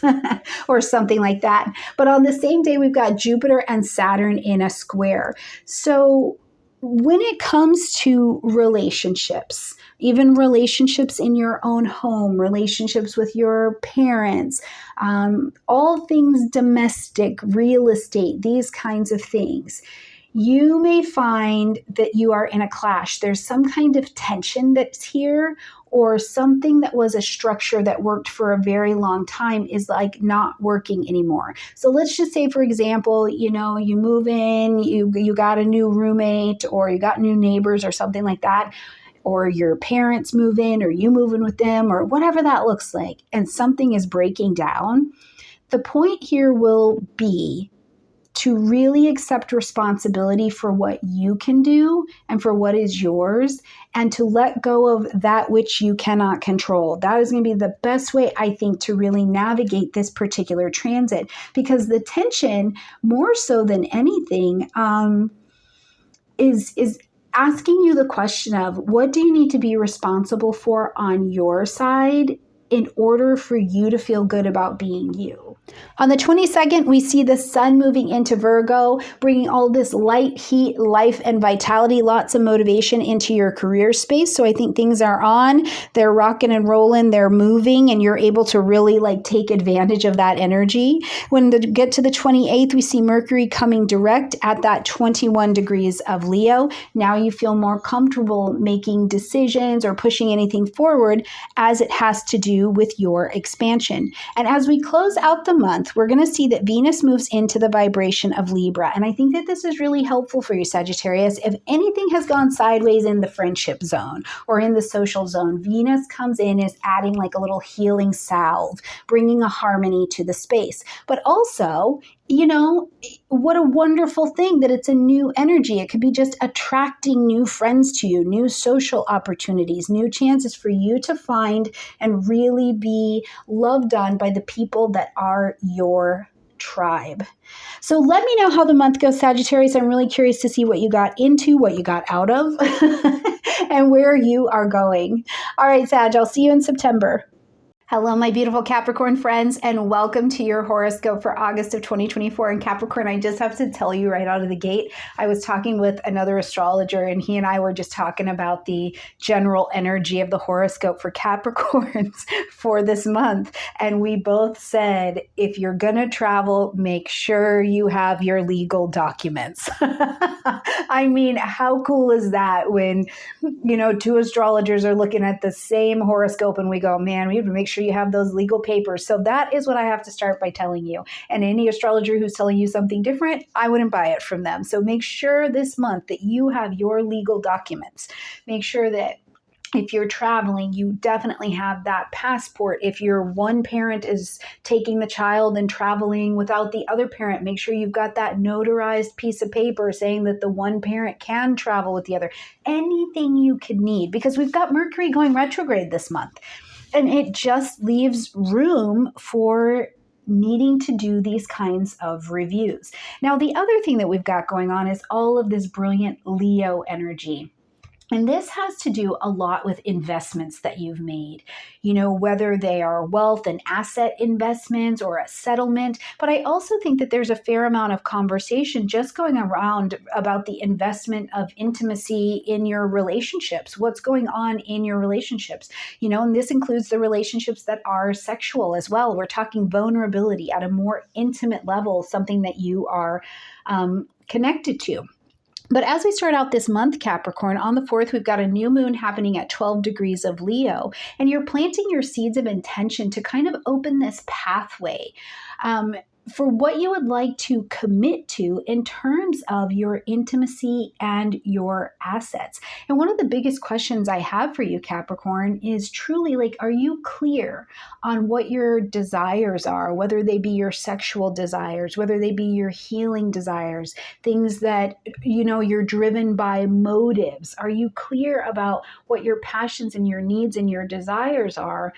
or something like that. But on the same day, we've got Jupiter and Saturn in a square. So when it comes to relationships, even relationships in your own home, relationships with your parents, all things domestic, real estate, these kinds of things, you may find that you are in a clash. There's some kind of tension that's here, or something that was a structure that worked for a very long time is like not working anymore. So let's just say, for example, you move in, you got a new roommate, or you got new neighbors or something like that, or your parents move in, or you move in with them, or whatever that looks like, and something is breaking down. The point here will be to really accept responsibility for what you can do and for what is yours, and to let go of that which you cannot control. That is going to be the best way, I think, to really navigate this particular transit, because the tension, more so than anything, is asking you the question of, what do you need to be responsible for on your side in order for you to feel good about being you? On the 22nd, we see the sun moving into Virgo, bringing all this light, heat, life, and vitality, lots of motivation into your career space. So I think things are on, they're rocking and rolling, they're moving, and you're able to really take advantage of that energy. When we get to the 28th, we see Mercury coming direct at that 21 degrees of Leo. Now you feel more comfortable making decisions or pushing anything forward as it has to do with your expansion. And as we close out the month, we're going to see that Venus moves into the vibration of Libra. And I think that this is really helpful for you, Sagittarius. If anything has gone sideways in the friendship zone or in the social zone, Venus comes in as adding like a little healing salve, bringing a harmony to the space. But also, what a wonderful thing that it's a new energy. It could be just attracting new friends to you, new social opportunities, new chances for you to find and really be loved on by the people that are your tribe. So let me know how the month goes, Sagittarius. I'm really curious to see what you got into, what you got out of, and where you are going. All right, Sag, I'll see you in September. Hello, my beautiful Capricorn friends, and welcome to your horoscope for August of 2024. And Capricorn, I just have to tell you right out of the gate, I was talking with another astrologer, and he and I were just talking about the general energy of the horoscope for Capricorns for this month. And we both said, if you're going to travel, make sure you have your legal documents. I mean, how cool is that when, two astrologers are looking at the same horoscope and we go, man, we have to make sure you have those legal papers. So that is what I have to start by telling you. And any astrologer who's telling you something different, I wouldn't buy it from them. So make sure this month that you have your legal documents. Make sure that if you're traveling, you definitely have that passport. If your one parent is taking the child and traveling without the other parent, make sure you've got that notarized piece of paper saying that the one parent can travel with the other. Anything you could need, because we've got Mercury going retrograde this month. And it just leaves room for needing to do these kinds of reviews. Now, the other thing that we've got going on is all of this brilliant Leo energy. And this has to do a lot with investments that you've made, whether they are wealth and asset investments or a settlement. But I also think that there's a fair amount of conversation just going around about the investment of intimacy in your relationships. What's going on in your relationships? And this includes the relationships that are sexual as well. We're talking vulnerability at a more intimate level, something that you are connected to. But as we start out this month, Capricorn, on the 4th, we've got a new moon happening at 12 degrees of Leo, and you're planting your seeds of intention to kind of open this pathway for what you would like to commit to in terms of your intimacy and your assets. And one of the biggest questions I have for you, Capricorn, is truly are you clear on what your desires are, whether they be your sexual desires, whether they be your healing desires, things that, you're driven by motives? Are you clear about what your passions and your needs and your desires are,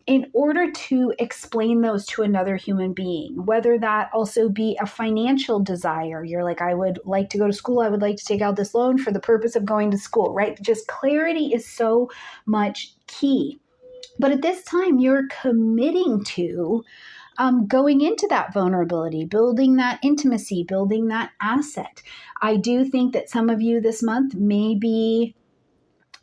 in order to explain those to another human being, whether that also be a financial desire? You're like, I would like to go to school. I would like to take out this loan for the purpose of going to school, right? Just clarity is so much key. But at this time, you're committing to going into that vulnerability, building that intimacy, building that asset. I do think that some of you this month may be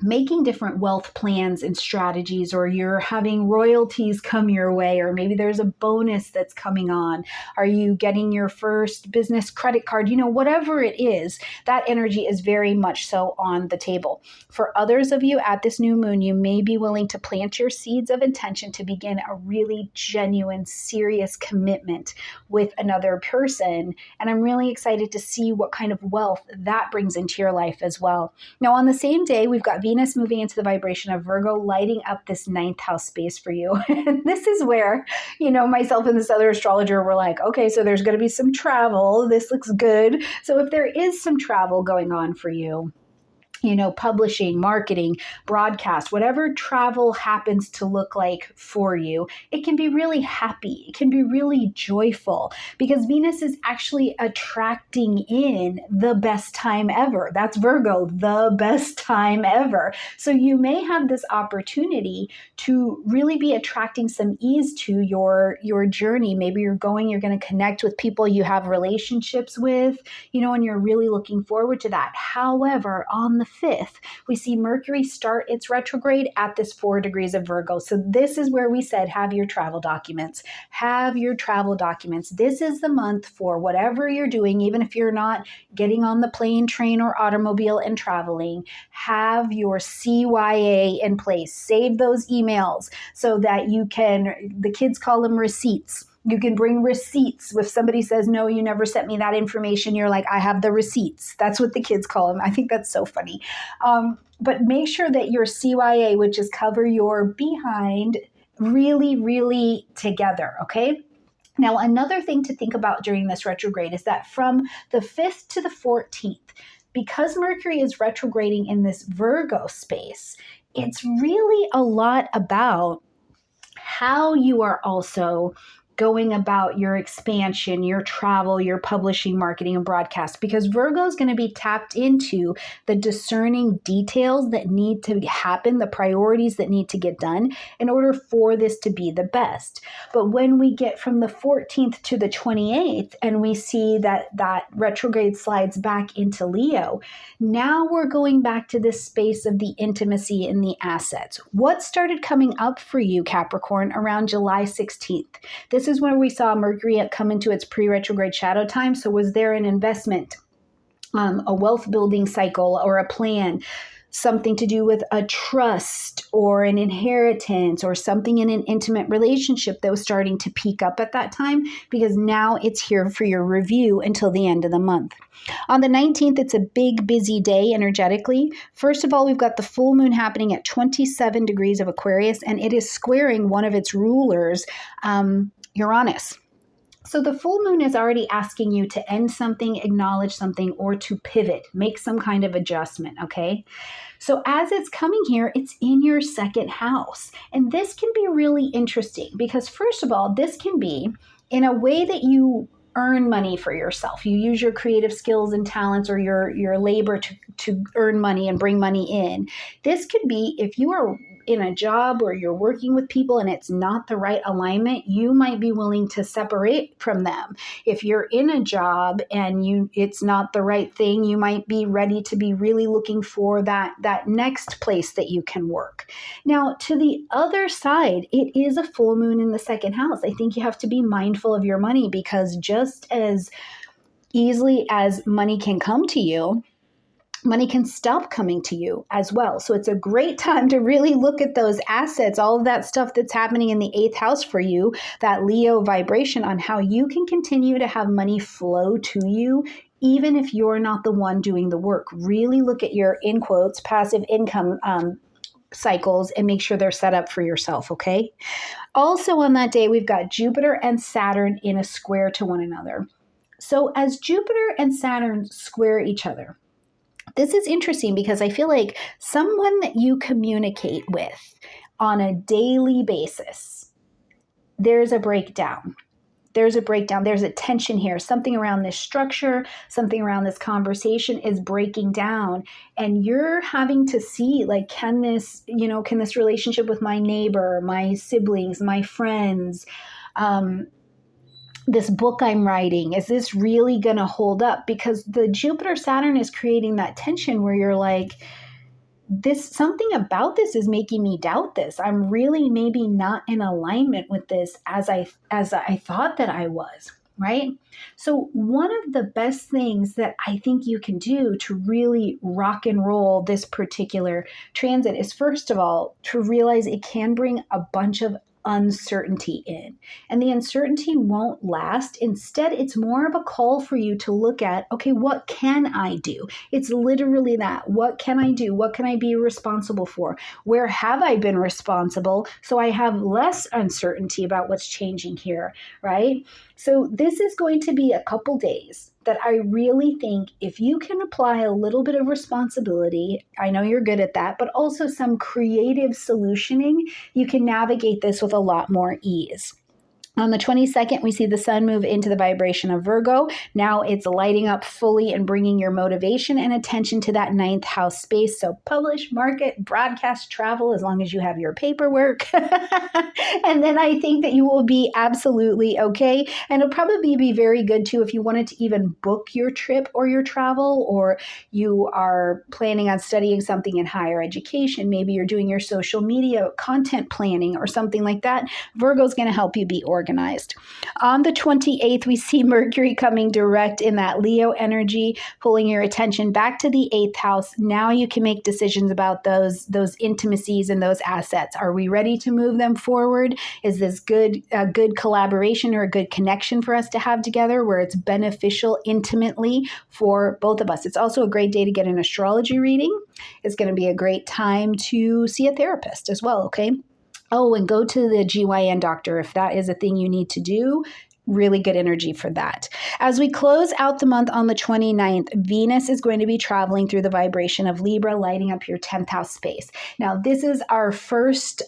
making different wealth plans and strategies, or you're having royalties come your way, or maybe there's a bonus that's coming on. Are you getting your first business credit card? Whatever it is, that energy is very much so on the table. For others of you at this new moon, you may be willing to plant your seeds of intention to begin a really genuine, serious commitment with another person. And I'm really excited to see what kind of wealth that brings into your life as well. Now, on the same day, we've got Venus moving into the vibration of Virgo, lighting up this 9th house space for you. And this is where, myself and this other astrologer were like, okay, so there's going to be some travel. This looks good. So if there is some travel going on for you, publishing, marketing, broadcast, whatever travel happens to look like for you, it can be really happy. It can be really joyful, because Venus is actually attracting in the best time ever. That's Virgo, the best time ever. So you may have this opportunity to really be attracting some ease to your journey. Maybe you're going to connect with people you have relationships with, and you're really looking forward to that. However, on the 5th, we see Mercury start its retrograde at this 4 degrees of Virgo. So this is where we said, have your travel documents. Have your travel documents. This is the month for whatever you're doing, even if you're not getting on the plane, train, or automobile and traveling. Have your CYA in place. Save those emails so that you can, the kids call them receipts. You can bring receipts. If somebody says, no, you never sent me that information, you're like, I have the receipts. That's what the kids call them. I think that's so funny. But make sure that your CYA, which is cover your behind, really, really together, okay? Now, another thing to think about during this retrograde is that from the 5th to the 14th, because Mercury is retrograding in this Virgo space, it's really a lot about how you are also going about your expansion, your travel, your publishing, marketing, and broadcast, because Virgo is going to be tapped into the discerning details that need to happen, the priorities that need to get done in order for this to be the best. But when we get from the 14th to the 28th and we see that retrograde slides back into Leo, now we're going back to this space of the intimacy and the assets. What started coming up for you, Capricorn, around July 16th? This is when we saw Mercury come into its pre-retrograde shadow time. So was there an investment, a wealth building cycle, or a plan, something to do with a trust or an inheritance or something in an intimate relationship that was starting to peak up at that time? Because now it's here for your review until the end of the month. On the 19th, it's a big, busy day energetically. First of all, we've got the full moon happening at 27 degrees of Aquarius, and it is squaring one of its rulers, Uranus. So the full moon is already asking you to end something, acknowledge something, or to pivot, make some kind of adjustment, okay? So as it's coming here, it's in your second house. And this can be really interesting because, first of all, this can be in a way that you earn money for yourself. You use your creative skills and talents or your labor to earn money and bring money in. This could be if you are in a job or you're working with people and it's not the right alignment, you might be willing to separate from them. If you're in a job and it's not the right thing, you might be ready to be really looking for that next place that you can work. Now, to the other side, it is a full moon in the second house. I think you have to be mindful of your money, because just as easily as money can come to you, money can stop coming to you as well. So it's a great time to really look at those assets, all of that stuff that's happening in the 8th house for you, that Leo vibration, on how you can continue to have money flow to you, even if you're not the one doing the work. Really look at your, in quotes, passive income cycles and make sure they're set up for yourself, okay? Also on that day, we've got Jupiter and Saturn in a square to one another. So as Jupiter and Saturn square each other, this is interesting because I feel like someone that you communicate with on a daily basis, there's a breakdown. There's a tension here. Something around this structure, something around this conversation is breaking down. And you're having to see, like, can this relationship with my neighbor, my siblings, my friends, this book I'm writing, is this really going to hold up? Because the Jupiter Saturn is creating that tension where you're like, something about this is making me doubt this. I'm really maybe not in alignment with this as I thought that I was, right? So one of the best things that I think you can do to really rock and roll this particular transit is, first of all, to realize it can bring a bunch of uncertainty in. And the uncertainty won't last. Instead, it's more of a call for you to look at, okay, what can I do? It's literally that. What can I do? What can I be responsible for? Where have I been responsible? So I have less uncertainty about what's changing here, right? So this is going to be a couple days that I really think if you can apply a little bit of responsibility, I know you're good at that, but also some creative solutioning, you can navigate this with a lot more ease. On the 22nd, we see the sun move into the vibration of Virgo. Now it's lighting up fully and bringing your motivation and attention to that 9th house space. So publish, market, broadcast, travel, as long as you have your paperwork. And then I think that you will be absolutely okay. And it'll probably be very good too if you wanted to even book your trip or your travel, or you are planning on studying something in higher education. Maybe you're doing your social media content planning or something like that. Virgo's going to help you be organized. On the 28th, we see Mercury coming direct in that Leo energy, pulling your attention back to the 8th house. Now you can make decisions about those intimacies and those assets. Are we ready to move them forward? Is this a good collaboration or a good connection for us to have together where it's beneficial intimately for both of us? It's also a great day to get an astrology reading. It's going to be a great time to see a therapist as well, okay? Oh, and go to the GYN doctor if that is a thing you need to do. Really good energy for that. As we close out the month on the 29th, Venus is going to be traveling through the vibration of Libra, lighting up your 10th house space. Now, this is our first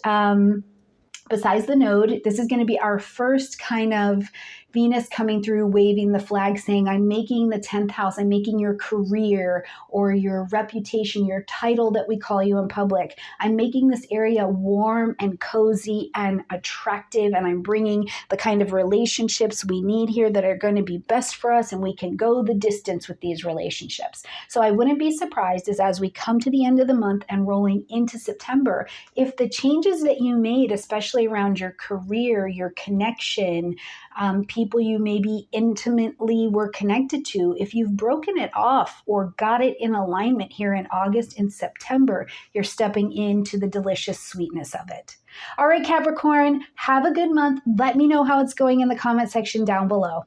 besides the node, this is going to be our first kind of Venus coming through, waving the flag, saying, I'm making the 10th house, I'm making your career or your reputation, your title that we call you in public. I'm making this area warm and cozy and attractive, and I'm bringing the kind of relationships we need here that are going to be best for us, and we can go the distance with these relationships. So I wouldn't be surprised as we come to the end of the month and rolling into September, if the changes that you made, especially around your career, your connection, people you maybe intimately were connected to, if you've broken it off or got it in alignment here in August and September, you're stepping into the delicious sweetness of it. All right, Capricorn, have a good month. Let me know how it's going in the comment section down below.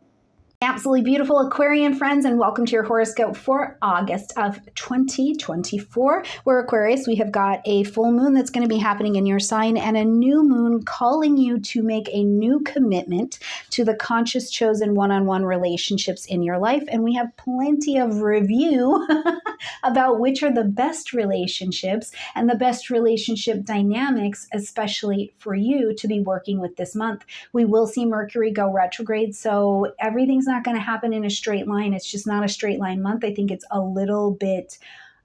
Absolutely beautiful Aquarian friends, and welcome to your horoscope for August of 2024. We're Aquarius. We have got a full moon that's going to be happening in your sign and a new moon calling you to make a new commitment to the conscious chosen one-on-one relationships in your life. And we have plenty of review about which are the best relationships and the best relationship dynamics, especially for you to be working with this month. We will see Mercury go retrograde, so everything's not going to happen in a straight line. It's just not a straight line month. I think it's a little bit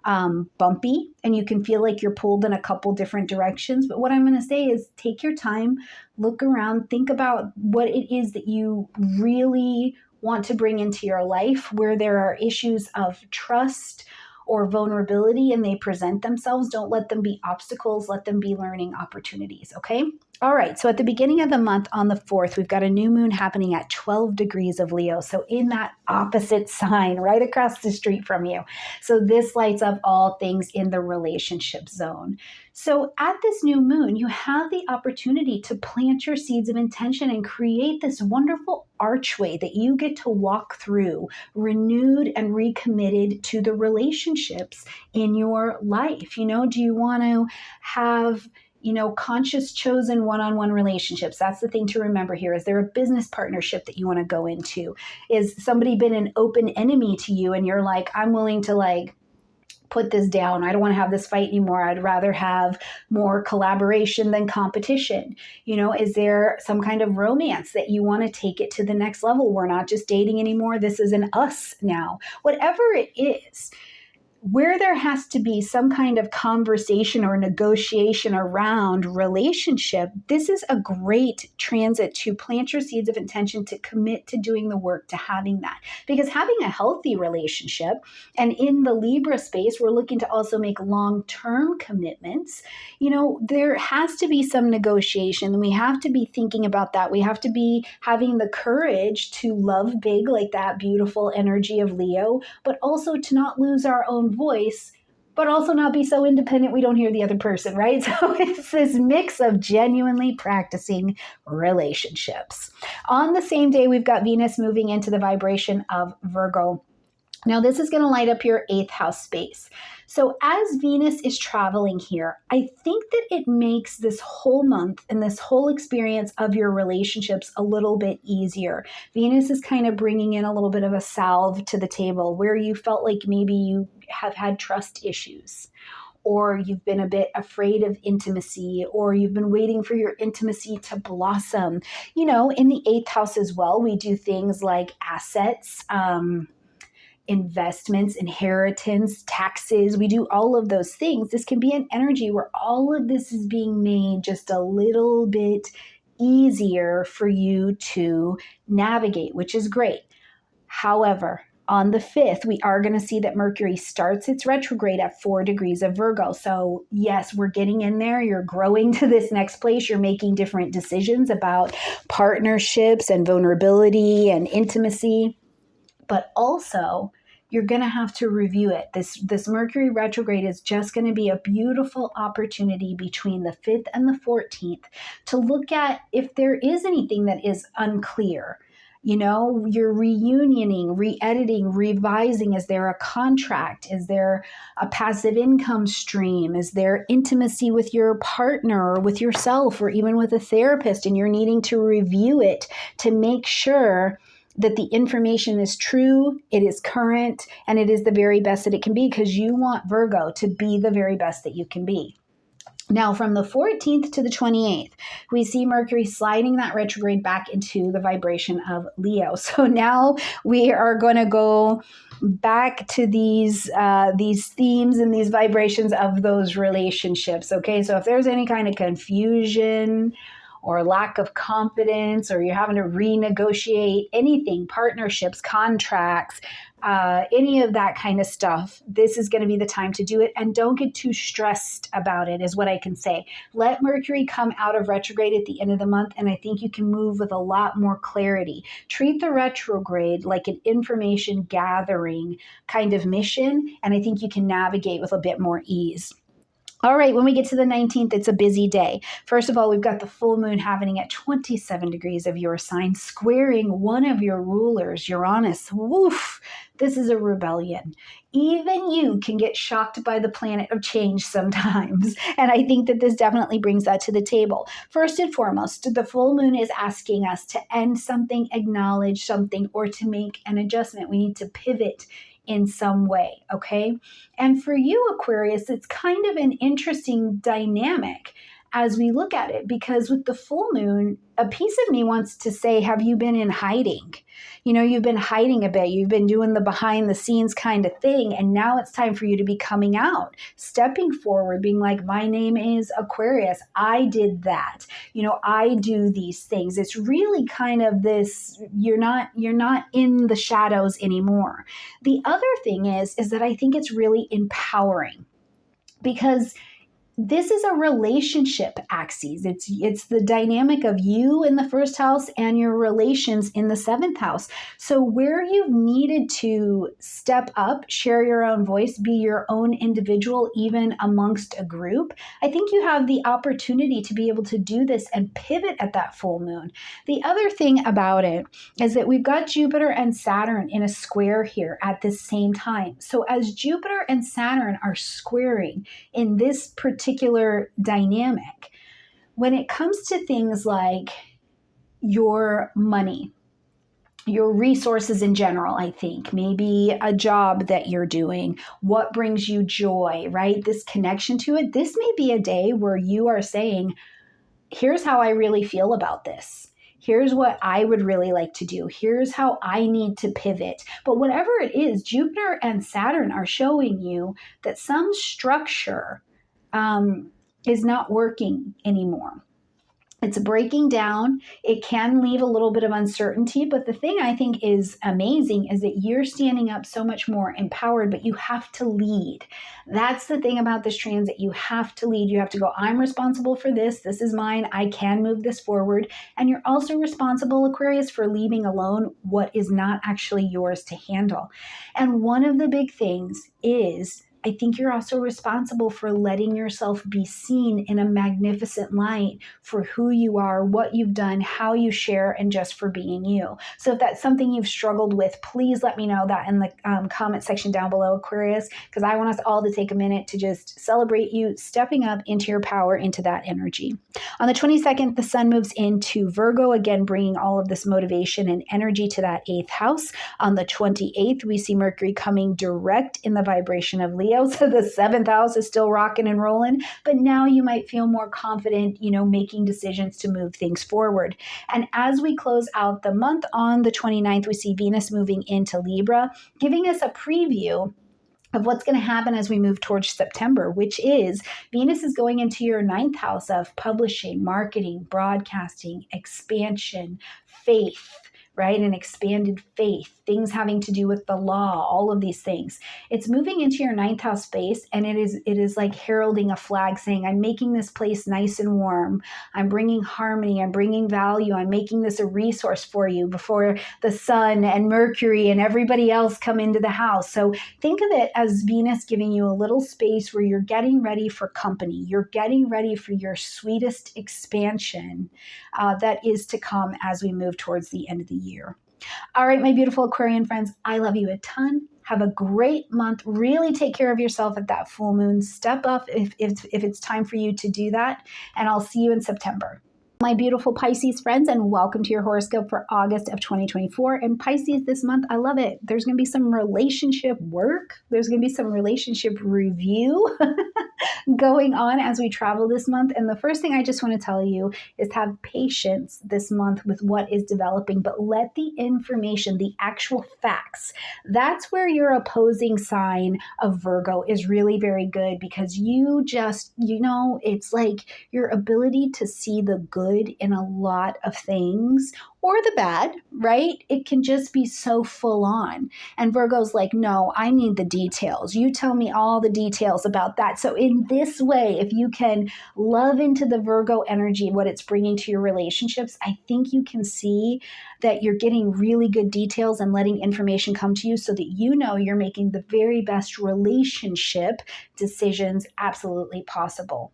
bumpy, and you can feel like you're pulled in a couple different directions. But what I'm going to say is take your time, look around, think about what it is that you really want to bring into your life, where there are issues of trust or vulnerability and they present themselves. Don't let them be obstacles. Let them be learning opportunities, okay? All right, so at the beginning of the month on the 4th, we've got a new moon happening at 12 degrees of Leo. So in that opposite sign, right across the street from you. So this lights up all things in the relationship zone. So at this new moon, you have the opportunity to plant your seeds of intention and create this wonderful archway that you get to walk through, renewed and recommitted to the relationships in your life. You know, do you want to have conscious chosen one-on-one relationships? That's the thing to remember here. Is there a business partnership that you want to go into? Is somebody been an open enemy to you and you're like, I'm willing to put this down. I don't want to have this fight anymore. I'd rather have more collaboration than competition. Is there some kind of romance that you want to take it to the next level? We're not just dating anymore. This is an us now. Whatever it is, where there has to be some kind of conversation or negotiation around relationship, this is a great transit to plant your seeds of intention, to commit to doing the work, to having that. Because having a healthy relationship, and in the Libra space, we're looking to also make long-term commitments, there has to be some negotiation. We have to be thinking about that. We have to be having the courage to love big, like that beautiful energy of Leo, but also to not lose our own voice, but also not be so independent we don't hear the other person, right? So it's this mix of genuinely practicing relationships. On the same day, we've got Venus moving into the vibration of Virgo. Now, this is going to light up your 8th house space. So as Venus is traveling here, I think that it makes this whole month and this whole experience of your relationships a little bit easier. Venus is kind of bringing in a little bit of a salve to the table where you felt like maybe you have had trust issues, or you've been a bit afraid of intimacy, or you've been waiting for your intimacy to blossom. In the 8th house as well, we do things like assets, investments, inheritance, taxes. We do all of those things. This can be an energy where all of this is being made just a little bit easier for you to navigate, which is great. However, on the 5th, we are going to see that Mercury starts its retrograde at 4 degrees of Virgo. So yes, we're getting in there. You're growing to this next place. You're making different decisions about partnerships and vulnerability and intimacy. But also, you're going to have to review it. This Mercury retrograde is just going to be a beautiful opportunity between the 5th and the 14th to look at if there is anything that is unclear. You're reunioning, re-editing, revising. Is there a contract? Is there a passive income stream? Is there intimacy with your partner or with yourself or even with a therapist? And you're needing to review it to make sure that the information is true, it is current, and it is the very best that it can be, because you want Virgo to be the very best that you can be. Now, from the 14th to the 28th, we see Mercury sliding that retrograde back into the vibration of Leo. So now we are going to go back to these themes and these vibrations of those relationships. Okay, so if there's any kind of confusion or lack of confidence, or you're having to renegotiate anything, partnerships, contracts, any of that kind of stuff, this is going to be the time to do it. And don't get too stressed about it, is what I can say. Let Mercury come out of retrograde at the end of the month, and I think you can move with a lot more clarity. Treat the retrograde like an information gathering kind of mission, and I think you can navigate with a bit more ease. All right, when we get to the 19th, it's a busy day. First of all, we've got the full moon happening at 27 degrees of your sign, squaring one of your rulers, Uranus. Woof, this is a rebellion. Even you can get shocked by the planet of change sometimes. And I think that this definitely brings that to the table. First and foremost, the full moon is asking us to end something, acknowledge something, or to make an adjustment. We need to pivot in some way, okay? And for you, Aquarius, it's kind of an interesting dynamic as we look at it, because with the full moon, a piece of me wants to say, have you been in hiding? You know, you've been hiding a bit. You've been doing the behind the scenes kind of thing. And now it's time for you to be coming out, stepping forward, being like, my name is Aquarius. I did that. You know, I do these things. It's really kind of this, you're not in the shadows anymore. The other thing is that I think it's really empowering, because this is a relationship axis. It's the dynamic of you in the first house and your relations in the seventh house. So where you've needed to step up, share your own voice, be your own individual, even amongst a group, I think you have the opportunity to be able to do this and pivot at that full moon. The other thing about it is that we've got Jupiter and Saturn in a square here at the same time. So as Jupiter and Saturn are squaring in this particular dynamic, when it comes to things like your money, your resources in general, I think, maybe a job that you're doing, what brings you joy, right? This connection to it, this may be a day where you are saying, here's how I really feel about this. Here's what I would really like to do. Here's how I need to pivot. But whatever it is, Jupiter and Saturn are showing you that some structure is not working anymore. It's breaking down. It can leave a little bit of uncertainty, but the thing I think is amazing is that you're standing up so much more empowered, but you have to lead. That's the thing about this transit. You have to lead. You have to go, I'm responsible for this. This is mine. I can move this forward. And you're also responsible, Aquarius, for leaving alone what is not actually yours to handle. And one of the big things is, I think you're also responsible for letting yourself be seen in a magnificent light for who you are, what you've done, how you share, and just for being you. So if that's something you've struggled with, please let me know that in the comment section down below, Aquarius, because I want us all to take a minute to just celebrate you stepping up into your power, into that energy. On the 22nd, the sun moves into Virgo, again, bringing all of this motivation and energy to that 8th house. On the 28th, we see Mercury coming direct in the vibration of Leo. So the 7th house is still rocking and rolling, but now you might feel more confident, you know, making decisions to move things forward. And as we close out the month on the 29th, we see Venus moving into Libra, giving us a preview of what's going to happen as we move towards September, which is Venus is going into your 9th house of publishing, marketing, broadcasting, expansion, faith, right? An expanded faith, things having to do with the law, all of these things. It's moving into your 9th house space, and it is like heralding a flag saying, I'm making this place nice and warm. I'm bringing harmony. I'm bringing value. I'm making this a resource for you before the sun and Mercury and everybody else come into the house. So think of it as Venus giving you a little space where you're getting ready for company. You're getting ready for your sweetest expansion that is to come as we move towards the end of the year. All right, my beautiful Aquarian friends, I love you a ton. Have a great month. Really take care of yourself at that full moon. Step up if it's time for you to do that. And I'll see you in September. My beautiful Pisces friends, and welcome to your horoscope for August of 2024. And Pisces this month, I love it. There's going to be some relationship work. There's going to be some relationship review. going on as we travel this month. And the first thing I just want to tell you is have patience this month with what is developing, but let the information, the actual facts, that's where your opposing sign of Virgo is really very good, because you just, it's like your ability to see the good in a lot of things, or the bad, right? It can just be so full on. And Virgo's like, no, I need the details. You tell me all the details about that. So in this way, if you can love into the Virgo energy, what it's bringing to your relationships, I think you can see that you're getting really good details and letting information come to you so that you know you're making the very best relationship decisions absolutely possible.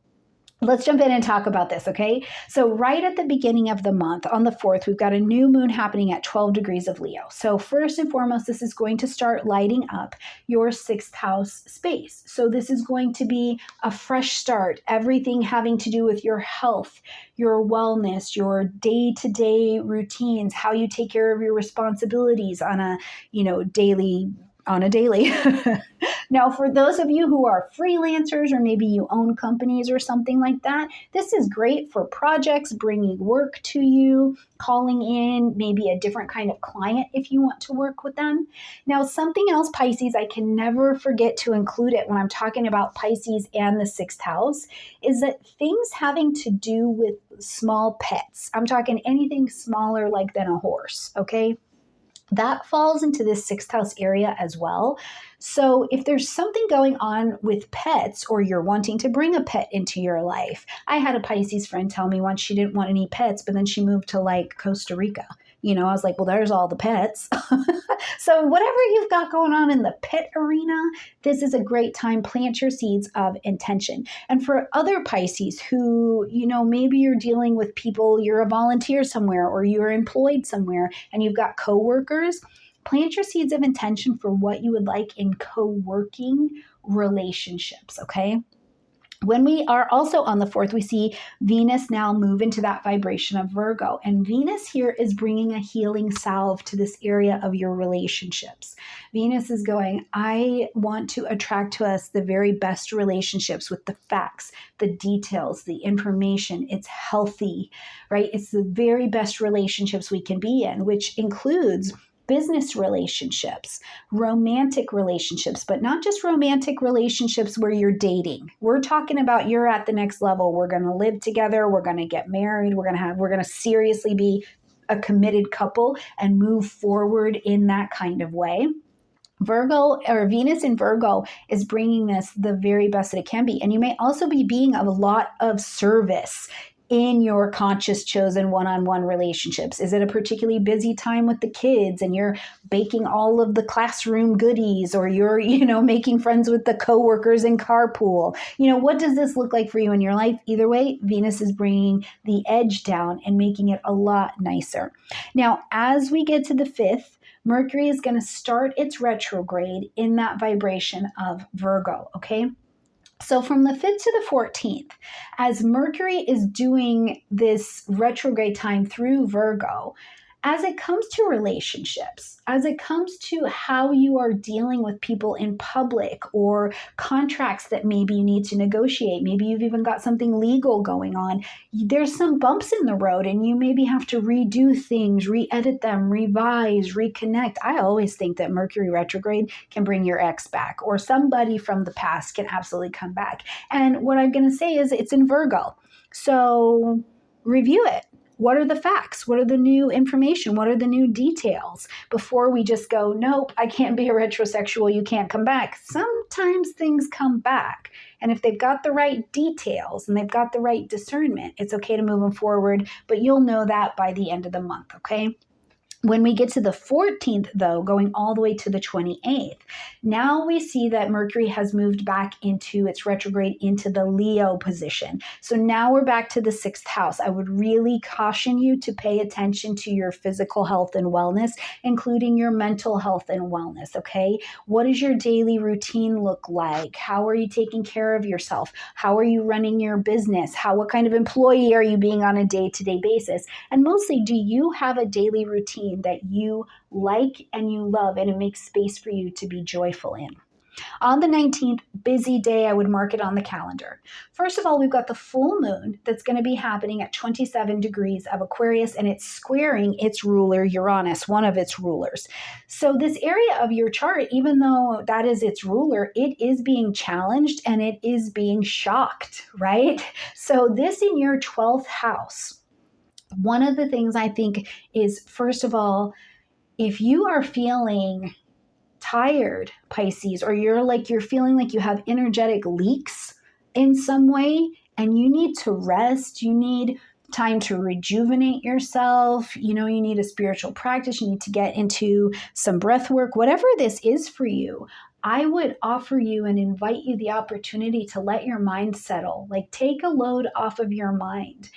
Let's jump in and talk about this, okay? So right at the beginning of the month, on the 4th, we've got a new moon happening at 12 degrees of Leo. So first and foremost, this is going to start lighting up your 6th house space. So this is going to be a fresh start, everything having to do with your health, your wellness, your day-to-day routines, how you take care of your responsibilities on a, daily. Now, for those of you who are freelancers, or maybe you own companies or something like that, this is great for projects, bringing work to you, calling in maybe a different kind of client if you want to work with them. Now, something else, Pisces, I can never forget to include it when I'm talking about Pisces and the 6th house, is that things having to do with small pets. I'm talking anything smaller like than a horse, okay? That falls into this 6th house area as well. So if there's something going on with pets, or you're wanting to bring a pet into your life, I had a Pisces friend tell me once she didn't want any pets, but then she moved to like Costa Rica. I was like, well, there's all the pets. So whatever you've got going on in the pet arena, this is a great time. Plant your seeds of intention. And for other Pisces who, maybe you're dealing with people, you're a volunteer somewhere, or you're employed somewhere, and you've got coworkers, plant your seeds of intention for what you would like in co-working relationships, okay? When we are also on the 4th, we see Venus now move into that vibration of Virgo. And Venus here is bringing a healing salve to this area of your relationships. Venus is going, I want to attract to us the very best relationships with the facts, the details, the information. It's healthy, right? It's the very best relationships we can be in, which includes business relationships, romantic relationships, but not just romantic relationships where you're dating. We're talking about you're at the next level. We're going to live together. We're going to get married. We're going to seriously be a committed couple and move forward in that kind of way. Virgo, or Venus in Virgo, is bringing this the very best that it can be. And you may also be being of a lot of service in your conscious chosen one-on-one relationships. Is it a particularly busy time with the kids and you're baking all of the classroom goodies, or you're, making friends with the coworkers in carpool? What does this look like for you in your life? Either way, Venus is bringing the edge down and making it a lot nicer. Now, as we get to the 5th, Mercury is going to start its retrograde in that vibration of Virgo, okay? So from the 5th to the 14th, as Mercury is doing this retrograde time through Virgo, as it comes to relationships, as it comes to how you are dealing with people in public, or contracts that maybe you need to negotiate, maybe you've even got something legal going on, there's some bumps in the road and you maybe have to redo things, re-edit them, revise, reconnect. I always think that Mercury retrograde can bring your ex back, or somebody from the past can absolutely come back. And what I'm going to say is it's in Virgo. So review it. What are the facts? What are the new information? What are the new details? Before we just go, nope, I can't be a retrosexual, you can't come back. Sometimes things come back. And if they've got the right details and they've got the right discernment, it's okay to move them forward, but you'll know that by the end of the month, okay? When we get to the 14th, though, going all the way to the 28th, now we see that Mercury has moved back into its retrograde into the Leo position. So now we're back to the 6th house. I would really caution you to pay attention to your physical health and wellness, including your mental health and wellness, okay? What does your daily routine look like? How are you taking care of yourself? How are you running your business? What kind of employee are you being on a day-to-day basis? And mostly, do you have a daily routine that you like and you love and it makes space for you to be joyful in? On the 19th, busy day, I would mark it on the calendar. First of all, we've got the full moon that's going to be happening at 27 degrees of Aquarius, and it's squaring its ruler, Uranus, one of its rulers. So this area of your chart, even though that is its ruler, it is being challenged and it is being shocked, right? So this in your 12th house, one of the things I think is, first of all, if you are feeling tired, Pisces, or you're feeling like you have energetic leaks in some way and you need to rest, you need time to rejuvenate yourself, you need a spiritual practice, you need to get into some breath work, whatever this is for you, I would offer you and invite you the opportunity to let your mind settle, like take a load off of your mind.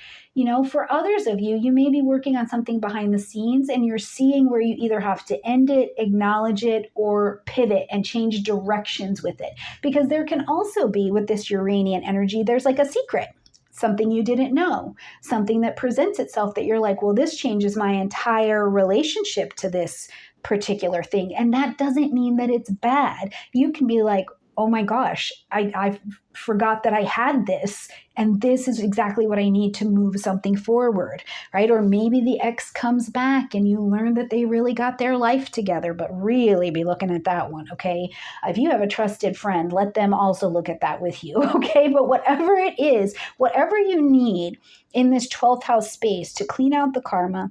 For others of you, you may be working on something behind the scenes and you're seeing where you either have to end it, acknowledge it, or pivot and change directions with it. Because there can also be, with this Uranian energy, there's like a secret, something you didn't know, something that presents itself that you're like, well, this changes my entire relationship to this particular thing. And that doesn't mean that it's bad. You can be like, oh my gosh, I forgot that I had this, and this is exactly what I need to move something forward, right? Or maybe the ex comes back and you learn that they really got their life together, but really be looking at that one, okay? If you have a trusted friend, let them also look at that with you, okay? But whatever it is, whatever you need in this 12th house space to clean out the karma,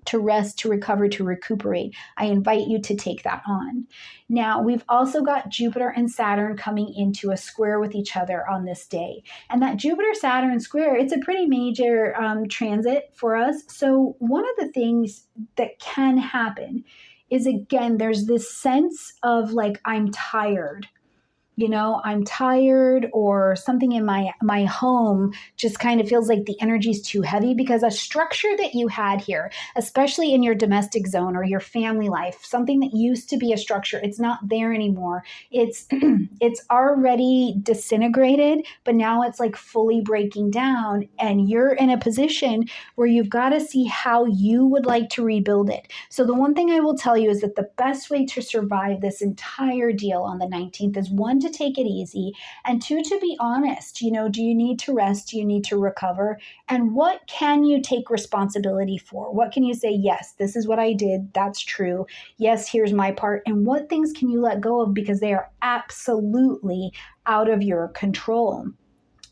to rest, to recover, to recuperate, I invite you to take that on. Now, we've also got Jupiter and Saturn coming into a square with each other on this day. And that Jupiter-Saturn square, it's a pretty major transit for us. So one of the things that can happen is, again, there's this sense of like, I'm tired. I'm tired, or something in my home just kind of feels like the energy is too heavy, because a structure that you had here, especially in your domestic zone or your family life, something that used to be a structure, it's not there anymore. It's already disintegrated, but now it's like fully breaking down, and you're in a position where you've got to see how you would like to rebuild it. So the one thing I will tell you is that the best way to survive this entire deal on the 19th is, one, to take it easy, and two, to be honest. Do you need to rest? Do you need to recover? And what can you take responsibility for? What can you say, yes, this is what I did, that's true, yes, here's my part, and what things can you let go of because they are absolutely out of your control?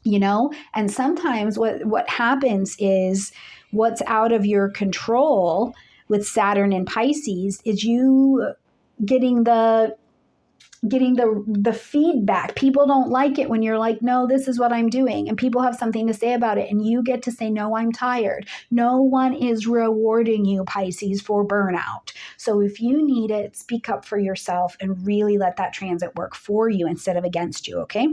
And sometimes what happens is, what's out of your control with Saturn and Pisces is you getting the feedback. People don't like it when you're like, no, this is what I'm doing. And people have something to say about it. And you get to say, no, I'm tired. No one is rewarding you, Pisces, for burnout. So if you need it, speak up for yourself and really let that transit work for you instead of against you, okay?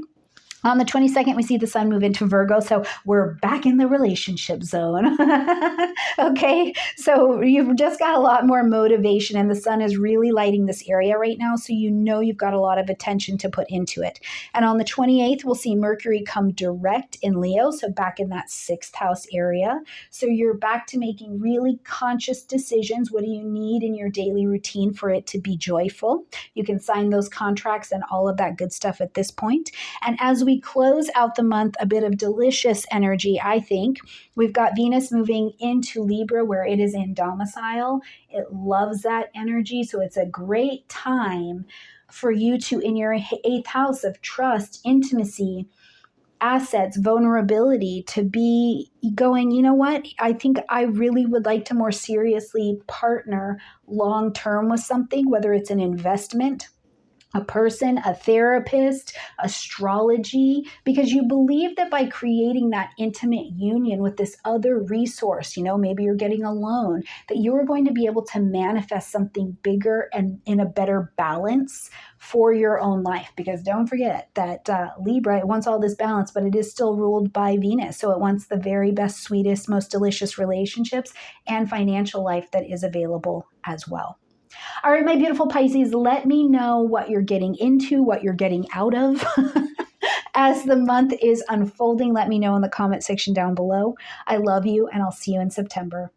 On the 22nd, we see the sun move into Virgo, so we're back in the relationship zone. Okay, so you've just got a lot more motivation, and the sun is really lighting this area right now, so you've got a lot of attention to put into it. And on the 28th, we'll see Mercury come direct in Leo, so back in that 6th house area. So you're back to making really conscious decisions. What do you need in your daily routine for it to be joyful? You can sign those contracts and all of that good stuff at this point. And as we close out the month, a bit of delicious energy, I think. We've got Venus moving into Libra, where it is in domicile. It loves that energy. So it's a great time for you to, in your 8th house of trust, intimacy, assets, vulnerability, to be going, you know what? I think I really would like to more seriously partner long-term with something, whether it's an investment, a person, a therapist, astrology, because you believe that by creating that intimate union with this other resource, maybe you're getting a loan, that you are going to be able to manifest something bigger and in a better balance for your own life. Because don't forget that Libra, it wants all this balance, but it is still ruled by Venus. So it wants the very best, sweetest, most delicious relationships and financial life that is available as well. All right, my beautiful Pisces, let me know what you're getting into, what you're getting out of as the month is unfolding. Let me know in the comment section down below. I love you, and I'll see you in September.